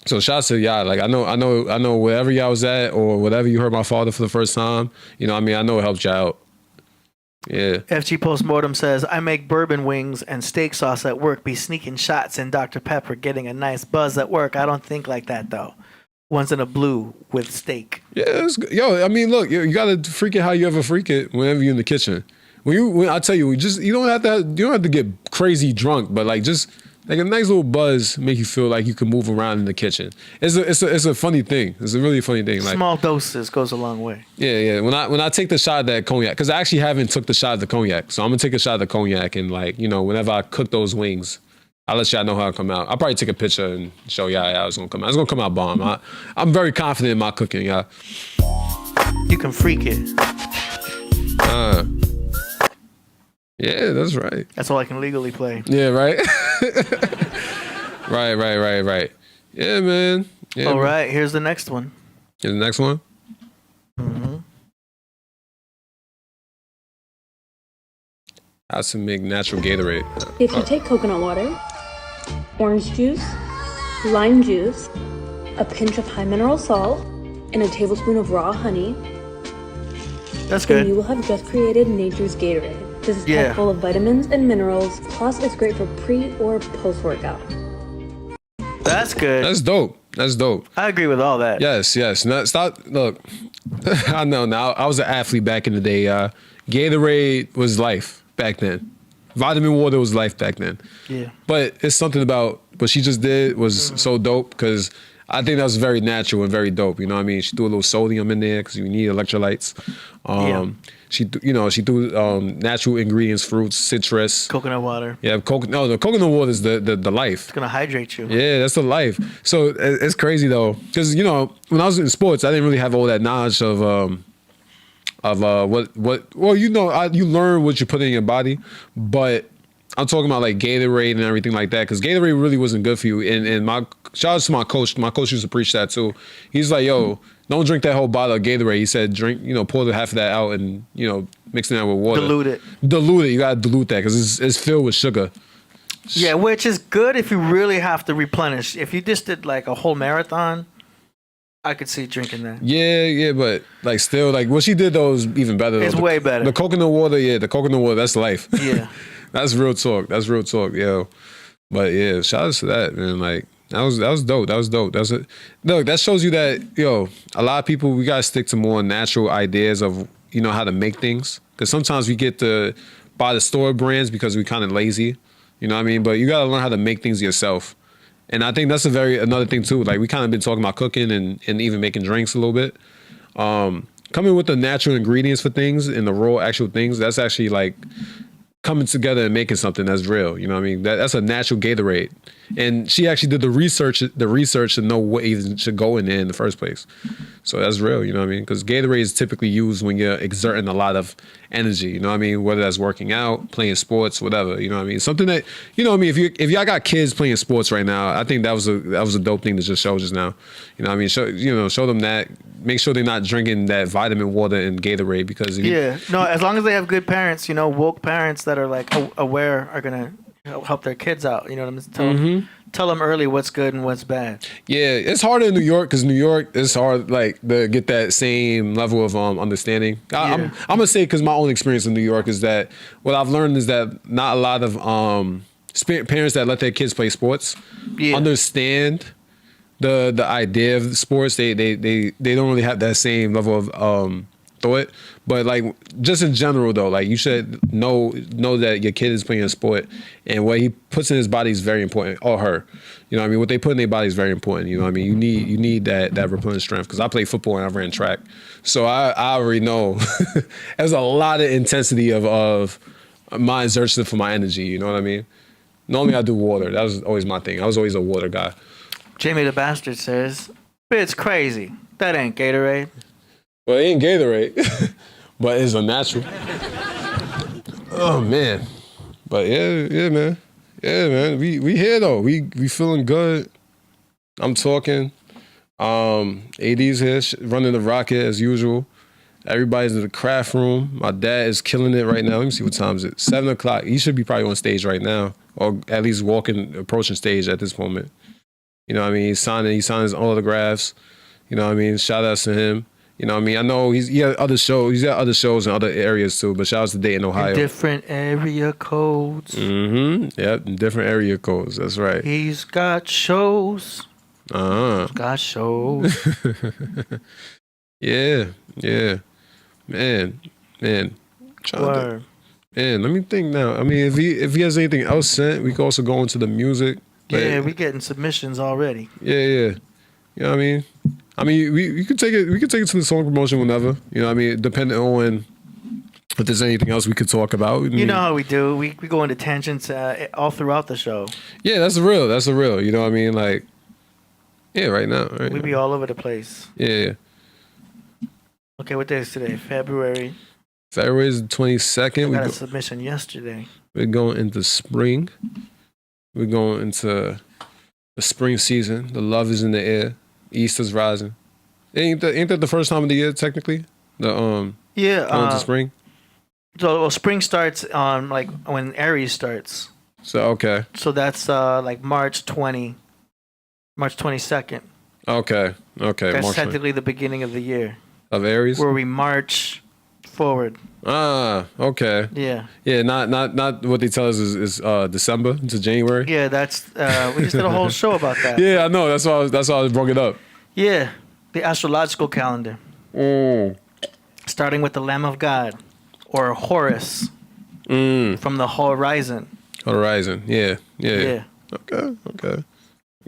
So shout out to y'all. Like I know wherever y'all was at, or whatever you heard my father for the first time. I know it helped y'all out. Yeah. FG Postmortem says, I make bourbon wings and steak sauce at work, be sneaking shots in Dr. Pepper, getting a nice buzz at work. I don't think like that, though. One's in a blue with steak. Yeah, look, you gotta freak it how you ever freak it whenever you're in the kitchen. When I tell you, you don't have to get crazy drunk, but like just like a nice little buzz make you feel like you can move around in the kitchen. It's a funny thing. It's a really funny thing. Like small doses goes a long way. Yeah. When I take the shot of that cognac, because I actually haven't took the shot of the cognac, so I'm gonna take a shot of the cognac, and whenever I cook those wings, I'll let y'all know how it come out. I'll probably take a picture and show y'all how it's gonna come out. It's gonna come out bomb. I'm very confident in my cooking, y'all. You can freak it. Yeah, that's right. That's all I can legally play. Yeah, right. Right. Yeah, man. Yeah, all right, here's the next one. Here's the next one. Mm-hmm. How to make natural Gatorade. If you take coconut water, orange juice, lime juice, a pinch of high mineral salt, and a tablespoon of raw honey, that's good. Then you will have just created nature's Gatorade. This is packed full of vitamins and minerals, plus it's great for pre or post-workout. That's good. That's dope. I agree with all that. Yes. Now, look, I know now. I was an athlete back in the day. Gatorade was life back then. Vitamin water was life back then. Yeah. But it's something about what she just did was so dope, because I think that was very natural and very dope. You know what I mean? She threw a little sodium in there because you need electrolytes. She threw natural ingredients, fruits, citrus, coconut water. Yeah, the coconut water is the life. It's gonna hydrate you. Yeah, that's the life. So it's crazy though, because when I was in sports, I didn't really have all that knowledge of what. Well, you learn what you put in your body, but I'm talking about like Gatorade and everything like that, because Gatorade really wasn't good for you. And my shout out to my coach. My coach used to preach that too. He's like, yo, don't drink that whole bottle of Gatorade. He said, drink, pour the half of that out and, mix it out with water. Dilute it. You gotta dilute that because it's filled with sugar. Yeah, which is good if you really have to replenish. If you just did like a whole marathon, I could see drinking that. Yeah, but like still, like what she did though is even better. It's way better. The coconut water, that's life. Yeah. That's real talk, yo. But yeah, shout out to that, man. Like that was dope. Look, that shows you that, a lot of people, we gotta stick to more natural ideas of, how to make things. Because sometimes we get to buy the store brands because we kind of lazy. You know what I mean? But you gotta learn how to make things yourself. And I think that's another thing too. Like we kind of been talking about cooking and even making drinks a little bit. Coming with the natural ingredients for things and the raw actual things, that's actually like coming together and making something that's real. You know what I mean? That's a natural Gatorade. And she actually did the research to know what even should go in there in the first place. So that's real, you know what I mean? Because Gatorade is typically used when you're exerting a lot of energy, you know what I mean? Whether that's working out, playing sports, whatever, you know what I mean? Something that, you know what I mean? If y'all got kids playing sports right now, I think that was a dope thing to just show just now. You know what I mean? Show them that. Make sure they're not drinking that vitamin water and Gatorade because no, as long as they have good parents, woke parents that are like aware are gonna help their kids out. You know what I'm saying? Tell them early what's good and what's bad. Yeah, it's harder in New York because New York it's hard like to get that same level of understanding. I'm gonna say because my own experience in New York is that what I've learned is that not a lot of parents that let their kids play sports understand the idea of sports. They don't really have that same level of thought. But like just in general though, like you should know that your kid is playing a sport and what he puts in his body is very important, or her. You know what I mean? What they put in their body is very important. You know what I mean? You need that replenished strength. Because I played football and I ran track. So I already know there's a lot of intensity of my exertion for my energy, you know what I mean? Normally I do water. That was always my thing. I was always a water guy. Jamie the Bastard says, it's crazy. That ain't Gatorade. Well, it ain't Gatorade, but it's a natural. Oh, man. But yeah, man. Yeah, man. We here, though. We feeling good. I'm talking. AD's here, running the rocket as usual. Everybody's in the craft room. My dad is killing it right now. Let me see what time is it. 7 o'clock. He should be probably on stage right now, or at least approaching stage at this moment. You know what I mean? He's signing his autographs. You know what I mean? Shout outs to him. You know what I mean? I know he got other shows. He's got other shows in other areas too, but shout outs to Dayton, Ohio. Different area codes. Mm-hmm. Yep, different area codes. That's right. He's got shows. Uh-huh. He's got shows. Yeah. Man. Man, let me think now. I mean, if he has anything else sent, we can also go into the music. Yeah, we getting submissions already. Yeah. You know what I mean? We could take it. We could take it to the song promotion whenever. You know what I mean? Depending on if there's anything else we could talk about. You know how we do. We go into tangents all throughout the show. Yeah, that's the real. You know what I mean? Like, yeah, right now. We be all over the place. Yeah. Okay, what day is today? February is the 22nd. We got a submission yesterday. We're going into spring. We're going into the spring season. The love is in the air. Easter's rising. Ain't that the first time of the year technically? Going into spring. So spring starts on like when Aries starts. So okay. So that's like March 22nd. Okay. That's March technically the beginning of the year. Of Aries? Where we march forward. Ah, okay. Yeah. Yeah, not what they tell us is December to January. Yeah, that's we just did a whole show about that. Yeah, I know. That's why I brought it up. Yeah, the astrological calendar. Starting with the Lamb of God, or Horus, from the horizon. Horizon, yeah. Okay.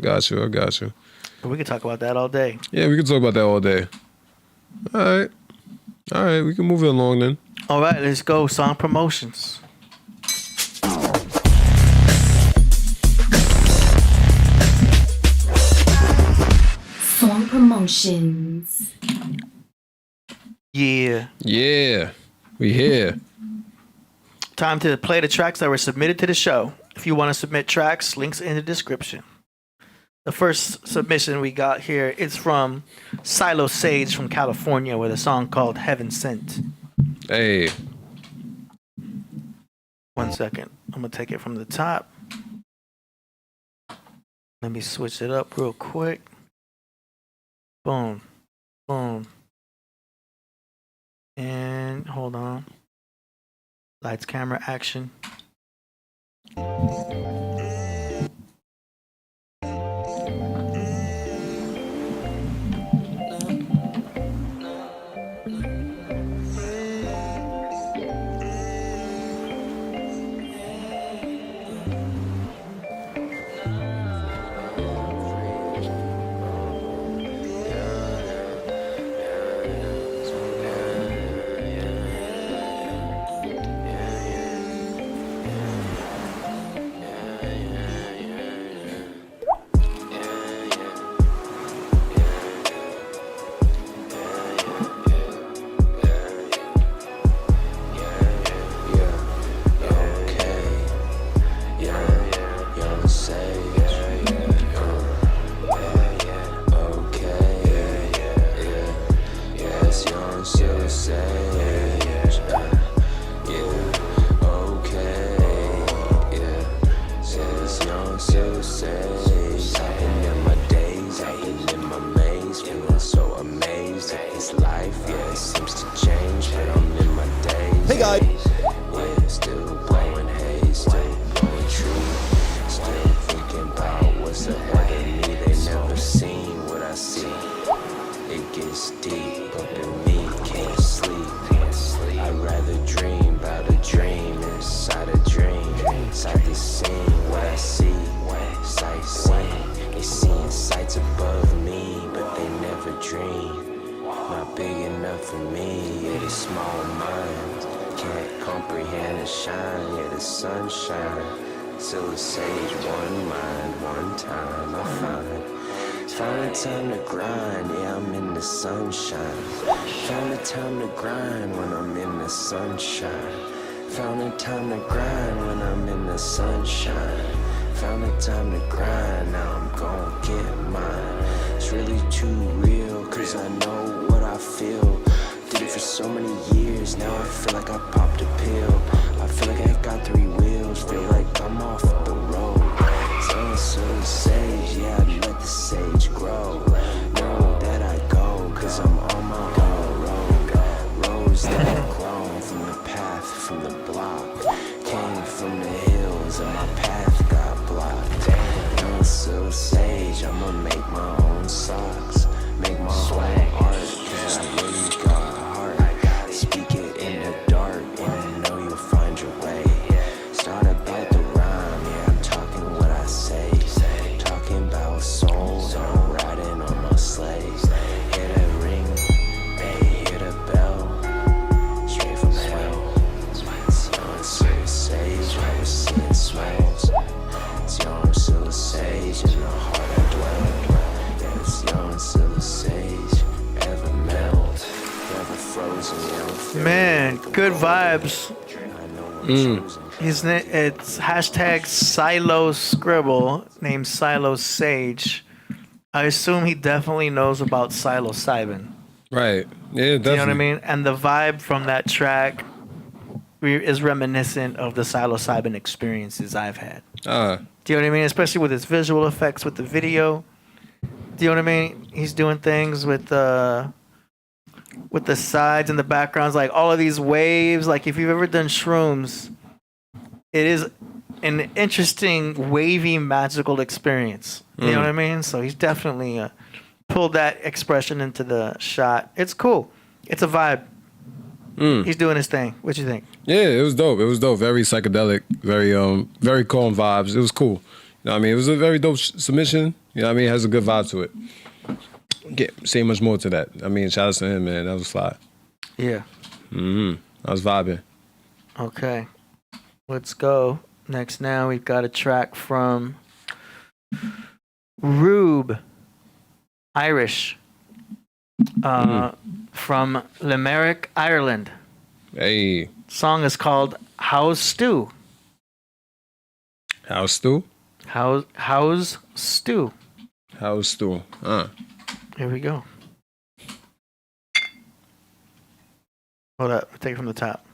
Got you. But we could talk about that all day. Yeah, we could talk about that all day. All right, we can move it along then. All right, let's go. Song promotions. Song promotions. Yeah. We here. Time to play the tracks that were submitted to the show. If you want to submit tracks, links in the description. The first submission we got here is from PsiloSage from California with a song called Heaven Sent. Hey. 1 second. I'm going to take it from the top. Let me switch it up real quick. Boom. And hold on. Lights, camera, action. it's deep up in me, can't sleep. I'd rather dream about a dream inside a dream. Inside the scene, what I see, sightseeing. They seeing sights above me, but they never dream. Not big enough for me, yeah, the small mind can't comprehend the shine, yeah, the sunshine. CillaSage, one mind, one time I found the time to grind, yeah, I'm in the sunshine. Found the time to grind when I'm in the sunshine. Found the time to grind when I'm in the sunshine. Found the time to grind, now I'm gon' get mine. It's really too real, cause I know what I feel. Did it for so many years, now I feel like I popped a pill. I feel like I got 3 wheels, feel like I'm off the road. So sage, yeah, I let the sage grow. Know that I go, cause I'm on my own road. Roads that have grown from the path, from the block. Came from the hills and my path got blocked. Young CillaSage, I'ma make my own socks. Make my own art, cause I really got a heart. Speak it in the dark, and I know you'll find your way. Start about the rhyme, yeah, I'm talking what I say. Talking about soul, and I'm riding on my sleigh. Hear that ring, hey, hear the bell. Straight from hell. It's young CillaSage, I was seeing smells. It's young CillaSage, in the heart I dwell. Yeah, it's young CillaSage, ever melt, never frozen, yeah. Man, good vibes. His name, it's hashtag Silo Scribble, named CillaSage. I assume he definitely knows about psilocybin. Right. Yeah, definitely. You know what I mean? And the vibe from that track is reminiscent of the psilocybin experiences I've had. Do you know what I mean? Especially with his visual effects with the video. Do you know what I mean? He's doing things with the sides and the backgrounds, like all of these waves. Like if you've ever done shrooms, it is an interesting, wavy, magical experience. You know what I mean? So he's definitely pulled that expression into the shot. It's cool. It's a vibe. He's doing his thing. What you think? Yeah, it was dope. It was dope. Very psychedelic. Very calm vibes. It was cool. You know what I mean? It was a very dope submission. You know what I mean? It has a good vibe to it. Can't say much more to that. I mean, shout out to him, man. That was fly. Yeah. I was vibing. Okay. Let's go. Next now we've got a track from REUB, Irish, from Limerick, Ireland. Hey. Song is called How's Stew. How's Stew? How's Stew. How's Stew? Here we go. Hold up. Take it from the top.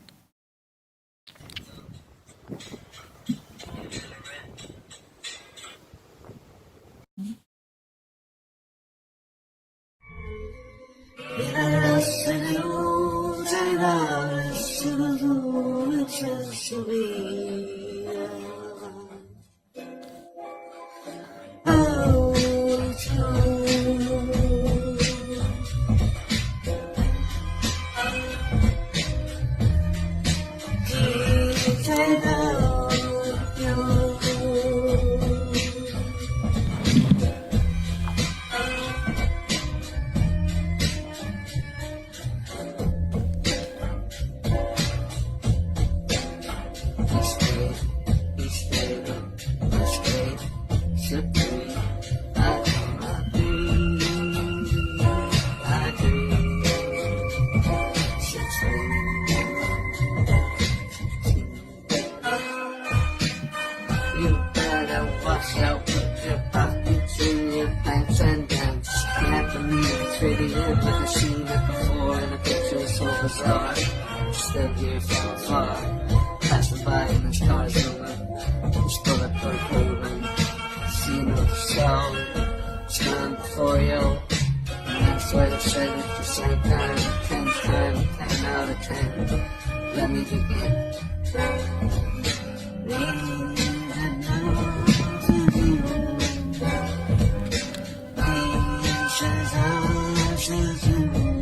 Shilajit.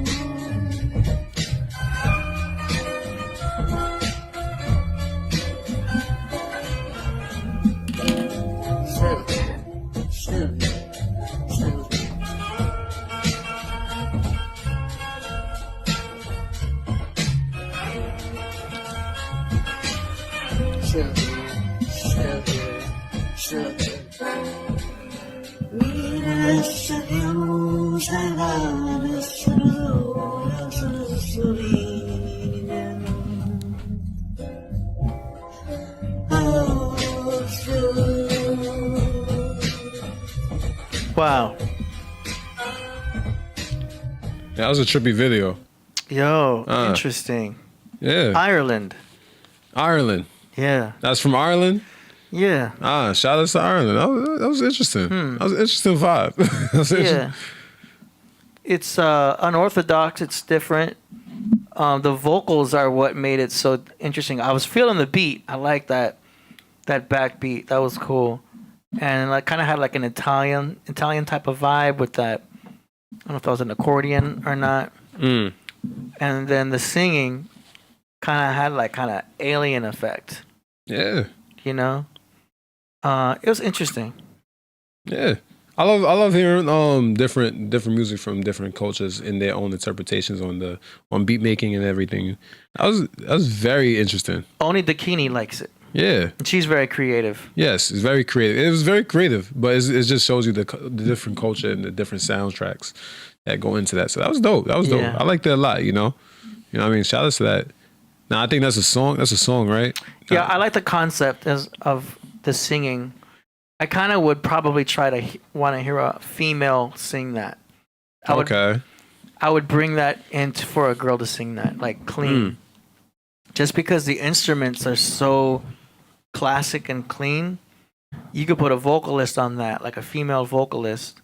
Wow. Yeah, that was a trippy video. Yo, interesting. Yeah. Ireland. Ireland. Yeah. That's from Ireland? Yeah. Shout out to Ireland. That was interesting. That was an interesting vibe. Yeah. It's unorthodox. It's different. The vocals are what made it so interesting. I was feeling the beat. I like that backbeat. That was cool. And I kind of had like an Italian type of vibe with that. I don't know if that was an accordion or not. And then the singing kind of had like kind of alien effect. Yeah. You know? It was interesting. Yeah. I love hearing different music from different cultures in their own interpretations on beat making and everything. That was very interesting. Only Dakini likes it. Yeah. And she's very creative. Yes, it's very creative. It was very creative, but it just shows you the different culture and the different soundtracks that go into that. So that was dope. Yeah. I liked that a lot, you know? You know what I mean? Shout out to that. Now, I think that's a song. That's a song, right? Yeah, I like the concept of the singing. I kind of would probably try to want to hear a female sing that. I would bring that in for a girl to sing that, like clean. Just because the instruments are so classic and clean, you could put a vocalist on that, like a female vocalist,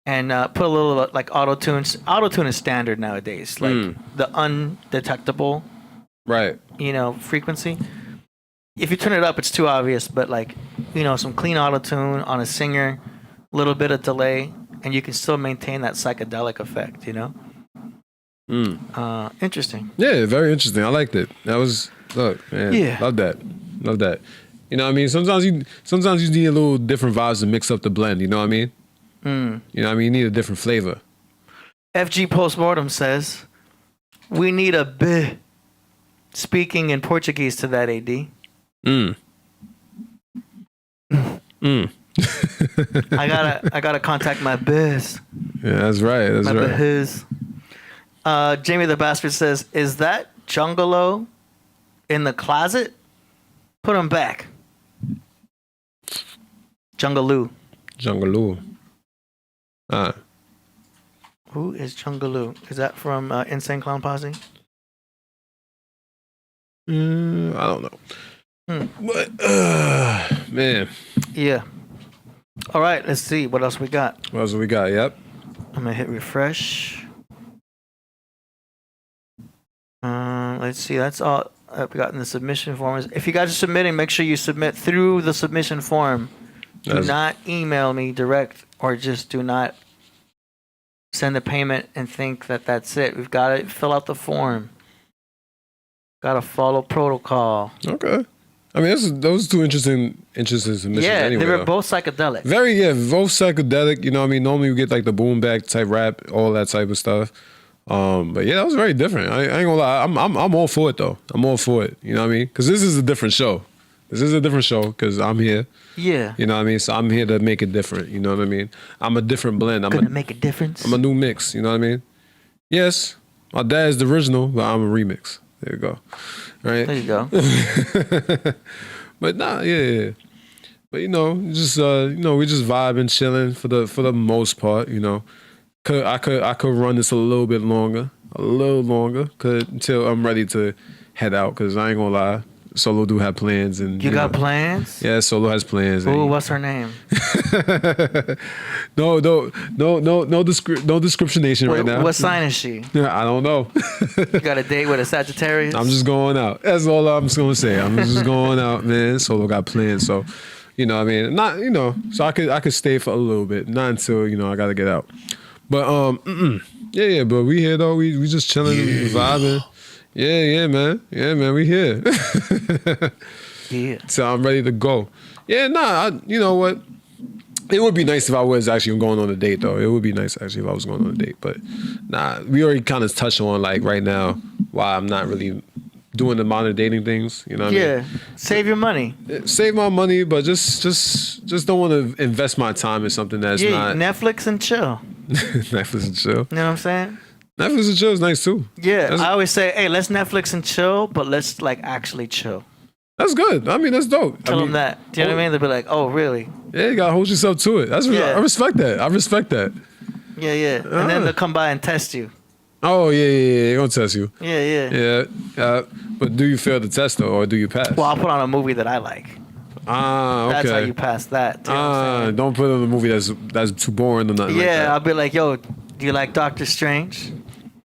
and put a little like auto-tune. Auto-tune is standard nowadays, like the undetectable, right? Frequency. If you turn it up, it's too obvious, but like, some clean auto-tune on a singer, a little bit of delay, and you can still maintain that psychedelic effect, Interesting. Yeah, very interesting. I liked it. That was, look, man, love that. You know what I mean? Sometimes you need a little different vibes to mix up the blend, you know what I mean? You know what I mean? You need a different flavor. FG Postmortem says, we need a B speaking in Portuguese to that AD. I gotta contact my biz. Yeah, that's right. That's my right. Biz. Jamie the Bastard says, is that Jungalo in the closet? Put him back. Jungaloo. Who is Jungaloo? Is that from Insane Clown Posse? I don't know. But, man. Yeah. All right, let's see. What else we got? Yep. I'm going to hit refresh. Let's see. That's all we got in the submission form. If you guys are submitting, make sure you submit through the submission form. Do not email me direct, or just do not send the payment and think that that's it. We've got to fill out the form. Got to follow protocol. Okay. I mean, those two interesting submissions. Yeah, anyway, they were both psychedelic. Both psychedelic. You know what I mean? Normally we get like the boom bap type rap, all that type of stuff. But yeah, that was very different. I ain't gonna lie. I'm all for it though. I'm all for it. You know what I mean? Because this is a different show. Because I'm here. Yeah. You know what I mean? So I'm here to make it different. You know what I mean? I'm a different blend. I'm gonna make a difference. I'm a new mix. You know what I mean? Yes, my dad's the original, but I'm a remix. There you go. Right? There you go. But nah, yeah. But we just vibing, chilling for the most part. I could run this a little bit longer, until I'm ready to head out. Cause I ain't gonna lie, Solo do have plans, and you got plans? Yeah, Solo has plans. Ooh, what's her name? No descriptionation right now. What sign is she? I don't know. You got a date with a Sagittarius? I'm just going out. That's all I'm just gonna say. I'm just going out, man. Solo got plans, so you know what I mean. Not so I could stay for a little bit, not until I gotta get out. But yeah. But we here though. We just chilling, vibing. Yeah, man. We here. Yeah. So I'm ready to go. Yeah, you know what? It would be nice if I was actually going on a date, though. It would be nice actually if I was going on a date. But we already kind of touched on like right now why I'm not really doing the modern dating things. You know what I mean? Save your money. Save my money, but just don't want to invest my time in something that's not Netflix and chill. Netflix and chill. You know what I'm saying? Netflix and chill is nice too. Yeah, I always say, hey, let's Netflix and chill, but let's like actually chill. That's good. I mean, that's dope. Tell them that. Do you know what I mean? They'll be like, oh, really? Yeah, you gotta hold yourself to it. I respect that. I respect that. Yeah. And then they'll come by and test you. Oh yeah. They're gonna test you. Yeah. But do you fail the test though, or do you pass? Well, I'll put on a movie that I like. Okay. That's how you pass that. You know what I'm saying? Don't put on a movie that's too boring or nothing like that. I'll be like, yo, do you like Doctor Strange?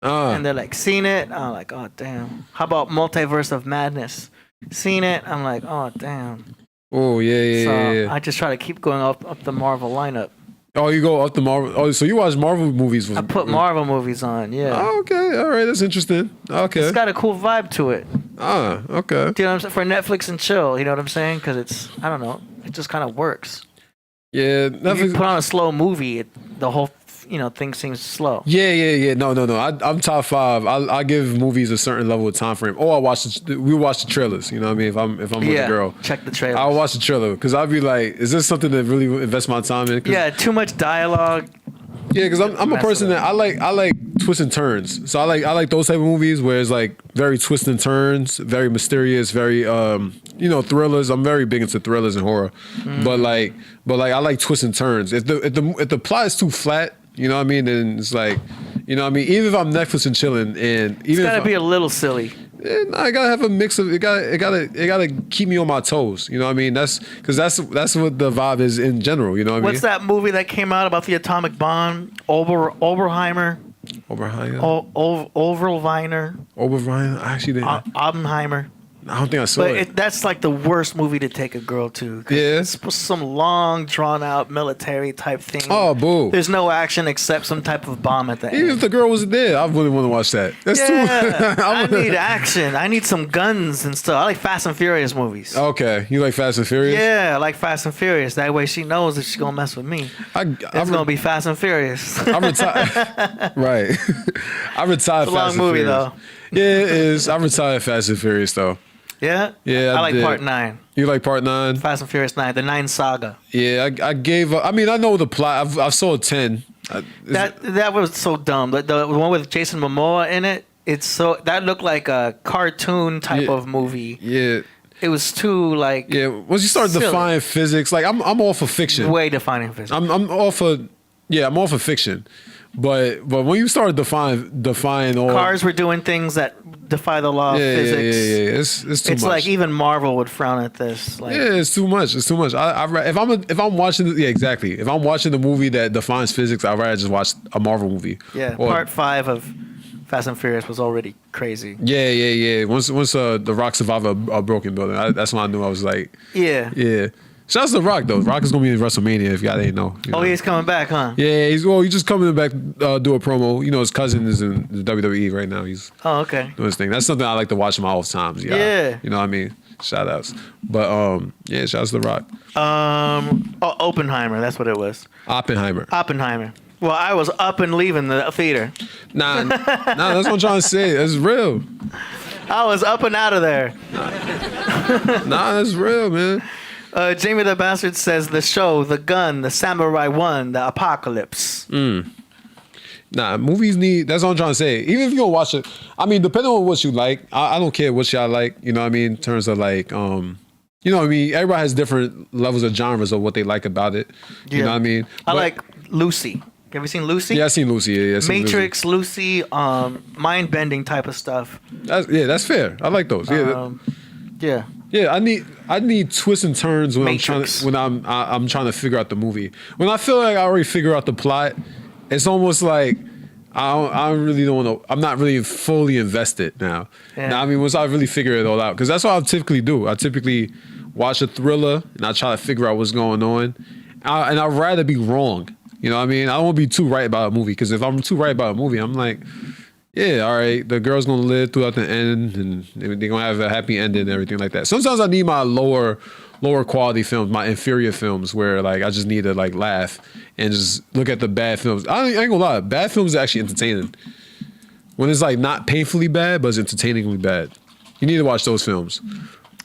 And they're like, seen it? I'm like, oh, damn. How about Multiverse of Madness? Seen it? I'm like, oh, damn. Oh, yeah. I just try to keep going up the Marvel lineup. Oh, you go up the Marvel. Oh, so you watch Marvel movies? I put Marvel movies on, yeah. Oh, okay. All right. That's interesting. Okay. It's got a cool vibe to it. Okay. Do you know what I'm saying? For Netflix and chill, you know what I'm saying? Because it's, I don't know, it just kind of works. Yeah. Netflix. If you put on a slow movie, the whole thing seems slow. Yeah. No. I'm top 5. I give movies a certain level of time frame. Or we watch the trailers. You know what I mean? If I'm with a girl, check the trailer. I'll watch the trailer because I'll be like, is this something to really invest my time in? Yeah, too much dialogue. Yeah, because I'm a person that I like twists and turns. So I like those type of movies where it's like very twists and turns, very mysterious, very thrillers. I'm very big into thrillers and horror, but like I like twists and turns. If the plot is too flat, you know what I mean, then it's like, you know what I mean. Even if I'm Netflix and chilling, and even it's gotta be a little silly. I gotta have a mix of it. Gotta keep me on my toes. You know what I mean? That's what the vibe is in general. You know what I mean? What's that movie that came out about the atomic bomb? Oberheimer. Oberweiner. I actually didn't. Oppenheimer. I don't think I saw it. That's like the worst movie to take a girl to. Yeah. It's some long, drawn out military type thing. Oh, boo. There's no action except some type of bomb at the end. Even if the girl wasn't there, I wouldn't want to watch that. That's too. I need action. I need some guns and stuff. I like Fast and Furious movies. Okay. You like Fast and Furious? Yeah, I like Fast and Furious. That way she knows if she's going to mess with me. It's going to be Fast and Furious. I retired. Right. I retired Fast and Furious. It's a long movie, though. Yeah, it is. I retired Fast and Furious, though. Yeah? Yeah, I like Part 9. You like Part 9? Fast and Furious 9, the 9 saga. Yeah, I gave up. I mean, I know the plot. I saw 10. That was so dumb. The one with Jason Momoa in it, that looked like a cartoon type of movie. Yeah. It was too like once you start defining physics, like I'm all for fiction. Way defining physics. I'm all for fiction. But when you start defying all cars were doing things that defy the law of physics. Yeah. It's too much. It's like even Marvel would frown at this. Like, it's too much. It's too much. If I'm watching exactly. If I'm watching the movie that defines physics, I'd rather just watch a Marvel movie. Yeah. Part 5 of Fast and Furious was already crazy. Yeah. Once the Rock survived a broken building, that's when I knew I was like. Yeah. Shouts to The Rock though. Rock is gonna be in WrestleMania if y'all didn't know. Oh, he's coming back, huh? Yeah, he's just coming back do a promo. You know, his cousin is in the WWE right now. He's okay. Doing his thing. That's something I like to watch in my off times. Yeah. You know what I mean? Shout outs. But shouts to The Rock. Oppenheimer, that's what it was. Oppenheimer. Well, I was up and leaving the theater. Nah, that's what I'm trying to say. That's real. I was up and out of there. Nah, that's real, man. Jamie the Bastard says the show, the gun, the samurai one, the apocalypse. Nah, movies need. That's what I'm trying to say. Even if you don't watch it, I mean, depending on what you like, I don't care what y'all like. You know what I mean? In terms of like, you know what I mean? Everybody has different levels of genres of what they like about it. You know what I mean? I like Lucy. Have you seen Lucy? Yeah, I've seen Lucy. Yeah, Matrix, Lucy, mind bending type of stuff. That's fair. I like those. Yeah. Yeah, I need twists and turns when I'm trying to figure out the movie. When I feel like I already figure out the plot, it's almost like I really don't want to. I'm not really fully invested now. Yeah. Now, I mean, once I really figure it all out, because that's what I typically do. I typically watch a thriller and I try to figure out what's going on, and I'd rather be wrong. You know what I mean? I don't want to be too right about a movie, because if I'm too right about a movie, I'm like, yeah, all right, the girl's gonna live throughout the end, and they're gonna have a happy ending and everything like that. Sometimes I need my lower quality films, my inferior films, where like I just need to like laugh and just look at the bad films. I ain't gonna lie, bad films are actually entertaining when it's like not painfully bad, but it's entertainingly bad. You need to watch those films.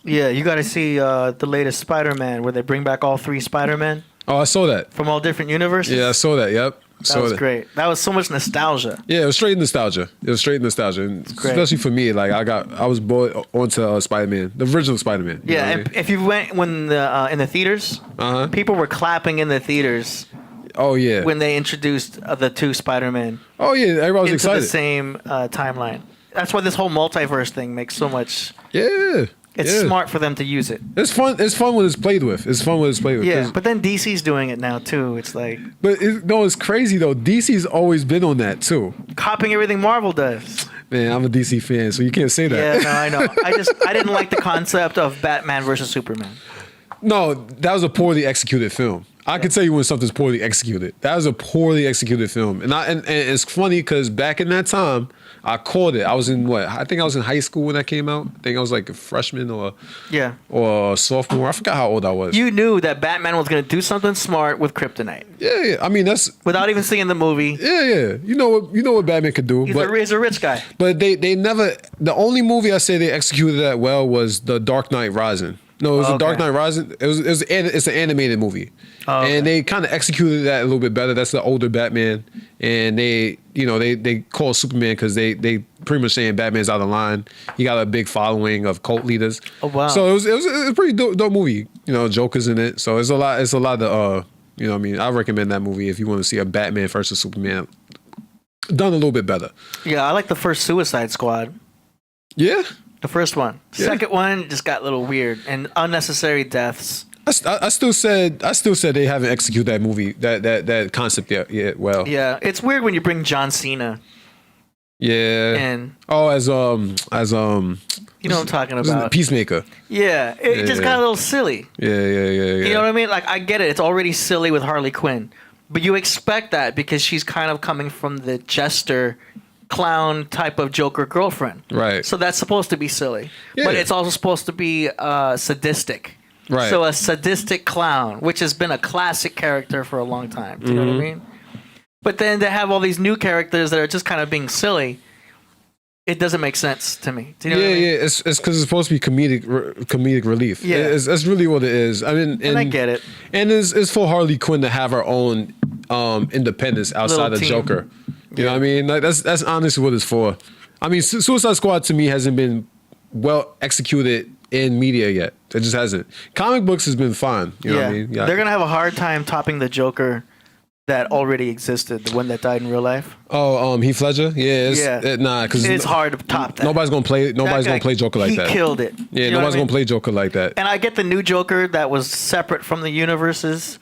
Yeah, you got to see the latest Spider-Man where they bring back all 3 Spider-Men. Oh, I saw that. From all different universes. Yeah, I saw that. Yep. That was great. That was so much nostalgia. Yeah, it was straight nostalgia. And especially for me, like I was bought onto Spider-Man, the original Spider-Man. Yeah, and if you went when in the theaters, people were clapping in the theaters. Oh yeah. When they introduced the 2 Spider-Men. Oh yeah, everybody was excited. Into the same timeline. That's why this whole multiverse thing makes so much. Yeah. It's smart for them to use it. It's fun. It's fun when it's played with. Yeah, but then DC's doing it now too. It's like. But it's crazy though. DC's always been on that too. Copying everything Marvel does. Man, I'm a DC fan, so you can't say that. Yeah, no, I know. I didn't like the concept of Batman versus Superman. No, that was a poorly executed film. I can tell you when something's poorly executed. That was a poorly executed film, and it's funny because back in that time, I caught it. I was in I think I was in high school when that came out. I think I was like a freshman or a sophomore. I forgot how old I was. You knew that Batman was going to do something smart with kryptonite. Yeah. I mean that's without even seeing the movie. Yeah. You know what Batman could do. He's a rich guy. But they never. The only movie I say they executed that well was the Dark Knight Rising. No, it was The Dark Knight Rising. It's an animated movie, and they kind of executed that a little bit better. That's the older Batman, and they call Superman because they pretty much saying Batman's out of line. He got a big following of cult leaders. Oh wow! So it was a pretty dope movie. Joker's in it, so it's a lot of what I mean. I recommend that movie if you want to see a Batman versus Superman done a little bit better. Yeah, I like the first Suicide Squad. Yeah. The first one. Yeah. Second one just got a little weird and unnecessary deaths. I still said they haven't executed that movie, that concept yet well. Yeah, it's weird when you bring John Cena. Yeah. And as you know what I'm talking about. Peacemaker. Yeah, it just got a little silly. Yeah. You know what I mean? Like I get it. It's already silly with Harley Quinn, but you expect that because she's kind of coming from the jester clown type of Joker girlfriend. Right. So that's supposed to be silly. Yeah. But it's also supposed to be sadistic. Right. So a sadistic clown, which has been a classic character for a long time. Do you know what I mean? But then to have all these new characters that are just kind of being silly, it doesn't make sense to me. Do you know what I mean? Yeah. It's because it's supposed to be comedic relief. Yeah. That's really what it is. I mean, and I get it. And it's for Harley Quinn to have her own independence outside of Joker. You know what I mean? Like that's honestly what it's for. I mean, Suicide Squad to me hasn't been well executed in media yet. It just hasn't. Comic books has been fine. You know what I mean? Yeah. They're gonna have a hard time topping the Joker that already existed, the one that died in real life. Oh, Heath Ledger? Yeah. Because it's hard to top that. Nobody's gonna play Joker like that. He killed it. Yeah, you know nobody's gonna play Joker like that. And I get the new Joker that was separate from the universes,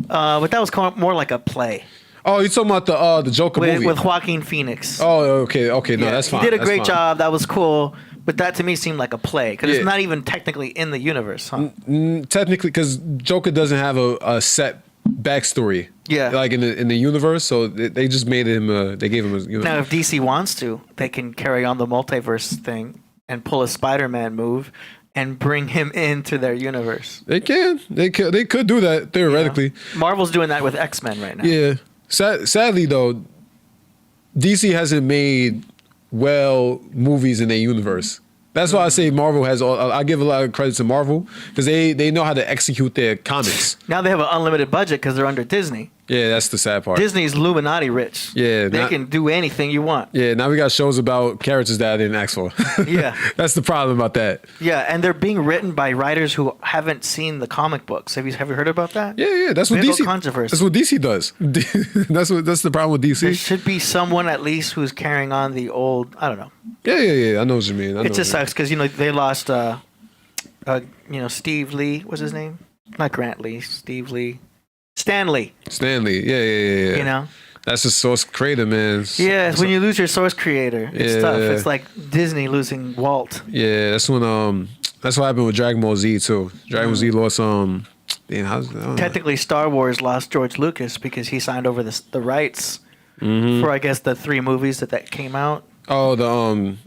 but that was more like a play. Oh, you're talking about the Joker movie with Joaquin Phoenix. Oh, okay. No, that's fine. He did a great job. That was cool. But that to me seemed like a play because it's not even technically in the universe, huh? Technically, because Joker doesn't have a set backstory. Yeah, like in the universe. So they just made him. They gave him. Now, if DC wants to, they can carry on the multiverse thing and pull a Spider-Man move and bring him into their universe. They can. They could do that theoretically. Marvel's doing that with X-Men right now. Yeah. Sadly, though, DC hasn't made movies in their universe. That's why I say Marvel has I give a lot of credit to Marvel because they know how to execute their comics. Now they have an unlimited budget because they're under Disney. Yeah, that's the sad part. Disney's Illuminati rich. Yeah. They can do anything you want. Yeah, now we got shows about characters that I didn't ask for. Yeah. That's the problem about that. Yeah, and they're being written by writers who haven't seen the comic books. Have you heard about that? Yeah. That's what DC. Controversy. That's what DC does. That's the problem with DC. There should be someone at least who's carrying on the old. I don't know. Yeah. I know what you mean. It just sucks because they lost. Steve Lee was his name, not Grant Lee. Steve Lee. Stanley. Yeah. You know? That's the source creator, man. Yeah, when you lose your source creator, it's tough. It's like Disney losing Walt. Yeah, that's when that's what happened with Dragon Ball Z too. Dragon Ball Z lost technically Star Wars lost George Lucas because he signed over the rights for I guess the 3 movies that came out. Oh,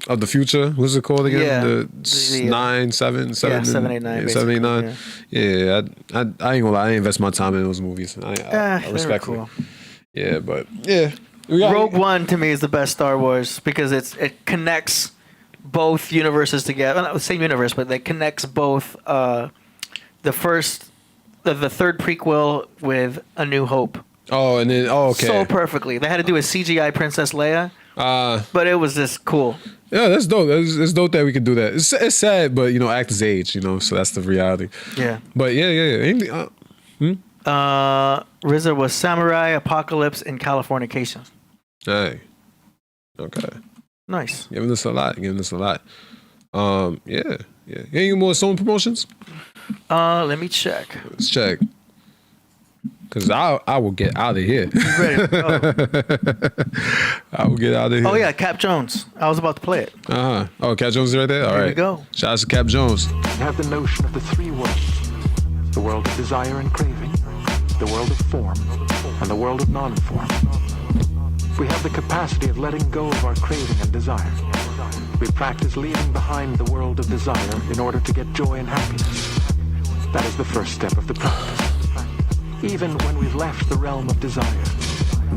of the future. What's it called again? Yeah. The 9, 7, 7, yeah, 7, 8, 9. 7, 8, 9. Yeah, I ain't gonna lie. I ain't invest my time in those movies. I respect cool. Yeah, but yeah. Rogue One to me is the best Star Wars because it connects both universes together. Well, not the same universe, but that connects both the third prequel with A New Hope. Oh, and then okay. So perfectly. They had to do a CGI Princess Leia, but it was just cool. Yeah, that's dope. It's dope that we could do that. It's sad, but actors age, so that's the reality. Yeah. But yeah. RZA was Samurai, Apocalypse, and Californication. Hey. Okay. Nice. Giving us a lot. Yeah. Any more song promotions? Let me check. Let's check. Cause I will get out of here. You ready to go? I will get out of here. Oh yeah, Cap Jones. I was about to play it. Oh, Cap Jones is right there. All right. Here we go. Shout out to Cap Jones. We have the notion of the three worlds: the world of desire and craving, the world of form, and the world of non-form. We have the capacity of letting go of our craving and desire. We practice leaving behind the world of desire in order to get joy and happiness. That is the first step of the practice. Even when we've left the realm of desire.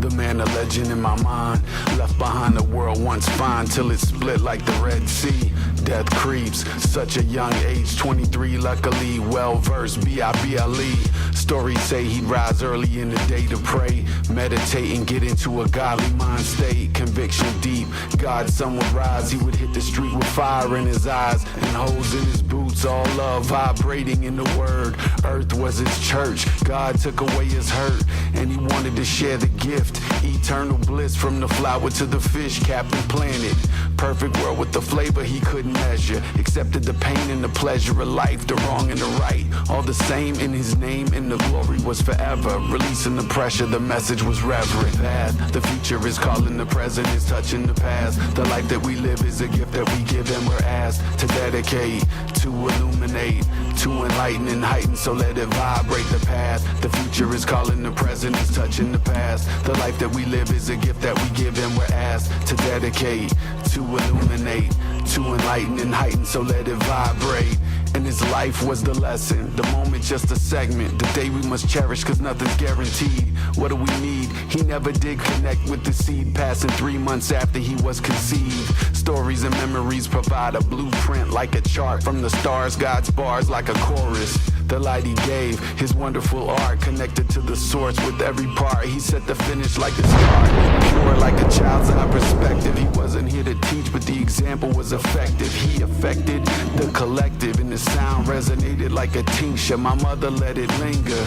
The man, a legend in my mind. Left behind the world once fine till it split like the Red Sea. Death creeps, such a young age, 23, luckily well-versed, B-I-B-L-E. Stories say he'd rise early in the day to pray, meditate and get into a godly mind state. Conviction deep, God's son would rise, he would hit the street with fire in his eyes and holes in his boots, all love vibrating in the word. Earth was his church, God took away his hurt, and he wanted to share the gift. Eternal bliss from the flower to the fish, Captain Planet. Perfect world with the flavor he couldn't measure. Accepted the pain and the pleasure of life, the wrong and the right. All the same in his name, and the glory was forever. Releasing the pressure, the message was reverent. Path, the future is calling, the present is touching the past. The life that we live is a gift that we give, and we're asked to dedicate, to illuminate, to enlighten and heighten, so let it vibrate the path. The future is calling, the present is touching the past. The life that we live is a gift that we give, and we're asked to dedicate, to illuminate, to enlighten and heighten, so let it vibrate. And his life was the lesson, the moment just a segment, the day we must cherish cause nothing's guaranteed. What do we need? He never did connect with the seed, passing 3 months after he was conceived. Stories and memories provide a blueprint like a chart, from the stars, God's bars like a chorus. The light he gave, his wonderful art, connected to the source with every part. He set the finish like the start, pure like a child's eye perspective. He wasn't here to teach, but the example was effective. He affected the collective, and the sound resonated like a tincture. My mother let it linger.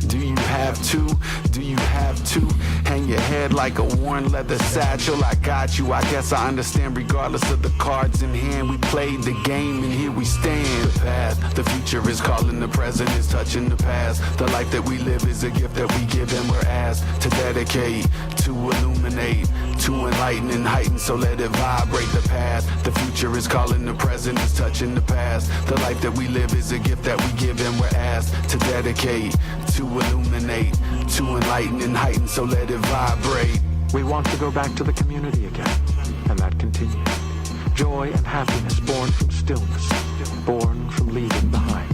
Do you have to? Do you have to? Hang your head like a worn leather satchel. I got you, I guess I understand. Regardless of the cards in hand, we played the game and here we stand. The path, the future is calling, the present is touching the past. The life that we live is a gift that we give, and we're asked to dedicate, to illuminate, to enlighten and heighten, so let it vibrate the path. The future is calling, the present is touching the past. The life that we live is a gift that we give, and we're asked to dedicate, to illuminate, to enlighten and heighten, so let it vibrate. We want to go back to the community again, and that continues. Joy and happiness born from stillness, born from leaving behind.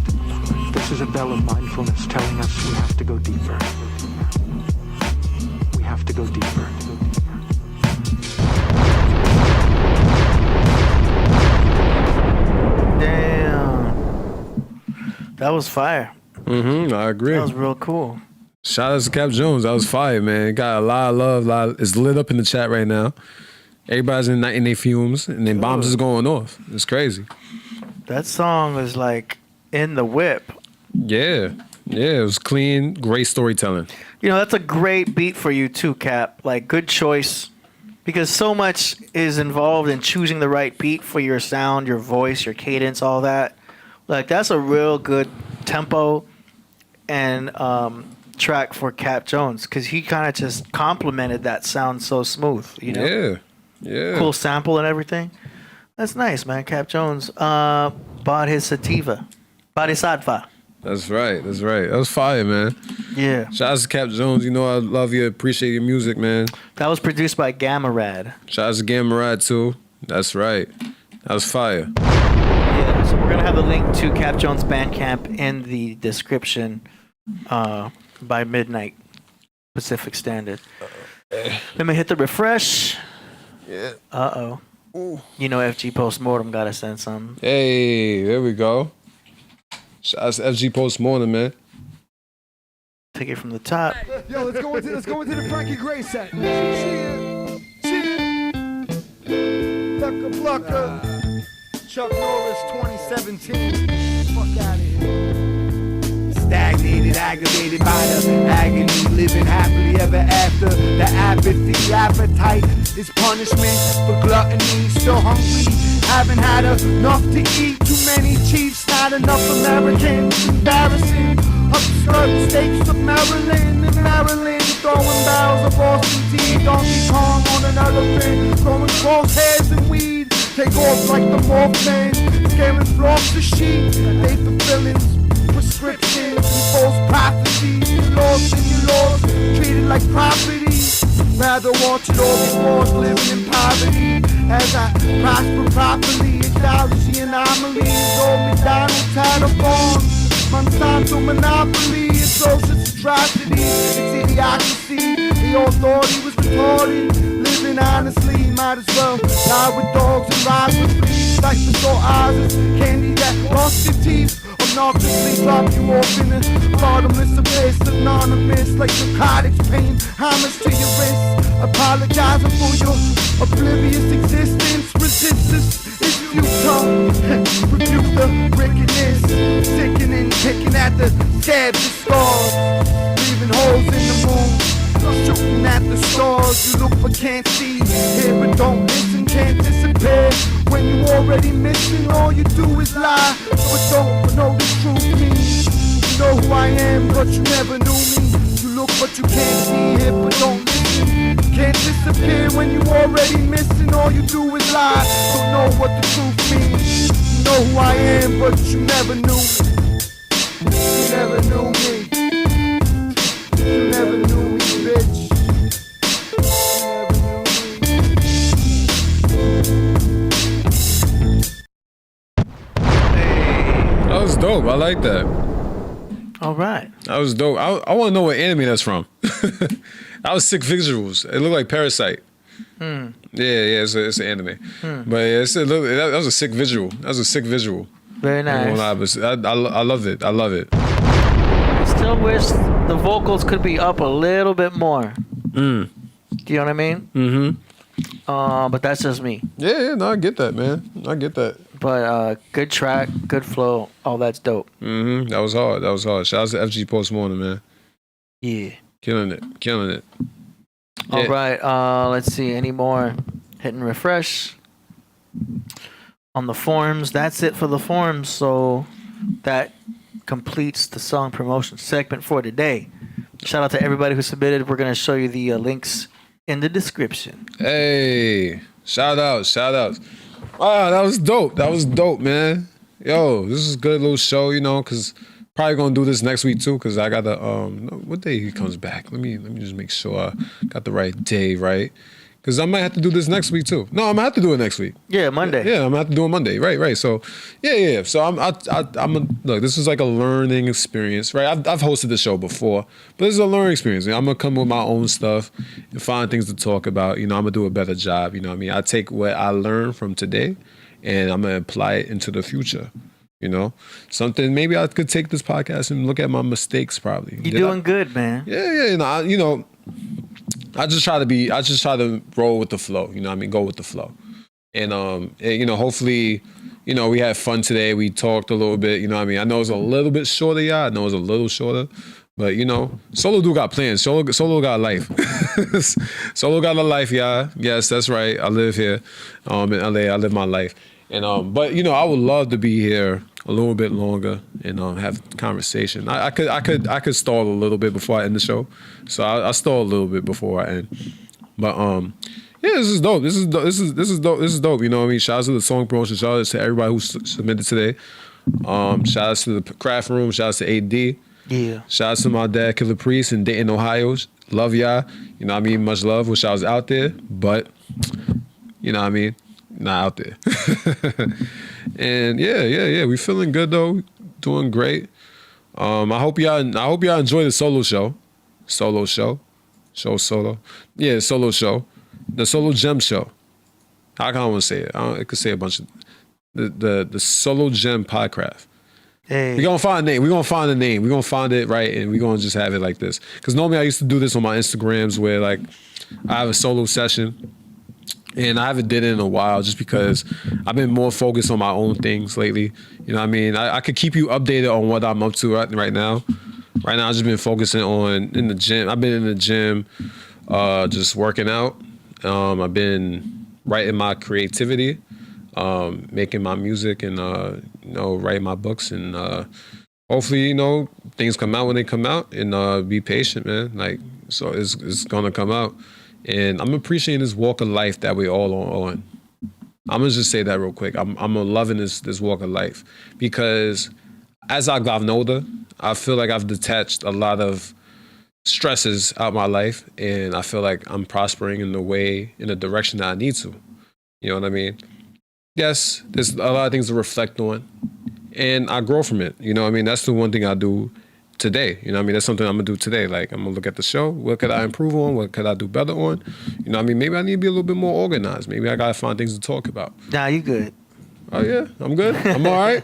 This is a bell of mindfulness telling us we have to go deeper. We have to go deeper. Damn. That was fire. I agree. That was real cool. Shout out to Cap Jones. That was fire, man. Got a lot of love. It's lit up in the chat right now. Everybody's in their fumes, and then bombs is going off. It's crazy. That song was like in the whip. Yeah. It was clean, great storytelling. That's a great beat for you too, Cap. Like, good choice. Because so much is involved in choosing the right beat for your sound, your voice, your cadence, all that. Like, that's a real good tempo and track for Cap Jones, because he kind of just complemented that sound so smooth, Yeah. Cool sample and everything. That's nice, man. Cap Jones Bodhisattva. That's right. That was fire, man. Yeah. Shout out to Cap Jones. I love you. Appreciate your music, man. That was produced by Gammorad. Shout out to Gammorad, too. That's right. That was fire. Yeah, so we're going to have a link to Cap Jones Bandcamp in the description by midnight Pacific Standard. Let me hit the refresh. Yeah. Uh-oh. You know, FG Postmortem gotta send some. Hey, there we go. Shout out to FG Postmortem, man. Take it from the top. Yo, let's go into the Frankie Gray set. Plucker. Chuck Norris 2017. Fuck out of here. Stagnated, aggravated by the agony, living happily ever after. The apathy, appetite is punishment for gluttony. Still hungry, haven't had enough to eat. Too many chiefs, not enough Americans. Embarrassing, absurd stakes of Maryland. In Maryland, throwing barrels of Boston tea. Donkey Kong on an elephant, throwing crosshairs and weed. Take off like the Morphin, scaring flocks of sheep. They fulfilling prescriptions and false prophecies. You lost and you lost, treated like property. Rather watch it all get lost, living in poverty. As I prosper properly, ecology anomalies. Old McDonald's had a farm, Monsanto monopoly. It's social atrocity, it's idiocracy. They all thought he was retarded, living honestly. Might as well die with dogs and ride with fleas. Like the sore eyes, candy that lost your teeth. Obnoxiously drop you off in a bottomless abyss. Anonymous like narcotics, paying homage to your wrist. Apologizing for your oblivious existence. Resistance is futile. Rebuke the wickedness. Sickening, picking at the scabs and scars. Leaving holes in the moon. Shooting at the stars, you look but can't see. Hear but don't listen, can't disappear. When you already missing, all you do is lie. But don't know the truth means. You know who I am, but you never knew me. You look but you can't see, hear but don't listen. Can't disappear when you already missing. All you do is lie, don't know what the truth means. You know who I am, but you never knew me. You never knew me. You never knew me, bitch. That was dope. I like that. All right. That was dope. I want to know what anime that's from. That was sick visuals. It looked like Parasite. Yeah, it's an anime. But yeah, that was a sick visual. That was a sick visual. Very nice. I love it. I love it. Still wish the vocals could be up a little bit more. Do you know what I mean? Mm-hmm. But that's just me. Yeah, no, I get that, man. I get that. But good track, good flow, all that's dope. Mm-hmm. That was hard. Shout out to FG Postmortem, man. Yeah. Killing it. Yeah. All right. Let's see. Any more? Hitting refresh on the forums. That's it for the forums. So that completes the song promotion segment for today. Shout out to everybody who submitted. We're going to show you the links in the description. Hey, shout out. Wow, that was dope, man. Yo, this is a good little show, you know, because probably going to do this next week too, because I got to, what day he comes back? Let me just make sure I got the right day, right? Because I might have to do this next week too. No, I'm gonna have to do it next week. Yeah, Monday. Yeah, I'm gonna have to do it Monday. Right. So, yeah. So look. This is like a learning experience, right? I've hosted the show before, but this is a learning experience. I'm gonna come with my own stuff and find things to talk about. You know, I'm gonna do a better job. You know what I mean? I take what I learned from today, and I'm gonna apply it into the future. You know, something maybe I could take this podcast and look at my mistakes. Probably. You're doing good, man. Yeah. You know. I just try to roll with the flow, you know what I mean? Go with the flow. And, you know, hopefully, you know, we had fun today. We talked a little bit, you know what I mean? I know it's a little bit shorter, y'all. I know it's a little shorter, but, you know, Solo do got plans. Solo got life. Solo got a life, y'all. Yes, that's right. I live here in LA. I live my life. And, but, you know, I would love to be here a little bit longer and have a conversation. I could stall a little bit before I end the show, so I stall a little bit before I end. But yeah, this is dope. This is dope. You know what I mean? Shout out to the song promotion. Shout out to everybody who submitted today. Shout out to the craft room. Shout out to AD. Yeah. Shout out to my dad, Killah Priest in Dayton, Ohio. Love y'all. You know what I mean? Much love. Wish I was out there, but you know what I mean? Not out there. And yeah. We feeling good though. Doing great. I hope y'all enjoy the solo show. Yeah, solo show. The SoloGem show. how can I want to say it? I could say a bunch of the SoloGem Podcraft. Hey. We're gonna find a name. We're gonna find a name. We're gonna find it right, and we're gonna just have it like this. Because normally I used to do this on my Instagrams where like I have a solo session, and I haven't did it in a while just because I've been more focused on my own things lately. You know what I mean? I could keep you updated on what I'm up to right now. Right now I've just been focusing on in the gym. I've been in the gym, just working out. I've been writing my creativity, making my music, and writing my books, and hopefully things come out when they come out, and be patient, man. Like, so it's gonna come out, and I'm appreciating this walk of life that we all on. I'm gonna just say that real quick. I'm loving this walk of life, because as I've gotten older, I feel like I've detached a lot of stresses out of my life, and I feel like I'm prospering in the direction that I need to. You know what I mean? Yes, there's a lot of things to reflect on, and I grow from it. You know what I mean? That's the one thing I do today. You know what I mean? That's something I'm gonna do today. Like, I'm gonna look at the show. What could I improve on? What could I do better on? You know what I mean? Maybe I need to be a little bit more organized. Maybe I gotta find things to talk about. Nah, you good. Oh yeah, I'm good. I'm all right.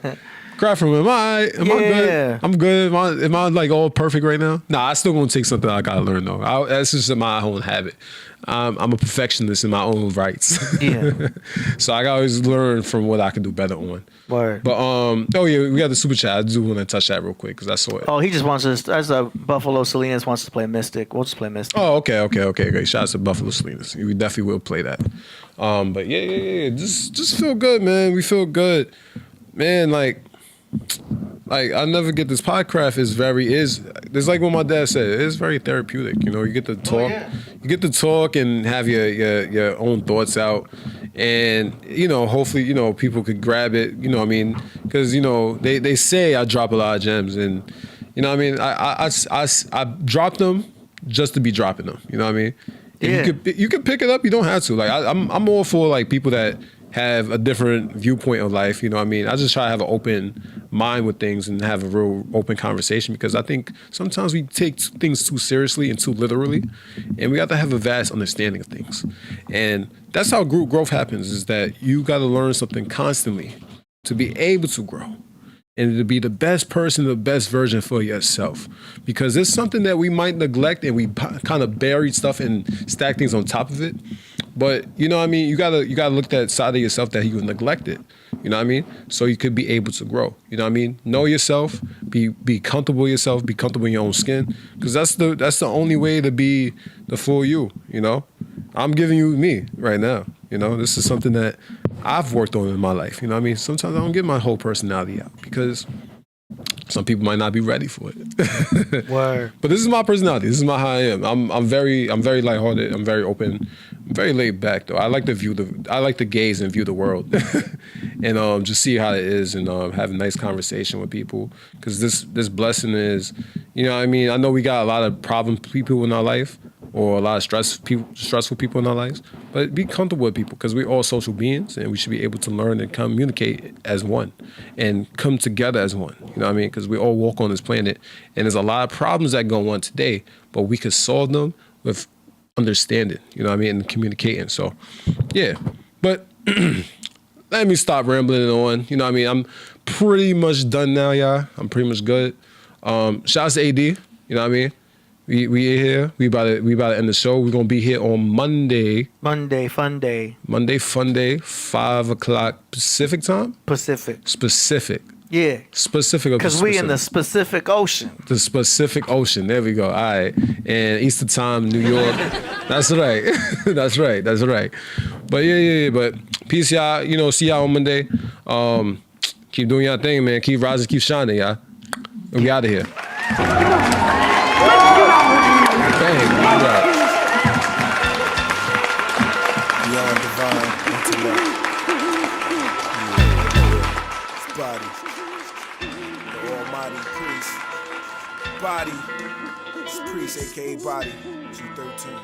Crap from am I good? I'm good. Am I like all perfect right now? Nah, I still gonna take something I gotta learn though. That's just my own habit. I'm a perfectionist in my own rights. Yeah. So I gotta always learn from what I can do better on. Word. But oh yeah, we got the super chat. I do want to touch that real quick because I saw it. Oh, he just wants us. As a Buffalo Salinas wants to play Mystic. We'll just play Mystic. Oh, okay. Great. Shout out to Buffalo Salinas. We definitely will play that. But yeah. Just feel good, man. We feel good, man. Like I never get this. Podcraft is like what my dad said. It's very therapeutic. You get to talk. You get to talk and have your own thoughts out, and hopefully people could grab it. You know what I mean? Because they say I drop a lot of gems, and you know what I mean. I drop them just to be dropping them. You know what I mean? Yeah. You could pick it up. You don't have to. Like I'm all for like people that have a different viewpoint of life, you know what I mean? I just try to have an open mind with things and have a real open conversation, because I think sometimes we take things too seriously and too literally, and we got to have a vast understanding of things. And that's how group growth happens, is that you got to learn something constantly to be able to grow and to be the best person, the best version for yourself. Because it's something that we might neglect, and we kind of bury stuff and stack things on top of it. But you know what I mean? You gotta look at that side of yourself that you neglected. You know what I mean? So you could be able to grow. You know what I mean? Know yourself, be comfortable with yourself, be comfortable in your own skin. Because that's the only way to be the full you, I'm giving you me right now. This is something that I've worked on in my life. You know what I mean? Sometimes I don't get my whole personality out because some people might not be ready for it. Word. But this is my personality. This is how I am. I'm very lighthearted. I'm very open. I'm very laid back though. I like to gaze and view the world, and just see how it is, and have a nice conversation with people. Because this blessing is, you know what I mean? I know we got a lot of problem people in our life, or a lot of stressful people in our lives, but be comfortable with people, because we're all social beings, and we should be able to learn and communicate as one and come together as one. You know what I mean? Because we all walk on this planet, and there's a lot of problems that go on today, but we could solve them with understanding, you know what I mean, and communicating. So, yeah. But let me stop rambling on. You know what I mean? I'm pretty much done now, y'all. I'm pretty much good. Shout out to AD. You know what I mean? We here. We about to end the show. We're gonna be here on Monday. Monday fun day. 5:00 Pacific time. Specific. Yeah. Specific. Because we in the Pacific Ocean. The Pacific Ocean. There we go. All right. And Eastern time, New York. That's right. That's right. But yeah. But peace, y'all. See y'all on Monday. Keep doing your thing, man. Keep rising, keep shining, y'all. And we out of here. Bang. All right. Beyond divine intellect. Body. The almighty priest. Body. It's priest, aka body. G13.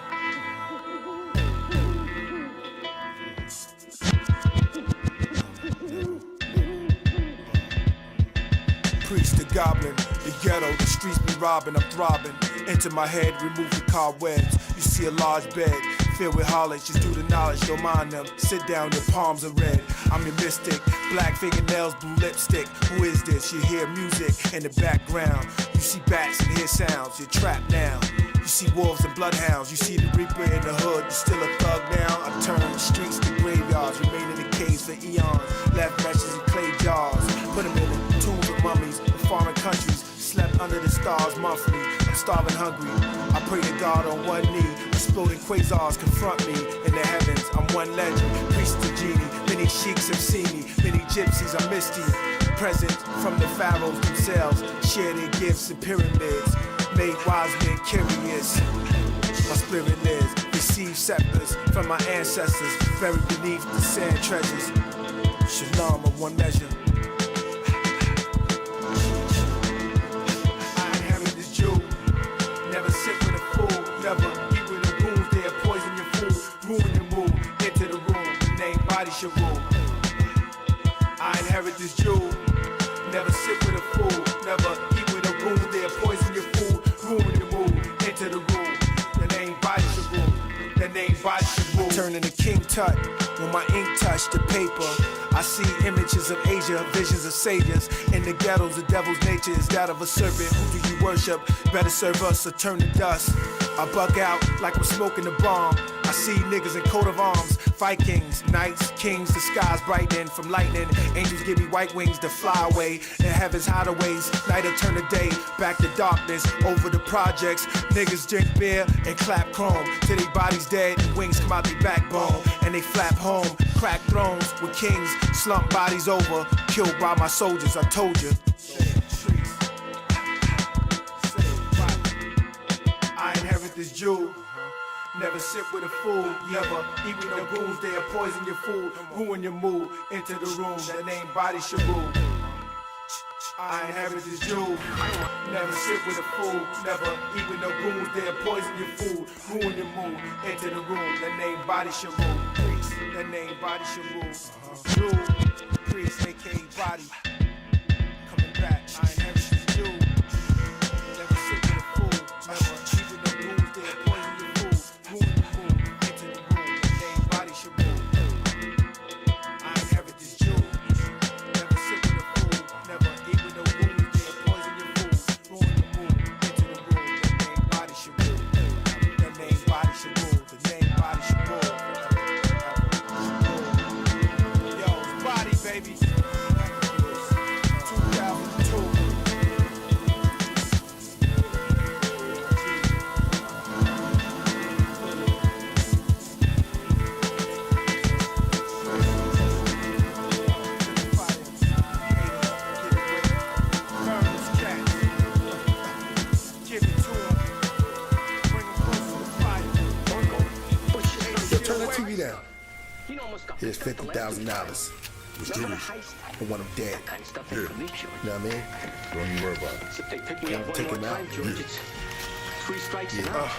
Priest the goblin, the ghetto, the streets be robbing, I'm throbbing. Enter my head, remove the cobwebs. You see a large bed, filled with harlots, just do the knowledge, don't mind them. Sit down, your palms are red. I'm your mystic, black fingernails, blue lipstick. Who is this? You hear music in the background. You see bats and hear sounds, you're trapped now. You see wolves and bloodhounds, you see the reaper in the hood, you still a thug now. I turn the streets to graveyards, remain in the caves for eons. Left meshes in clay jars, put them in the tombs of mummies in foreign countries. Slept under the stars monthly, I'm starving hungry. I pray to God on one knee, exploding quasars confront me in the heavens. I'm one legend, priest to genie. Many sheiks have seen me, many gypsies are misty. Present from the pharaohs themselves, share their gifts and pyramids. Made wise men curious. My spirit lives, receive scepters from my ancestors, buried beneath the sand treasures. Shalom of one measure. I inherit this jewel. Never sit with a fool, never eat with the wounds. They'll poison your food, ruin your mood. Into the room, the name body should rule. I inherit this jewel. Never sit with a fool, never eat with a wound. They'll poison your food, ruin your mood. Into the room, the name body should rule. The name body should rule. Turning to King Tut when my ink touched the paper. I see images of Asia, visions of saviors. In the ghettos, the devil's nature is that of a serpent. Who do you worship? Better serve us or turn to dust. I bug out like I'm smoking a bomb. I see niggas in coat of arms, Vikings, knights, kings, the skies brightening from lightning. Angels give me white wings to fly away in heaven's hideaways. Night will turn the day, back to darkness, over the projects. Niggas drink beer and clap chrome till their bodies dead and wings come out their backbone. And they flap home, crack thrones with kings, slump bodies over, killed by my soldiers, I told you. I inherit this jewel. Never sit with a fool, never eat with no goons. They'll poison your food, ruin your mood. Enter the room, that name body should rule. I inherit this jewel. Never sit with a fool, never eat with no goons. They'll poison your food, ruin your mood. Enter the room, that name body should rule. Priest, that name body should rule. Jewel, priest, aka body. Coming back, I inherit this jewel. Never sit with a fool, never eat with no goons. They'll poison your food, ruin your mood. Enter the room, that name body should rule. I inherit this jewel. Never sit with a fool, never eat with no goons. They'll poison your food, ruin your mood. Enter the room, that name body should rule. That name body should rule. The name body should rule. Yo, it's body, baby. 2002. Turn that TV down. Here's $50,000. Was Jewish, but when I'm dead. You know what I mean? Don't even worry about it. Take him out. Yeah.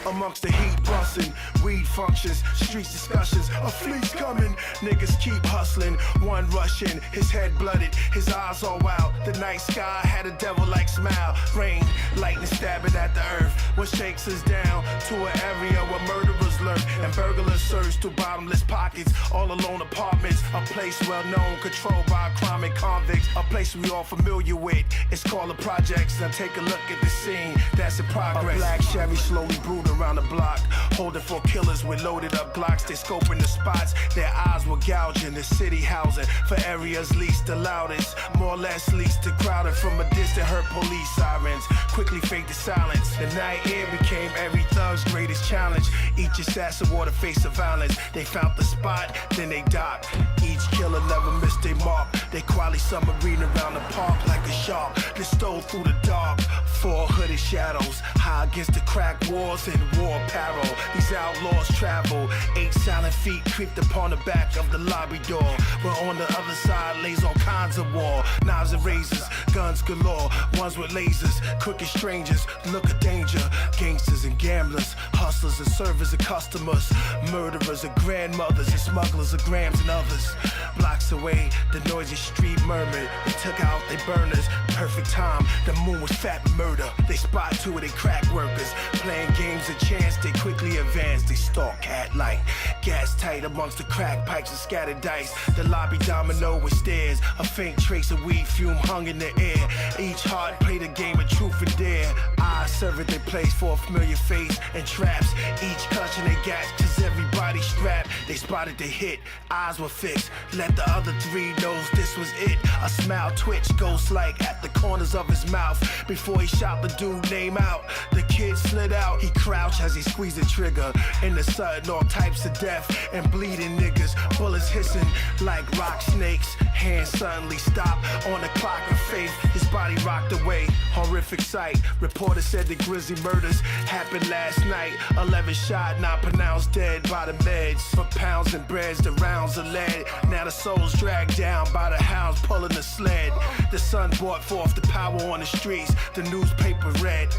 Amongst the heat busting, weed functions, streets discussions, a fleet's coming, niggas keep hustling, one rushing, his head blooded, his eyes all out, the night sky had a devil-like smile, rain, lightning stabbing at the earth, what shakes us down to an area where murderers lurk, and burglars surge through bottomless pockets, all alone apartments, a place well known, controlled by crime and convicts, a place we all familiar with, it's called the projects, now take a look at the scene, that's in progress, a black Chevy slowly brewed around the block, holding for killers with loaded up Glocks. They scoping the spots, their eyes were gouging the city housing for areas least the loudest, more or less least the crowded. From a distance heard police sirens quickly fade to silence. The night air became every thug's greatest challenge. Each assassin wore the face of violence. They found the spot, then they docked. Each killer never missed their mark. They quietly submarine around the park like a shark that stole through the dark. Four hooded shadows high against the crack walls and war apparel. These outlaws travel. 8 silent feet creeped upon the back of the lobby door, where on the other side lays all kinds of war. Knives and razors, guns galore. One ones with lasers, crooked strangers, look of danger. Gangsters and gamblers, hustlers and servers and customers, murderers and grandmothers and smugglers of grams and others. Blocks away, the noisy street murmured. They took out their burners, perfect time. The moon was fat with murder. They spot two of their crack workers, playing games of chance. They quickly advanced. They stalk cat light, gas tight amongst the crack pipes and scattered dice. The lobby domino with stairs, a faint trace of weed fume hung in the air. Each heart played a game of truth and dare. Eyes served their place for a familiar face and traps. Each clutching their gas, cause everybody strapped. They spotted the hit, eyes were fixed. Let the other three knows this was it. A smile twitch, ghost-like at the corners of his mouth. Before he shot the dude name out, the kid slid out. He crouched as he squeezed the trigger. In the sudden, all types of death and bleeding niggas. Bullets hissing like rock snakes. Hands suddenly stopped on the clock of faith. His body rocked away. Horrific sight. Reporters said the grisly murders happened last night. 11 shot, not pronounced dead by the meds. For pounds and breads, the rounds are lead. Now the soul's dragged down by the hounds pulling the sled. The sun brought forth the power on the streets. The newspaper read.